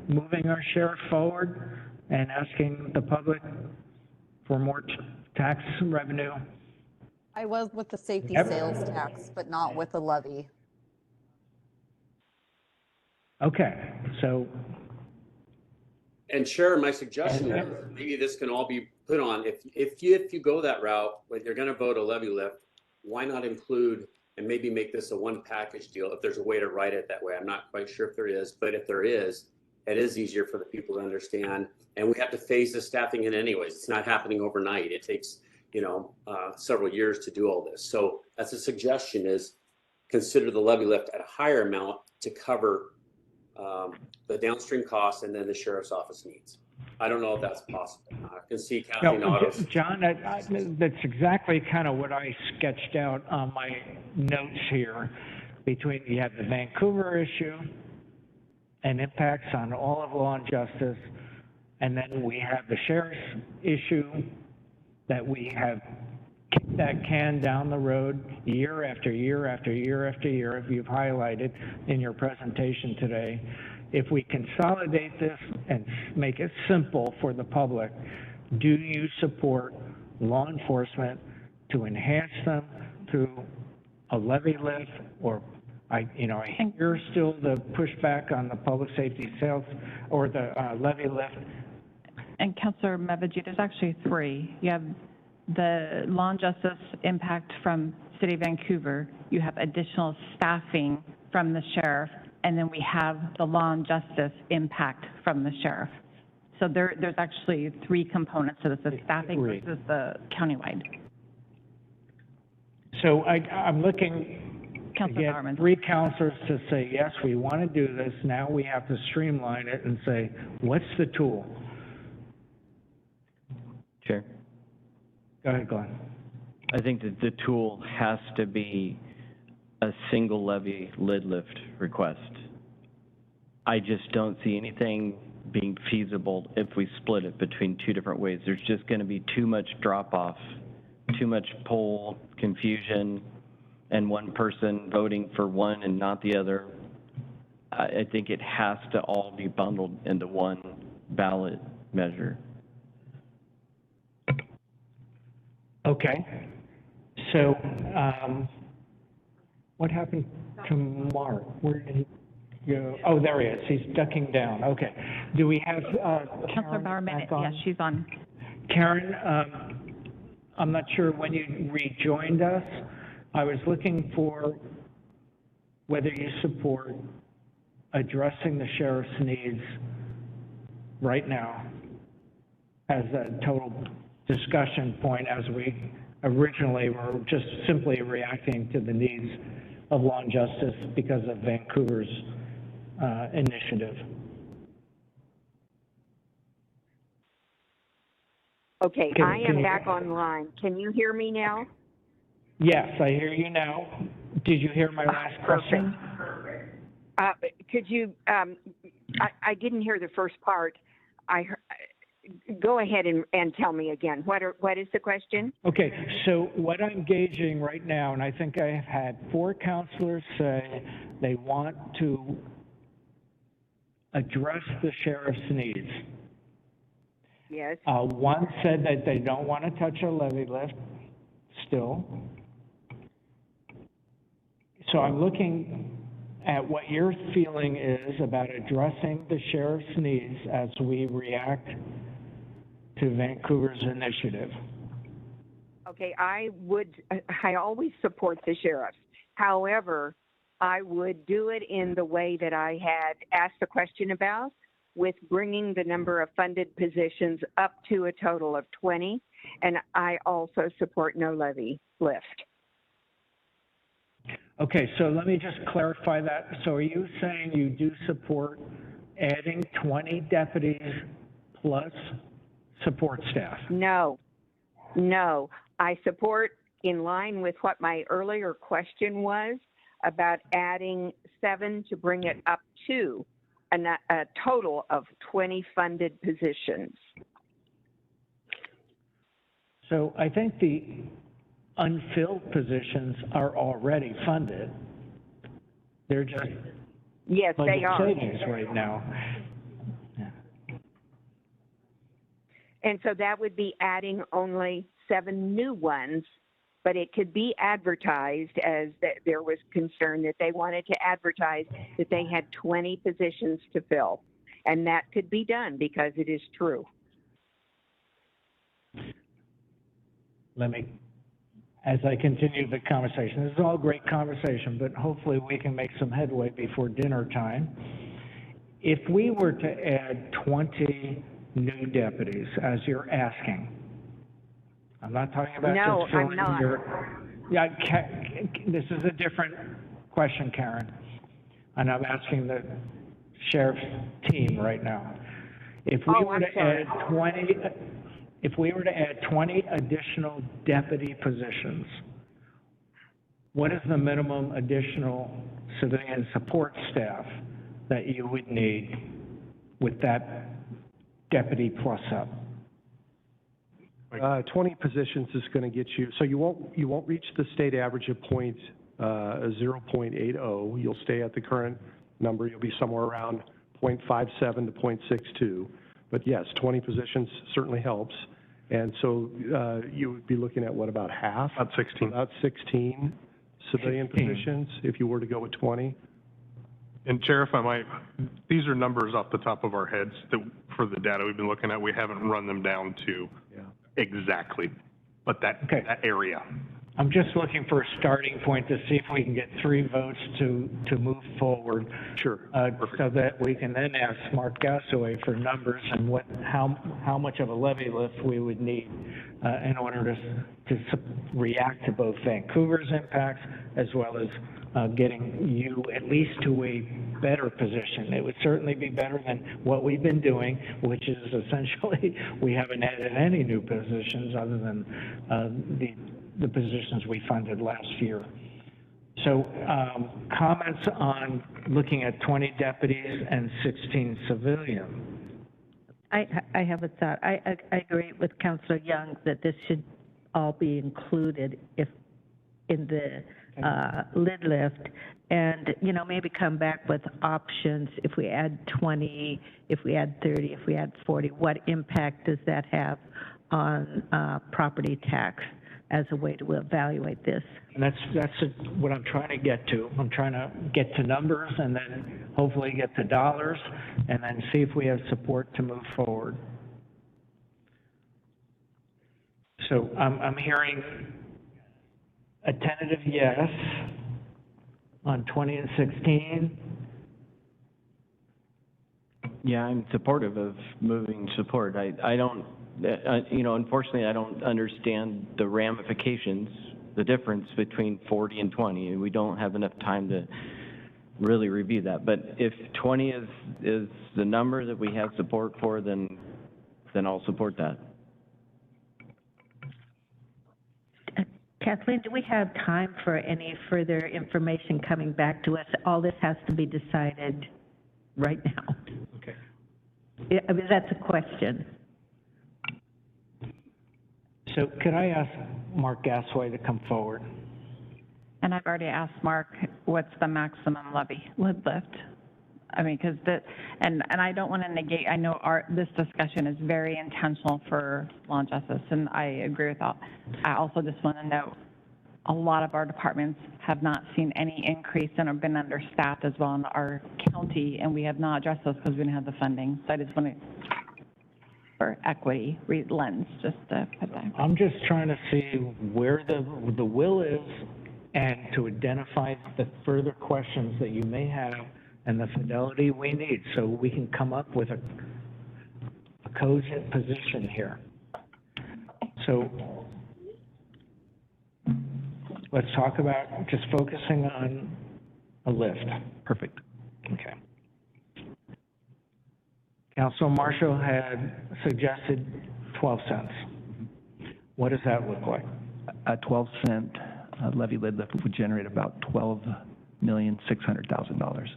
moving our sheriff forward and asking the public for more tax revenue? I was with the safety Yep. sales tax, but not with the levy. Okay, so And Chair, my suggestion is maybe this can all be put on, if you go that route, when you're going to vote a levy lift, why not include and maybe make this a one package deal if there's a way to write it that way. I'm not quite sure if there is, but if there is, it is easier for the people to understand. And we have to phase the staffing in anyways. It's not happening overnight. It takes, several years to do all this. So as a suggestion is consider the levy lift at a higher amount to cover the downstream costs and then the sheriff's office needs. I don't know if that's possible. I can see Kathleen Otto's. John, that's exactly kind of what I sketched out on my notes here. Between, you have the Vancouver issue and impacts on all of law and justice, and then we have the sheriff's issue that we have kicked that can down the road year after year after year after year, if you've highlighted in your presentation today. If we consolidate this and make it simple for the public, do you support law enforcement to enhance them through a levy lift? Or I hear still the pushback on the public safety sales or the levy lift. And Councilor Mevigi, there's actually three. You have the law and justice impact from City of Vancouver. You have additional staffing from the sheriff. And then we have the law and justice impact from the sheriff. So there's actually three components to this, the staffing versus the countywide. So I'm looking to Councilor get Bowerman. three counselors to say, yes, we want to do this. Now we have to streamline it and say, what's the tool? Chair, Go ahead, Glenn. I think that the tool has to be a single levy lid lift request. I just don't see anything being feasible if we split it between two different ways. There's just going to be too much drop off, too much poll confusion, and one person voting for one and not the other, I think it has to all be bundled into one ballot measure. Okay. So, what happened to Mark? Where did he go? Oh, there he is. He's ducking down. Okay. Do we have, Counselor Karen Bauer back Bennett, on? yes, she's on. Karen, I'm not sure when you rejoined us. I was looking for whether you support addressing the sheriff's needs right now as a total discussion point, as we originally were just simply reacting to the needs of law and justice because of Vancouver's initiative. Okay, Can- I can am you- back online. Can you hear me now? Yes, I hear you now. Did you hear my last question? Could you, I didn't hear the first part. Go ahead and tell me again. What is the question? Okay, so what I'm gauging right now, and I think I have had 4 counselors say they want to address the sheriff's needs. Yes. One said that they don't want to touch a levy lift still. So I'm looking at what your feeling is about addressing the sheriff's needs as we react to Vancouver's initiative. Okay, I always support the sheriffs. However, I would do it in the way that I had asked the question about, with bringing the number of funded positions up to a total of 20. And I also support no levy lift. Okay, so let me just clarify that. So are you saying you do support adding 20 deputies plus support staff? No. I support, in line with what my earlier question was, about adding 7 to bring it up to a total of 20 funded positions. So I think the unfilled positions are already funded. They're just Yes, they budget are. savings right now. And so that would be adding only 7 new ones, but it could be advertised as that there was concern that they wanted to advertise that they had 20 positions to fill. And that could be done because it is true. Let me, as I continue the conversation, this is all great conversation, but hopefully we can make some headway before dinner time. If we were to add 20 new deputies, as you're asking, I'm not talking about No, just filling I'm not. Yeah, this is a different question, Karen, and I'm asking the sheriff's team right now. If we Oh, were I'm to sorry. add 20, if we were to add 20 additional deputy positions, what is the minimum additional civilian support staff that you would need with that deputy plus up? 20 positions is going to get you, so you won't reach the state average of 0.80. You'll stay at the current number. You'll be somewhere around 0.57 to 0.62. But yes, 20 positions certainly helps. And so you would be looking at what, about half? About 16. About 16 civilian 16. positions if you were to go with 20. And Sheriff, these are numbers off the top of our heads that, for the data we've been looking at, we haven't run them down to exactly, but that area. I'm just looking for a starting point to see if we can get 3 votes to move forward. Sure. So that we can then ask Mark Gasaway for numbers and how much of a levy lift we would need in order to react to both Vancouver's impacts as well as getting you at least to a better position. It would certainly be better than what we've been doing, which is essentially we haven't added any new positions other than the positions we funded last year. So comments on looking at 20 deputies and 16 civilian? I have a thought. I agree with Councilor Young that this should all be included if in the lid lift, and, you know, maybe come back with options. If we add 20, if we add 30, if we add 40, what impact does that have on property tax as a way to evaluate this? And that's what I'm trying to get to. I'm trying to get to numbers and then hopefully get to dollars and then see if we have support to move forward. So I'm hearing a tentative yes on 20 and 16. Yeah, I'm supportive of moving support. I don't, you know, unfortunately, I don't understand the ramifications, the difference between 40 and 20, and we don't have enough time to really review that. But if 20 is the number that we have support for, then I'll support that. Kathleen, do we have time for any further information coming back to us? All this has to be decided right now. Okay. I mean, that's a question. So could I ask Mark Gasway to come forward? And I've already asked Mark, what's the maximum lid lift? I mean, because and I don't want to negate, I know this discussion is very intentional for law and justice, and I agree with that. I also just want to note, a lot of our departments have not seen any increase and have been understaffed as well in our county, and we have not addressed those because we didn't have the funding. So I just want to, for equity lens, just to put that. I'm just trying to see where the will is and to identify the further questions that you may have and the fidelity we need, so we can come up with a cogent position here. So let's talk about just focusing on a lift. Perfect. Okay. Council Marshall had suggested 12 cents. What does that look like? A 12-cent levy lid lift would generate about $12,600,000.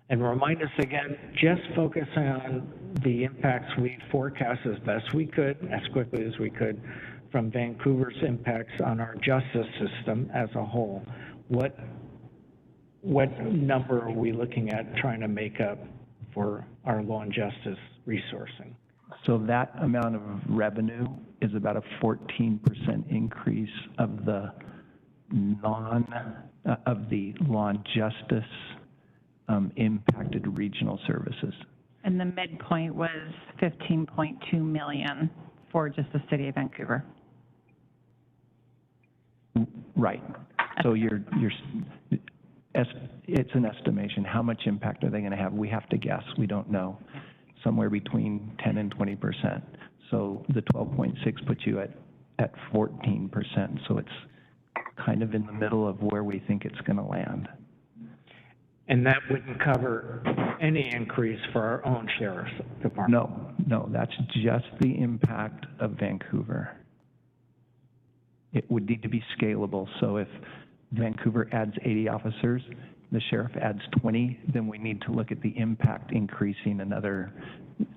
And remind us again, just focusing on the impacts we forecast as best we could, as quickly as we could, from Vancouver's impacts on our justice system as a whole. What number are we looking at trying to make up for our law and justice resourcing? So that amount of revenue is about a 14% increase of the law and justice impacted regional services. And the midpoint was 15.2 million for just the city of Vancouver. Right. So it's an estimation. How much impact are they going to have? We have to guess. We don't know. Somewhere between 10 and 20%. So the 12.6 puts you at 14%. So it's kind of in the middle of where we think it's going to land. And that wouldn't cover any increase for our own sheriff's department? No, that's just the impact of Vancouver. It would need to be scalable. So if Vancouver adds 80 officers, the sheriff adds 20, then we need to look at the impact increasing another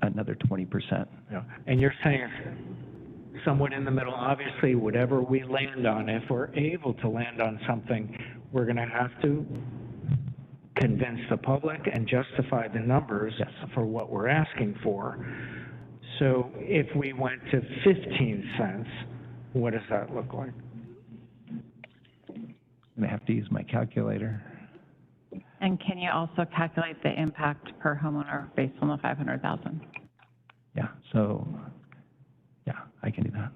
20%. Yeah. And you're saying somewhat in the middle, obviously, whatever we land on, if we're able to land on something, we're going to have to convince the public and justify the numbers for what we're asking for. So if we went to 15 cents, what does that look like? I'm going to have to use my calculator. And can you also calculate the impact per homeowner based on the 500,000? Yeah, so, yeah, I can do that.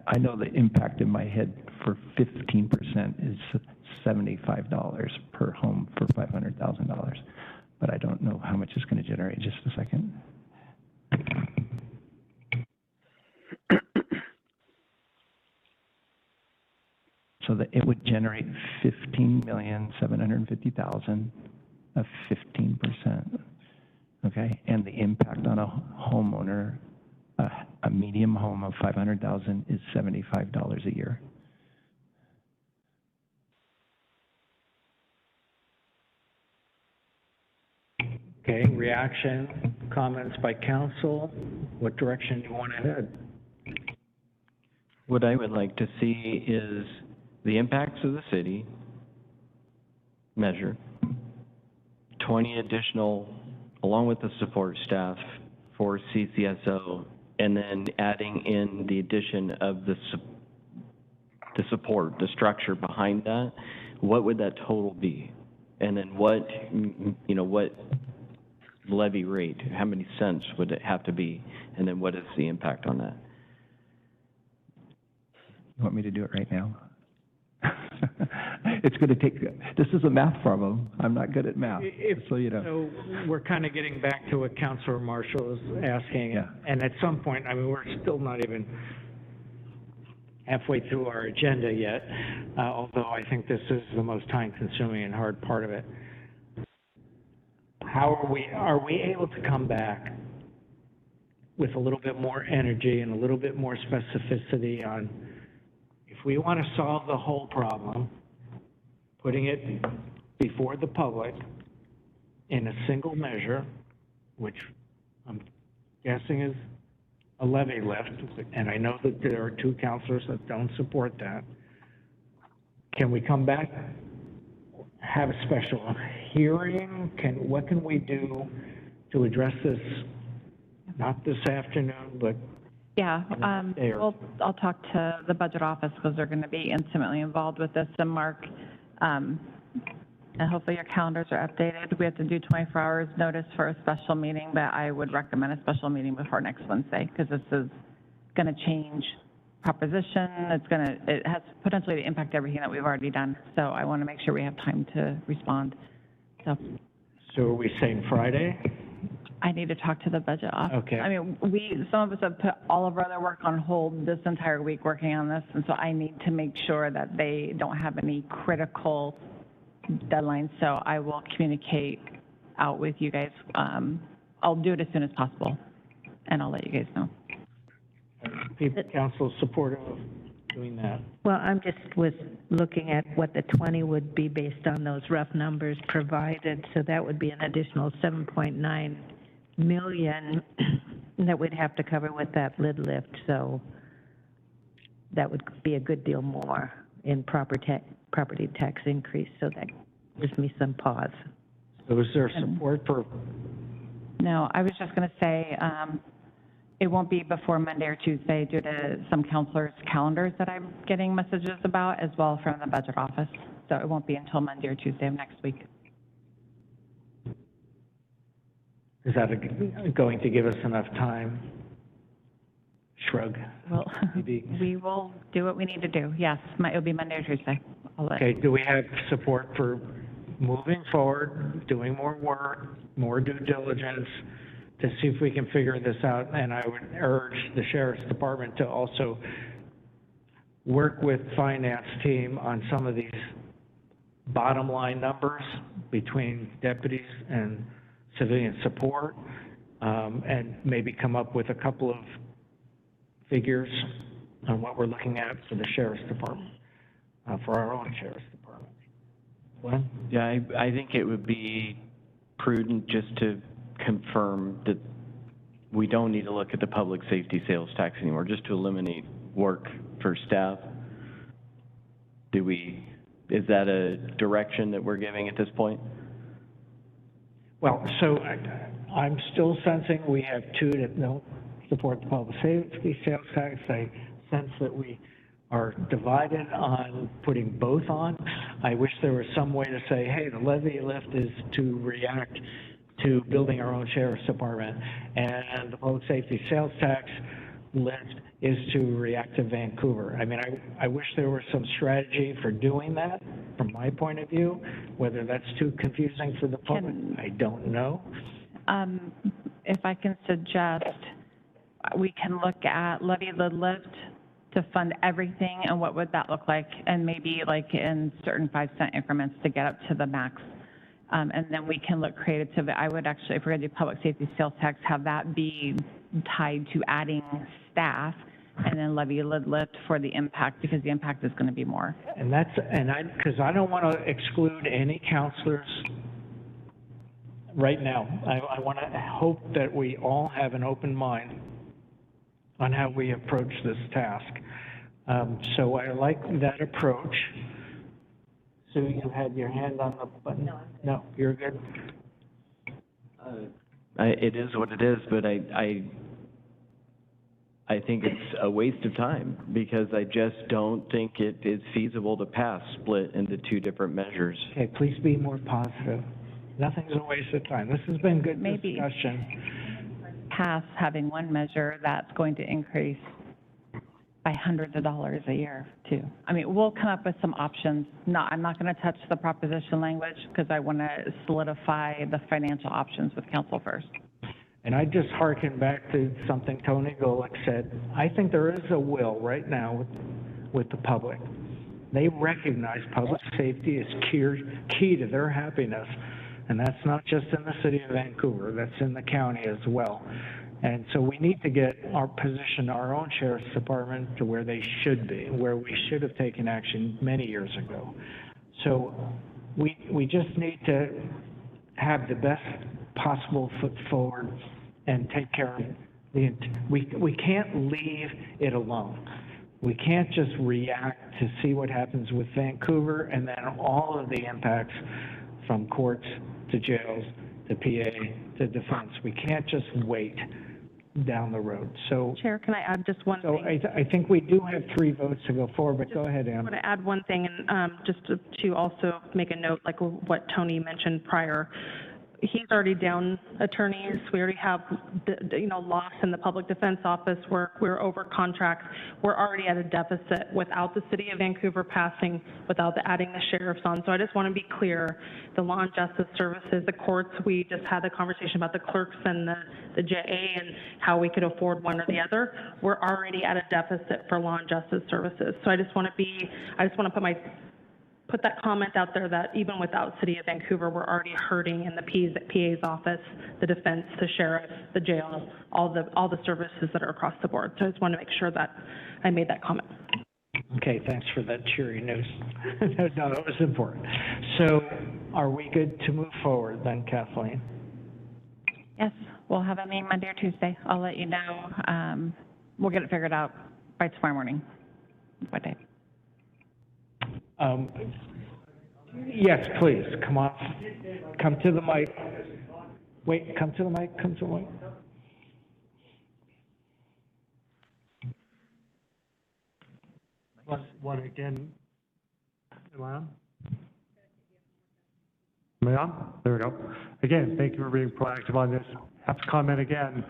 I know the impact in my head for 15% is $75 per home for $500,000, but I don't know how much it's going to generate. Just a second. So that it would generate $15,750,000 of 15%. Okay, and the impact on a homeowner, a medium home of $500,000 is $75 a year. Okay, reaction, comments by council. What direction do you want to head? What I would like to see is the impacts of the city measured, 20 additional, along with the support staff for CCSO, and then adding in the addition of the support, the structure behind that. What would that total be? And then what, what levy rate, how many cents would it have to be? And then what is the impact on that? You want me to do it right now? It's going to take, this is a math problem. I'm not good at math, so you know. So we're kind of getting back to what Councilor Marshall is asking. And at some point, I mean, we're still not even halfway through our agenda yet, although I think this is the most time-consuming and hard part of it. Are we able to come back with a little bit more energy and a little bit more specificity on, if we want to solve the whole problem, putting it before the public in a single measure, which I'm guessing is a levy lift, and I know that there are two councilors that don't support that. Can we come back, have a special hearing? What can we do to address this, not this afternoon, but Yeah, I'll talk to the budget office because they're going to be intimately involved with this. And Mark, and hopefully your calendars are updated. We have to do 24 hours notice for a special meeting, but I would recommend a special meeting before next Wednesday because this is going to change proposition. It has potentially to impact everything that we've already done. So I want to make sure we have time to respond. So are we saying Friday? I need to talk to the budget office. Okay. I mean, some of us have put all of our other work on hold this entire week working on this, and so I need to make sure that they don't have any critical deadlines. So I will communicate out with you guys. I'll do it as soon as possible, and I'll let you guys know. Council supportive of doing that? Well, I'm just looking at what the 20 would be based on those rough numbers provided, so that would be an additional 7.9 million that we'd have to cover with that lid lift, so that would be a good deal more in property tax increase, so that gives me some pause. So is there support for? No, I was just going to say, it won't be before Monday or Tuesday due to some counselors' calendars that I'm getting messages about, as well from the budget office. So it won't be until Monday or Tuesday of next week. Is that going to give us enough time? Shrug. Well, we will do what we need to do. Yes, it'll be Monday or Tuesday. Okay, do we have support for moving forward, doing more work, more due diligence, to see if we can figure this out? And I would urge the Sheriff's Department to also work with finance team on some of these bottom line numbers between deputies and civilian support, and maybe come up with a couple of figures on what we're looking at for the Sheriff's Department, for our own Sheriff's Department. Glenn? Yeah, I think it would be prudent just to confirm that we don't need to look at the public safety sales tax anymore, just to eliminate work for staff. Is that a direction that we're giving at this point? Well, so I'm still sensing we have two that don't support the public safety sales tax. I sense that we are divided on putting both on. I wish there was some way to say, hey, the levy lift is to react to building our own Sheriff's Department, and the public safety sales tax lift is to react to Vancouver. I mean, I wish there was some strategy for doing that, from my point of view. Whether that's too confusing for the public, I don't know. If I can suggest, we can look at levy lid lift to fund everything, and what would that look like? And maybe like in certain 5-cent increments to get up to the max. And then we can look creative to it. I would actually, if we're going to do public safety sales tax, have that be tied to adding staff, and then levy lid lift for the impact, because the impact is going to be more. And because I don't want to exclude any counselors right now. I want to hope that we all have an open mind on how we approach this task. So I like that approach. Sue, you had your hand on the button? No, you're good? It is what it is, but I think it's a waste of time because I just don't think it is feasible to pass split into two different measures. Okay, please be more positive. Nothing's a waste of time. This has been good Maybe. discussion. Pass having one measure that's going to increase by hundreds of dollars a year, too. I mean, we'll come up with some options. I'm not going to touch the proposition language because I want to solidify the financial options with council first. And I just hearken back to something Tony Golick said. I think there is a will right now with the public. They recognize public safety is key to their happiness. And that's not just in the city of Vancouver, that's in the county as well. And so we need to get our position, our own sheriff's department to where they should be, where we should have taken action many years ago. So we just need to have the best possible foot forward and take care of we can't leave it alone. We can't just react to see what happens with Vancouver and then all of the impacts from courts to jails to PA to defense. We can't just wait down the road. So, Chair, can I add just one thing? I think we do have 3 votes to go forward, but go ahead, Ann. I want to add one thing, and just to also make a note, like what Tony mentioned prior. He's already down attorneys. We already have, loss in the public defense office. We're over contracts. We're already at a deficit without the city of Vancouver passing, without adding the sheriffs on. So I just want to be clear, the law and justice services, the courts, we just had a conversation about the clerks and the JA and how we could afford one or the other. We're already at a deficit for law and justice services. So I just want to put that comment out there that even without City of Vancouver, we're already hurting in the PA's office, the defense, the sheriff, the jail, all the services that are across the board. So I just want to make sure that I made that comment. Okay, thanks for that cheery news. No, it was important. So are we good to move forward then, Kathleen? Yes, we'll have a meeting Monday or Tuesday. I'll let you know. We'll get it figured out by tomorrow morning. What day? Yes, please, come on. Come to the mic. Wait, come to the mic, come to the mic. What again? Am I on? Am I on? There we go. Again, thank you for being proactive on this. Have to comment again.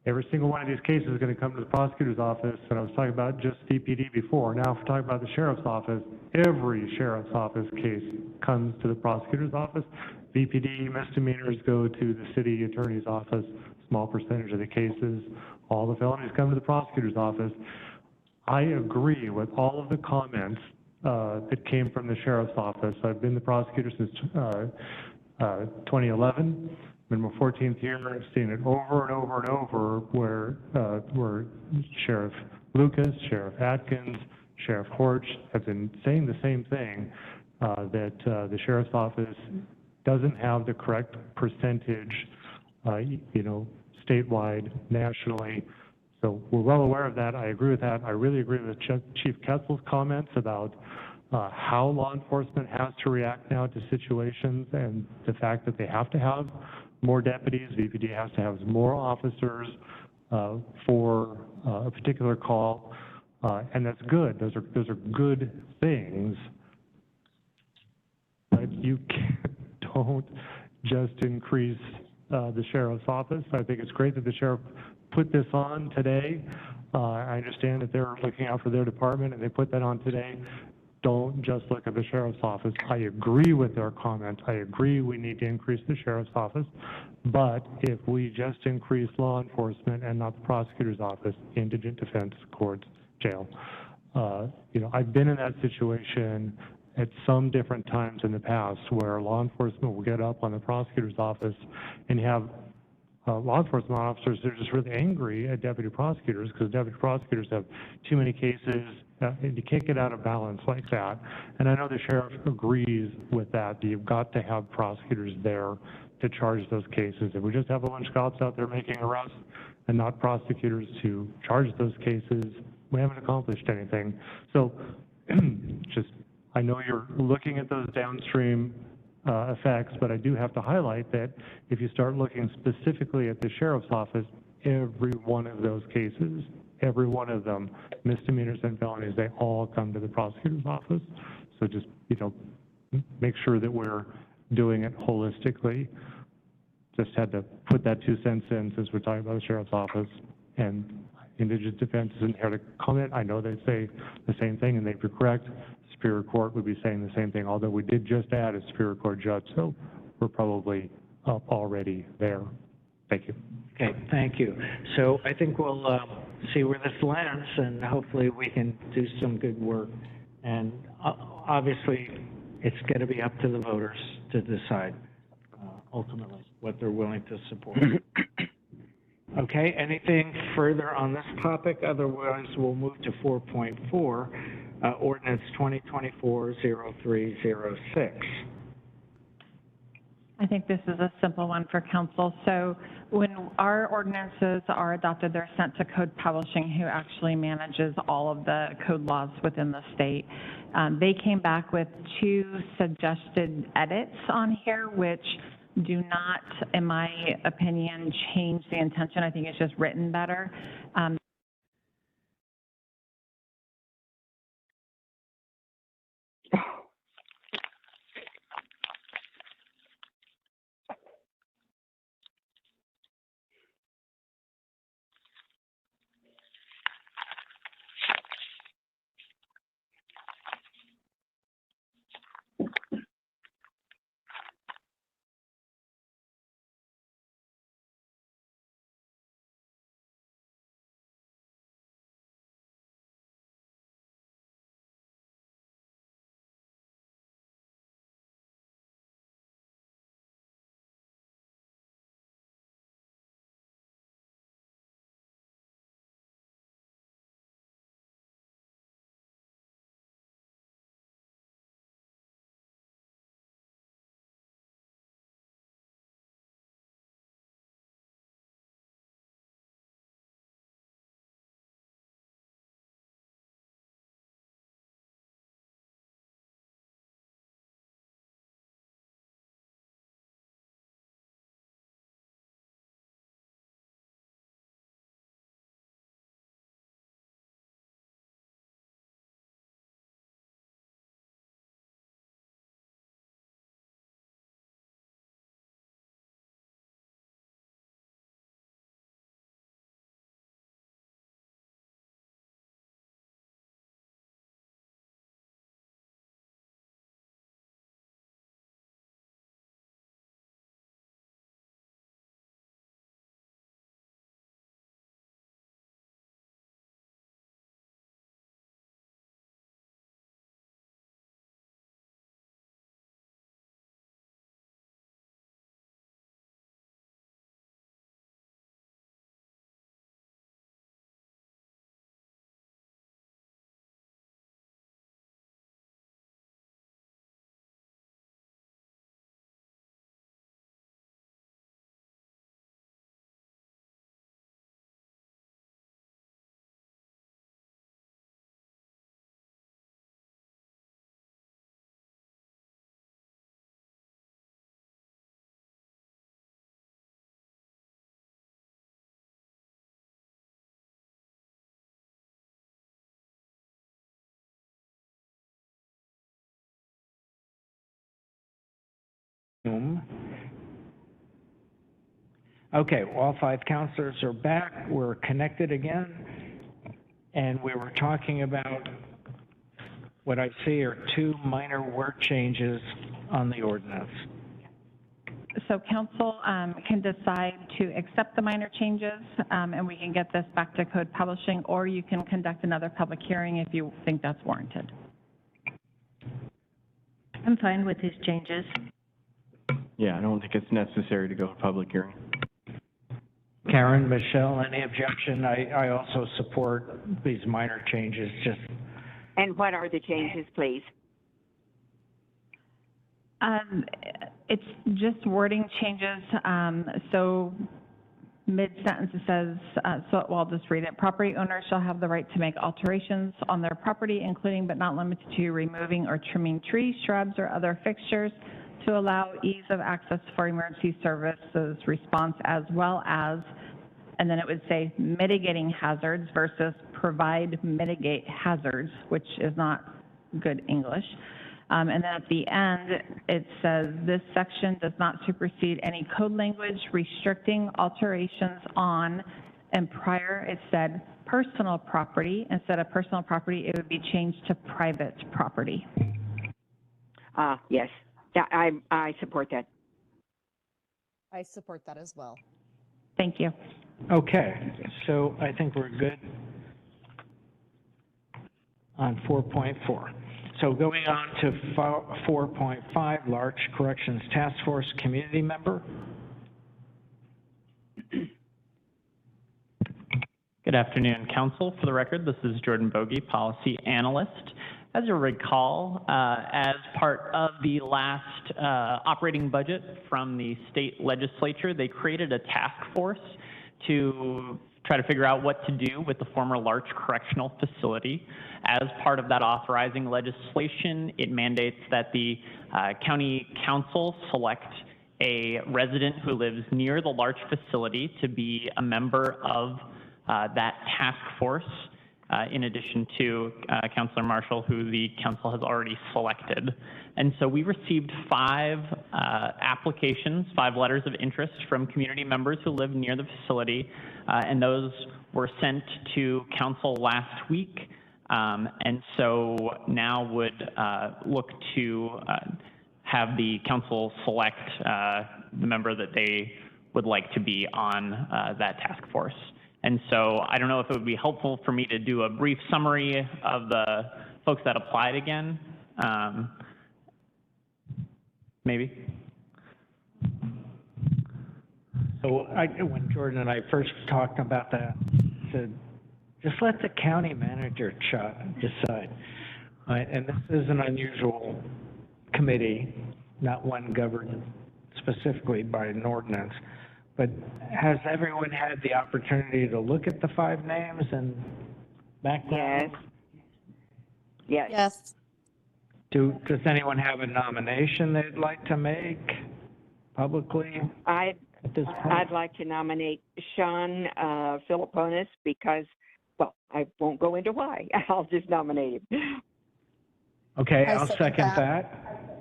Every single one of these cases is going to come to the prosecutor's office, and I was talking about just VPD before. Now, if we're talking about the sheriff's office, every sheriff's office case comes to the prosecutor's office. VPD misdemeanors go to the city attorney's office, small percentage of the cases. All the felonies come to the prosecutor's office. I agree with all of the comments that came from the sheriff's office. I've been the prosecutor since 2011. been my 14th year. I've seen it over and over and over where Sheriff Lucas, Sheriff Atkins, Sheriff Horch have been saying the same thing, that the sheriff's office doesn't have the correct percentage, statewide, nationally. So we're well aware of that. I agree with that. I really agree with Chief Ketzel's comments about how law enforcement has to react now to situations and the fact that they have to have more deputies. VPD has to have more officers for a particular call, and that's good. Those are good things. But you don't just increase the sheriff's office. I think it's great that the sheriff put this on today. I understand that they're looking out for their department and they put that on today. Don't just look at the sheriff's office. I agree with their comments. I agree we need to increase the sheriff's office. But if we just increase law enforcement and not the prosecutor's office, indigent defense, courts, jail, I've been in that situation at some different times in the past where law enforcement will get up on the prosecutor's office and have law enforcement officers, they're just really angry at deputy prosecutors because deputy prosecutors have too many cases, and you can't get out of balance like that. And I know the sheriff agrees with that you've got to have prosecutors there to charge those cases. If we just have a bunch of cops out there making arrests and not prosecutors to charge those cases, we haven't accomplished anything. So just, I know you're looking at those downstream effects, but I do have to highlight that if you start looking specifically at the sheriff's office, every one of those cases, every one of them, misdemeanors and felonies, they all come to the prosecutor's office. So just, you know, make sure that we're doing it holistically. Just had to put that 2 cents in since we're talking about the sheriff's office. And Indigent Defense isn't here to comment. I know they say the same thing, and they'd be correct. Superior Court would be saying the same thing, although we did just add a Superior Court judge, so we're probably up already there. Thank you. Okay, thank you. So I think we'll see where this lands, and hopefully we can do some good work. And obviously, it's going to be up to the voters to decide ultimately what they're willing to support. Okay, anything further on this topic? Otherwise, we'll move to 4.4, Ordinance 2024-0306. I think this is a simple one for council. So when our ordinances are adopted, they're sent to Code Publishing, who actually manages all of the code laws within the state. They came back with 2 suggested edits on here, which do not, in my opinion, change the intention. I think it's just written better. Okay, all 5 counselors are back. We're connected again. And we were talking about what I see are 2 minor word changes on the ordinance. So council can decide to accept the minor changes, and we can get this back to Code Publishing, or you can conduct another public hearing if you think that's warranted. I'm fine with these changes. Yeah, I don't think it's necessary to go to public hearing. Karen, Michelle, any objection? I also support these minor changes, just And what are the changes, please? It's just wording changes. So mid-sentence it says, so well, I'll just read it. Property owners shall have the right to make alterations on their property, including but not limited to removing or trimming trees, shrubs, or other fixtures to allow ease of access for emergency services response, as well as, and then it would say mitigating hazards versus mitigate hazards, which is not good English. And then at the end, it says, this section does not supersede any code language restricting alterations on, and prior it said personal property. Instead of personal property, it would be changed to private property. Yes, I support that. I support that as well. Thank you. Okay, so I think we're good on 4.4. So going on to 4.5, Larch Corrections Task Force Community Member. Good afternoon, Council. For the record, this is Jordan Bogey, Policy Analyst. As you recall, as part of the last operating budget from the state legislature, they created a task force to try to figure out what to do with the former Larch Correctional Facility. As part of that authorizing legislation, it mandates that the county council select a resident who lives near the Larch facility to be a member of that task force, in addition to Councilor Marshall, who the council has already selected. And so we received 5 applications, 5 letters of interest from community members who live near the facility, and those were sent to council last week. And so now would look to have the council select the member that they would like to be on that task force. And so I don't know if it would be helpful for me to do a brief summary of the folks that applied again. Maybe. So when Jordan and I first talked about that, said, just let the county manager decide. And this is an unusual committee, not one governed specifically by an ordinance. But has everyone had the opportunity to look at the 5 names and background? Yes. Yes. Does anyone have a nomination they'd like to make publicly at this point? I'd like to nominate Sean Filiponis because, well, I won't go into why. I'll just nominate him. Okay, I'll second that.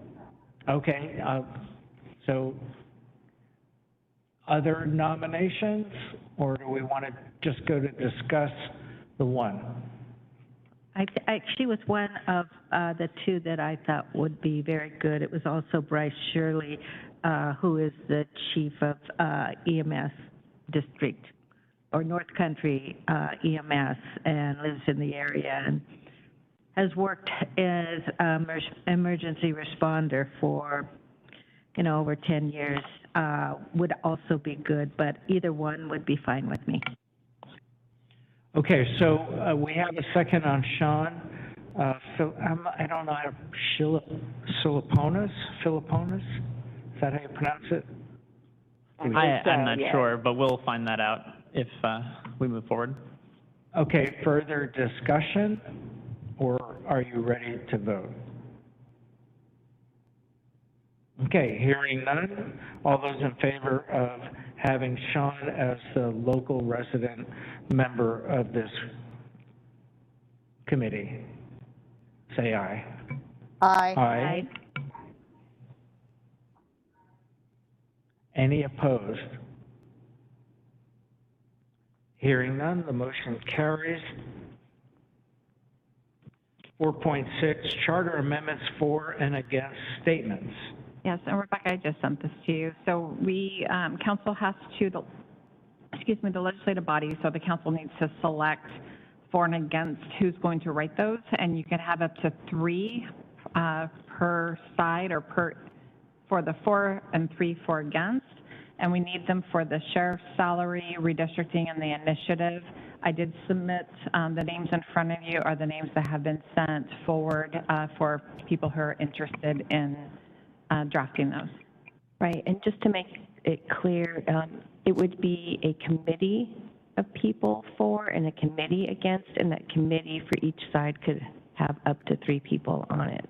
Okay, so other nominations, or do we want to just go to discuss the one? She was one of the 2 that I thought would be very good. It was also Bryce Shirley, who is the chief of EMS district, or North Country EMS, and lives in the area and has worked as emergency responder for, over 10 years. Would also be good, but either one would be fine with me. Okay, so we have a second on Sean. I don't know how to, Filiponis? Is that how you pronounce it? I'm not sure, but we'll find that out if we move forward. Okay, further discussion, or are you ready to vote? Okay, hearing none, all those in favor of having Sean as the local resident member of this committee, say aye. Aye. Aye. Any opposed? Hearing none, the motion carries. 4.6, charter amendments for and against statements. Yes, and Rebecca, I just sent this to you. So we, council has to, the legislative body, so the council needs to select for and against who's going to write those, and you can have up to 3 per side or for the for and 3 for against, and we need them for the sheriff's salary, redistricting, and the initiative. I did submit the names in front of you are the names that have been sent forward for people who are interested in drafting those. Right, and just to make it clear, it would be a committee of people for and a committee against, and that committee for each side could have up to 3 people on it.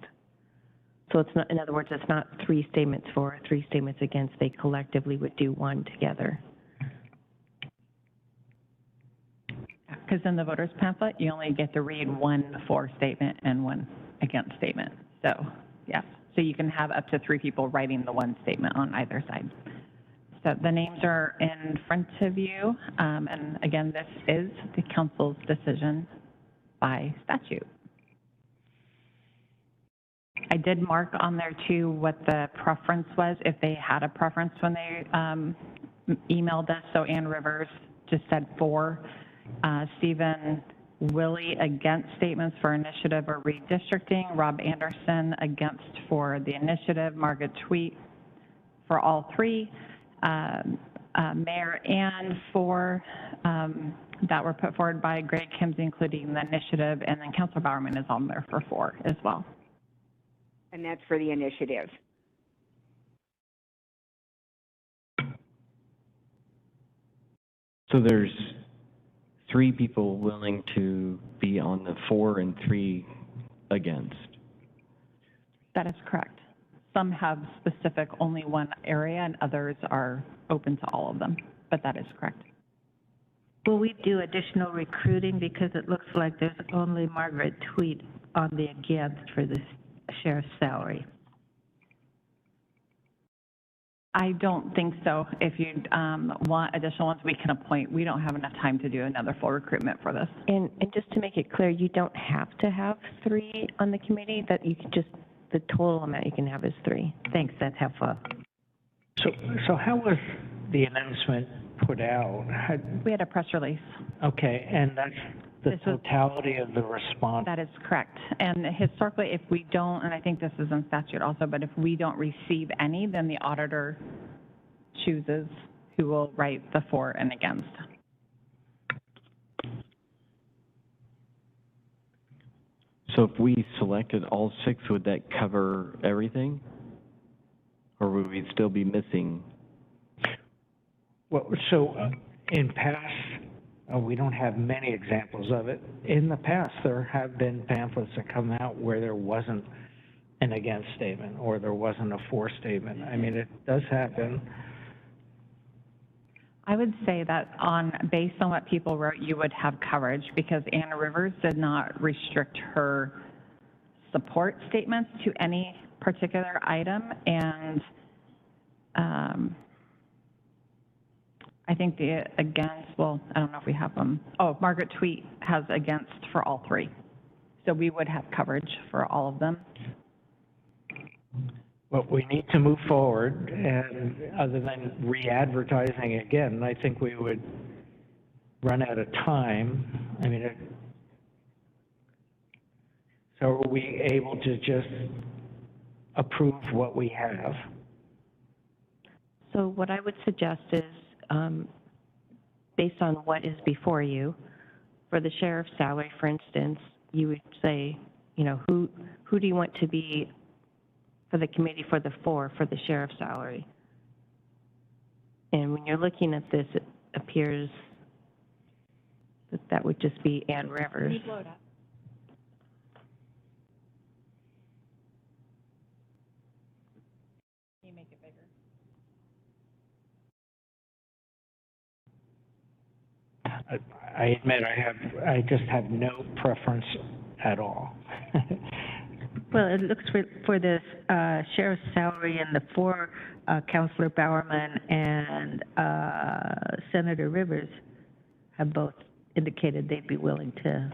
So it's not, in other words, it's not 3 statements for, 3 statements against. They collectively would do one together. Because in the voter's pamphlet, you only get to read one for statement and one against statement. So, yeah, so you can have up to 3 people writing the one statement on either side. So the names are in front of you, and again, this is the council's decision by statute. I did mark on there too what the preference was, if they had a preference when they emailed us. So Ann Rivers just said 4. Stephen Willie against statements for initiative or redistricting. Rob Anderson against for the initiative. Margaret Tweet for all 3. Mayor Ann for that were put forward by Greg Kimsey, including the initiative, and then Councilor Bowerman is on there for 4 as well. And that's for the initiative. So there's 3 people willing to be on the for and 3 against. That is correct. Some have specific only one area and others are open to all of them, but that is correct. Will we do additional recruiting because it looks like there's only Margaret Tweet on the against for the sheriff's salary? I don't think so. If you want additional ones, we can appoint. We don't have enough time to do another full recruitment for this. And just to make it clear, you don't have to have 3 on the committee, that you can just, the total amount you can have is 3. Thanks, that's helpful. So how was the announcement put out? We had a press release. Okay, and that's the totality of the response? That is correct. And historically, if we don't, and I think this is in statute also, but if we don't receive any, then the auditor chooses who will write the for and against. So if we selected all 6, would that cover everything? Or would we still be missing? Well, so in past, we don't have many examples of it. In the past, there have been pamphlets that come out where there wasn't an against statement or there wasn't a for statement. I mean, it does happen. I would say that based on what people wrote, you would have coverage because Anna Rivers did not restrict her support statements to any particular item. And I think the against, well, I don't know if we have them. Oh, Margaret Tweet has against for all 3. So we would have coverage for all of them. Well, we need to move forward, and other than re-advertising again, I think we would run out of time. I mean, so are we able to just approve what we have? So what I would suggest is, based on what is before you, for the sheriff's salary, for instance, you would say, you know, who do you want to be for the committee for the sheriff's salary? And when you're looking at this, it appears that that would just be Ann Rivers. Can you blow it up? Can you make it bigger? I admit I just have no preference at all. Well, it looks for the sheriff's salary and the for Councilor Bowerman and Senator Rivers have both indicated they'd be willing to.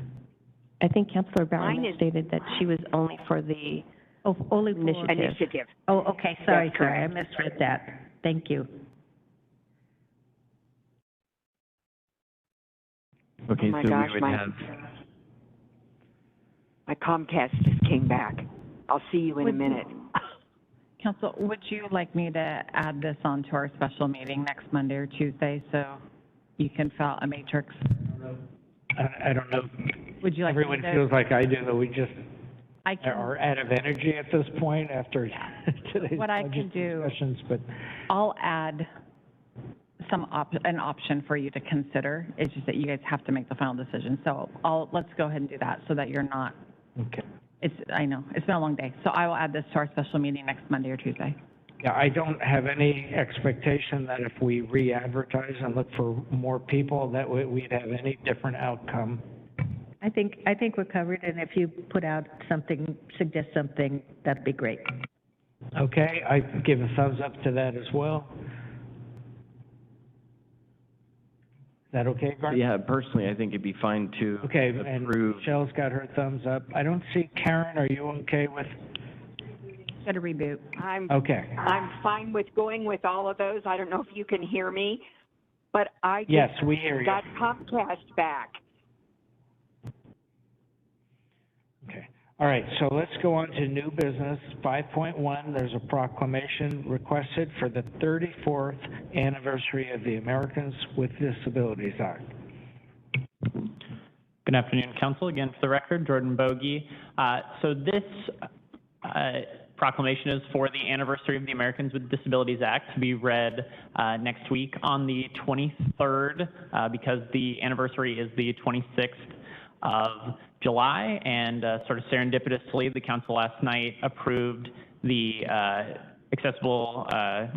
I think Councilor Bowerman stated that she was only for the only for initiative. Oh, okay, sorry, That's correct. I misread that. Thank you. Okay, Oh my so gosh, we would have, my Comcast just came back. I'll see you in a minute. Council, would you like me to add this onto our special meeting next Monday or Tuesday so you can fill out a matrix? I don't know. Would you like me Everyone to- feels like I do, that we just I can, Or out of energy at this point after today's what I can budget do, discussions, but, I'll add an option for you to consider. It's just that you guys have to make the final decision. So let's go ahead and do that so that you're not, okay. I know, it's been a long day. So I will add this to our special meeting next Monday or Tuesday. Yeah, I don't have any expectation that if we re-advertise and look for more people, that we'd have any different outcome. I think we're covered, and if you put out something, suggest something, that'd be great. Okay, I give a thumbs up to that as well. Is that okay, Garth? Yeah, personally, I think it'd be fine to Okay, and approve. Michelle's got her thumbs up. I don't see Karen, are you okay with? Got to reboot. Okay. I'm fine with going with all of those. I don't know if you can hear me, but I Yes, just we hear you. got Comcast back. Okay. All right, so let's go on to new business. 5.1, there's a proclamation requested for the 34th anniversary of the Americans with Disabilities Act. Good afternoon, Council. Again, for the record, Jordan Bogie. So this proclamation is for the anniversary of the Americans with Disabilities Act to be read next week on the 23rd, because the anniversary is the 26th of July, and sort of serendipitously, the council last night approved the Accessible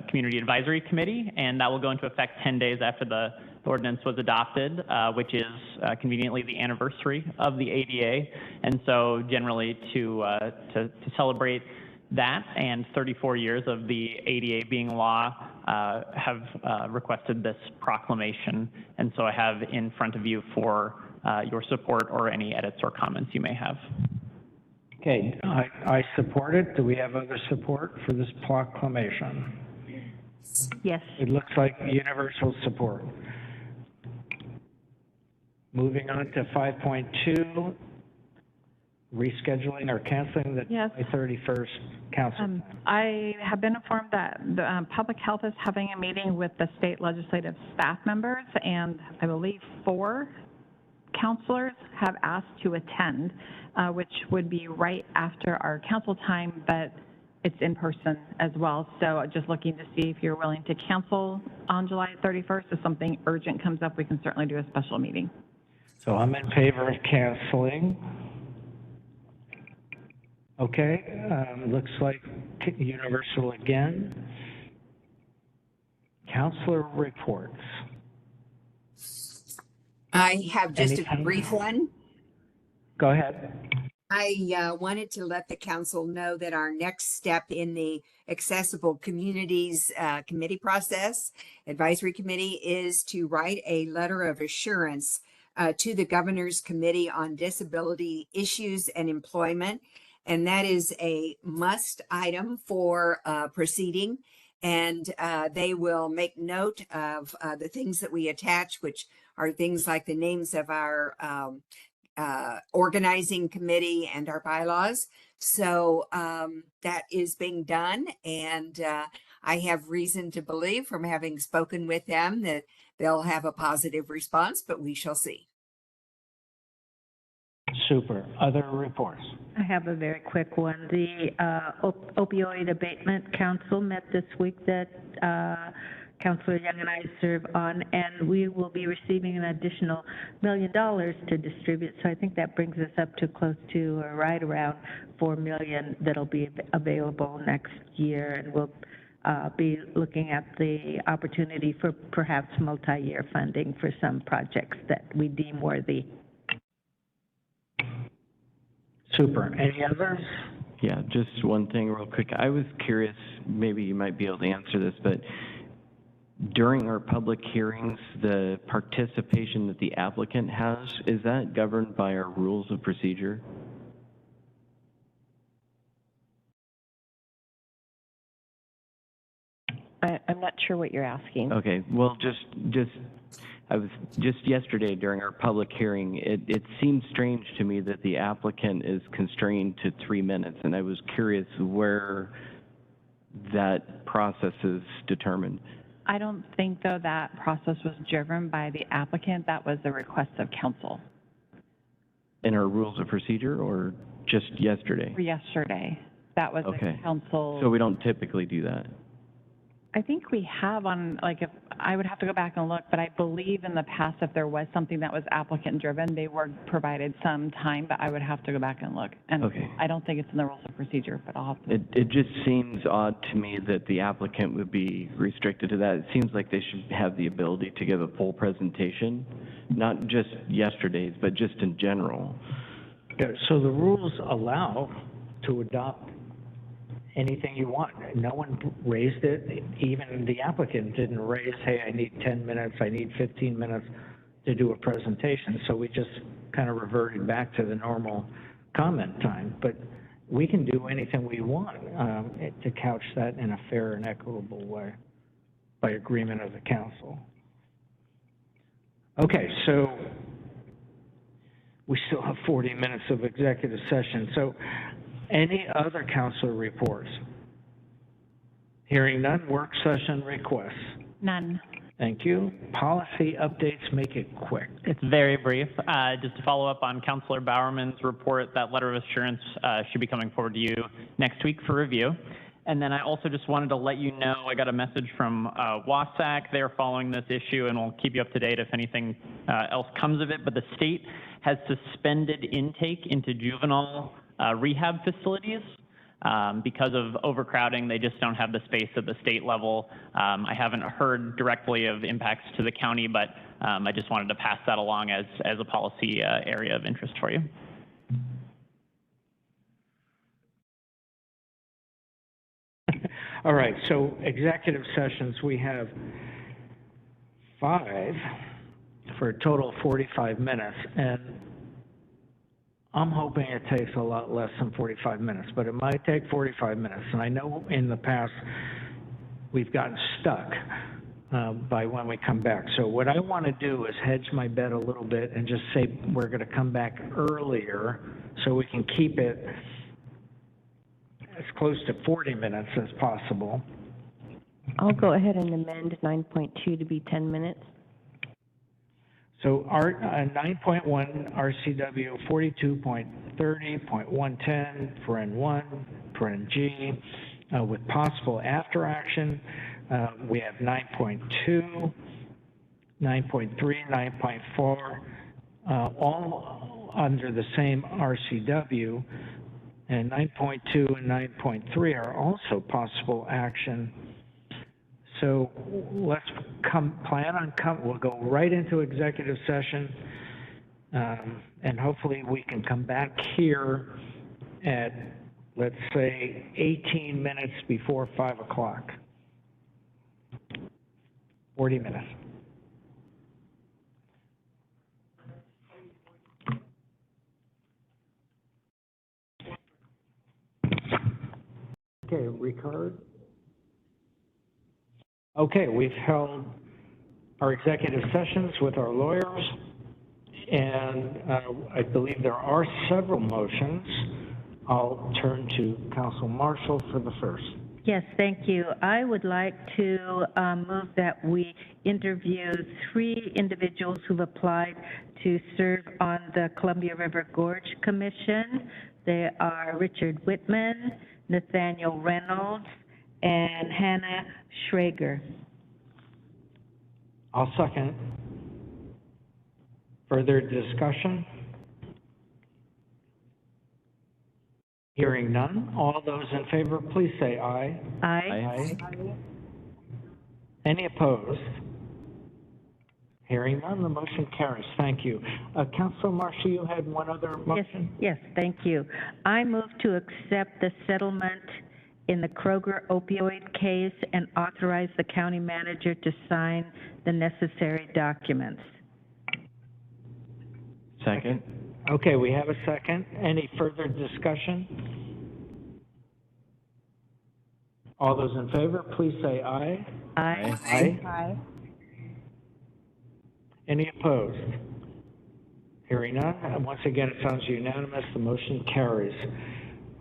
Community Advisory Committee, and that will go into effect 10 days after the ordinance was adopted, which is conveniently the anniversary of the ADA. And so generally to celebrate that and 34 years of the ADA being law, have requested this proclamation. And so I have in front of you for your support or any edits or comments you may have. Okay, I support it. Do we have other support for this proclamation? Yes. It looks like universal support. Moving on to 5.2, rescheduling or canceling the Yes. July 31st council time. I have been informed that the Public Health is having a meeting with the state legislative staff members, and I believe 4 counselors have asked to attend, which would be right after our council time, but it's in person as well. So just looking to see if you're willing to cancel on July 31st. If something urgent comes up, we can certainly do a special meeting. So I'm in favor of canceling. Okay, looks like universal again. Counselor reports. I have just Anything? a brief one. Go ahead. I wanted to let the council know that our next step in the Accessible Communities Committee process, advisory committee, is to write a letter of assurance to the Governor's Committee on Disability Issues and Employment. And that is a must item for proceeding. And they will make note of the things that we attach, which are things like the names of our organizing committee and our bylaws. So that is being done. And I have reason to believe from having spoken with them that they'll have a positive response, but we shall see. Super. Other reports? I have a very quick one. The opioid abatement council met this week that Councilor Young and I serve on, and we will be receiving an additional $1 million to distribute. So I think that brings us up to close to or right around $4 million that'll be available next year, and we'll be looking at the opportunity for perhaps multi-year funding for some projects that we deem worthy. Super. Any others? Yeah, just one thing real quick. I was curious, maybe you might be able to answer this, but during our public hearings, the participation that the applicant has, is that governed by our rules of procedure? I'm not sure what you're asking. Okay, well, I was just yesterday during our public hearing, it seemed strange to me that the applicant is constrained to 3 minutes, and I was curious where that process is determined. I don't think, though, that process was driven by the applicant. That was the request of council. In our rules of procedure, or? just yesterday? For yesterday. That was Okay. a council. So we don't typically do that? I think we have on, like, if, I would have to go back and look, but I believe in the past, if there was something that was applicant-driven, they were provided some time, but I would have to go back and look. And Okay. I don't think it's in the rules of procedure, but I'll have to. It just seems odd to me that the applicant would be restricted to that. It seems like they should have the ability to give a full presentation, not just yesterday's, but just in general. Yeah, so the rules allow to adopt anything you want. No one raised it, even the applicant didn't raise, hey, I need 10 minutes, I need 15 minutes to do a presentation. So we just kind of reverted back to the normal comment time. But we can do anything we want to couch that in a fair and equitable way by agreement of the council. Okay, so we still have 40 minutes of executive session. So any other council reports? Hearing none, work session requests. None. Thank you. Policy updates, make it quick. It's very brief. Just to follow up on Councilor Bowerman's report, that letter of assurance should be coming forward to you next week for review. And then I also just wanted to let you know, I got a message from WASAC. They're following this issue, and we'll keep you up to date if anything else comes of it. But the state has suspended intake into juvenile rehab facilities because of overcrowding. They just don't have the space at the state level. I haven't heard directly of impacts to the county, but I just wanted to pass that along as a policy area of interest for you. All right, so executive sessions, we have 5 for a total of 45 minutes. And I'm hoping it takes a lot less than 45 minutes, but it might take 45 minutes. And I know in the past, we've gotten stuck by when we come back. So what I want to do is hedge my bet a little bit and just say we're going to come back earlier so we can keep it as close to 40 minutes as possible. I'll go ahead and amend 9.2 to be 10 minutes. So our 9.1 RCW 42.30.110 paren 1 paren G with possible after action. We have 9.2, 9.3, 9.4, all under the same RCW. And 9.2 and 9.3 are also possible action. So let's we'll go right into executive session. And hopefully we can come back here at, let's say, 18 minutes before 5 o'clock. 40 minutes. Okay, Ricard. Okay, we've held our executive sessions with our lawyers, and I believe there are several motions. I'll turn to Council Marshall for the first. Yes, thank you. I would like to move that we interview 3 individuals who've applied to serve on the Columbia River Gorge Commission. They are Richard Whitman, Nathaniel Reynolds, and Hannah Schrager. I'll second. Further discussion? Hearing none, all those in favor, please say aye. Aye. Aye. Any opposed? Hearing none, the motion carries. Thank you. Councilor Marshall, you had one other motion? Yes, thank you. I move to accept the settlement in the Kroger opioid case and authorize the county manager to sign the necessary documents. Second. Okay, we have a second. Any further discussion? All those in favor, please say aye. Aye. Aye. Any opposed? Hearing none, and once again, it sounds unanimous, the motion carries.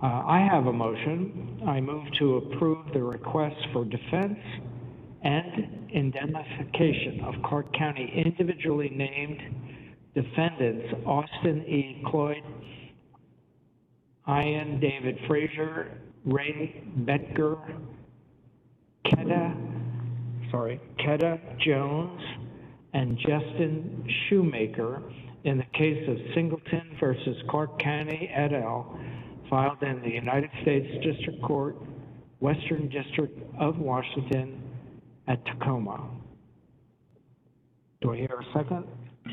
I have a motion. I move to approve the request for defense and indemnification of Clark County individually named defendants Austin E. Cloyd, Ian David Frazier, Ray Betger, Keda Jones, and Justin Shoemaker in the case of Singleton versus Clark County et al., filed in the United States District Court, Western District of Washington at Tacoma. Do I hear a second?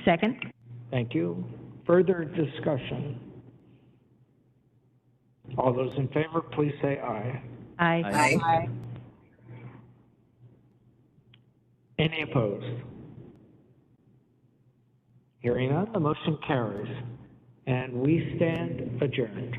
Second? Thank you. Further discussion? All those in favor, please say aye. Aye. Any opposed? Hearing none, the motion carries, and we stand adjourned.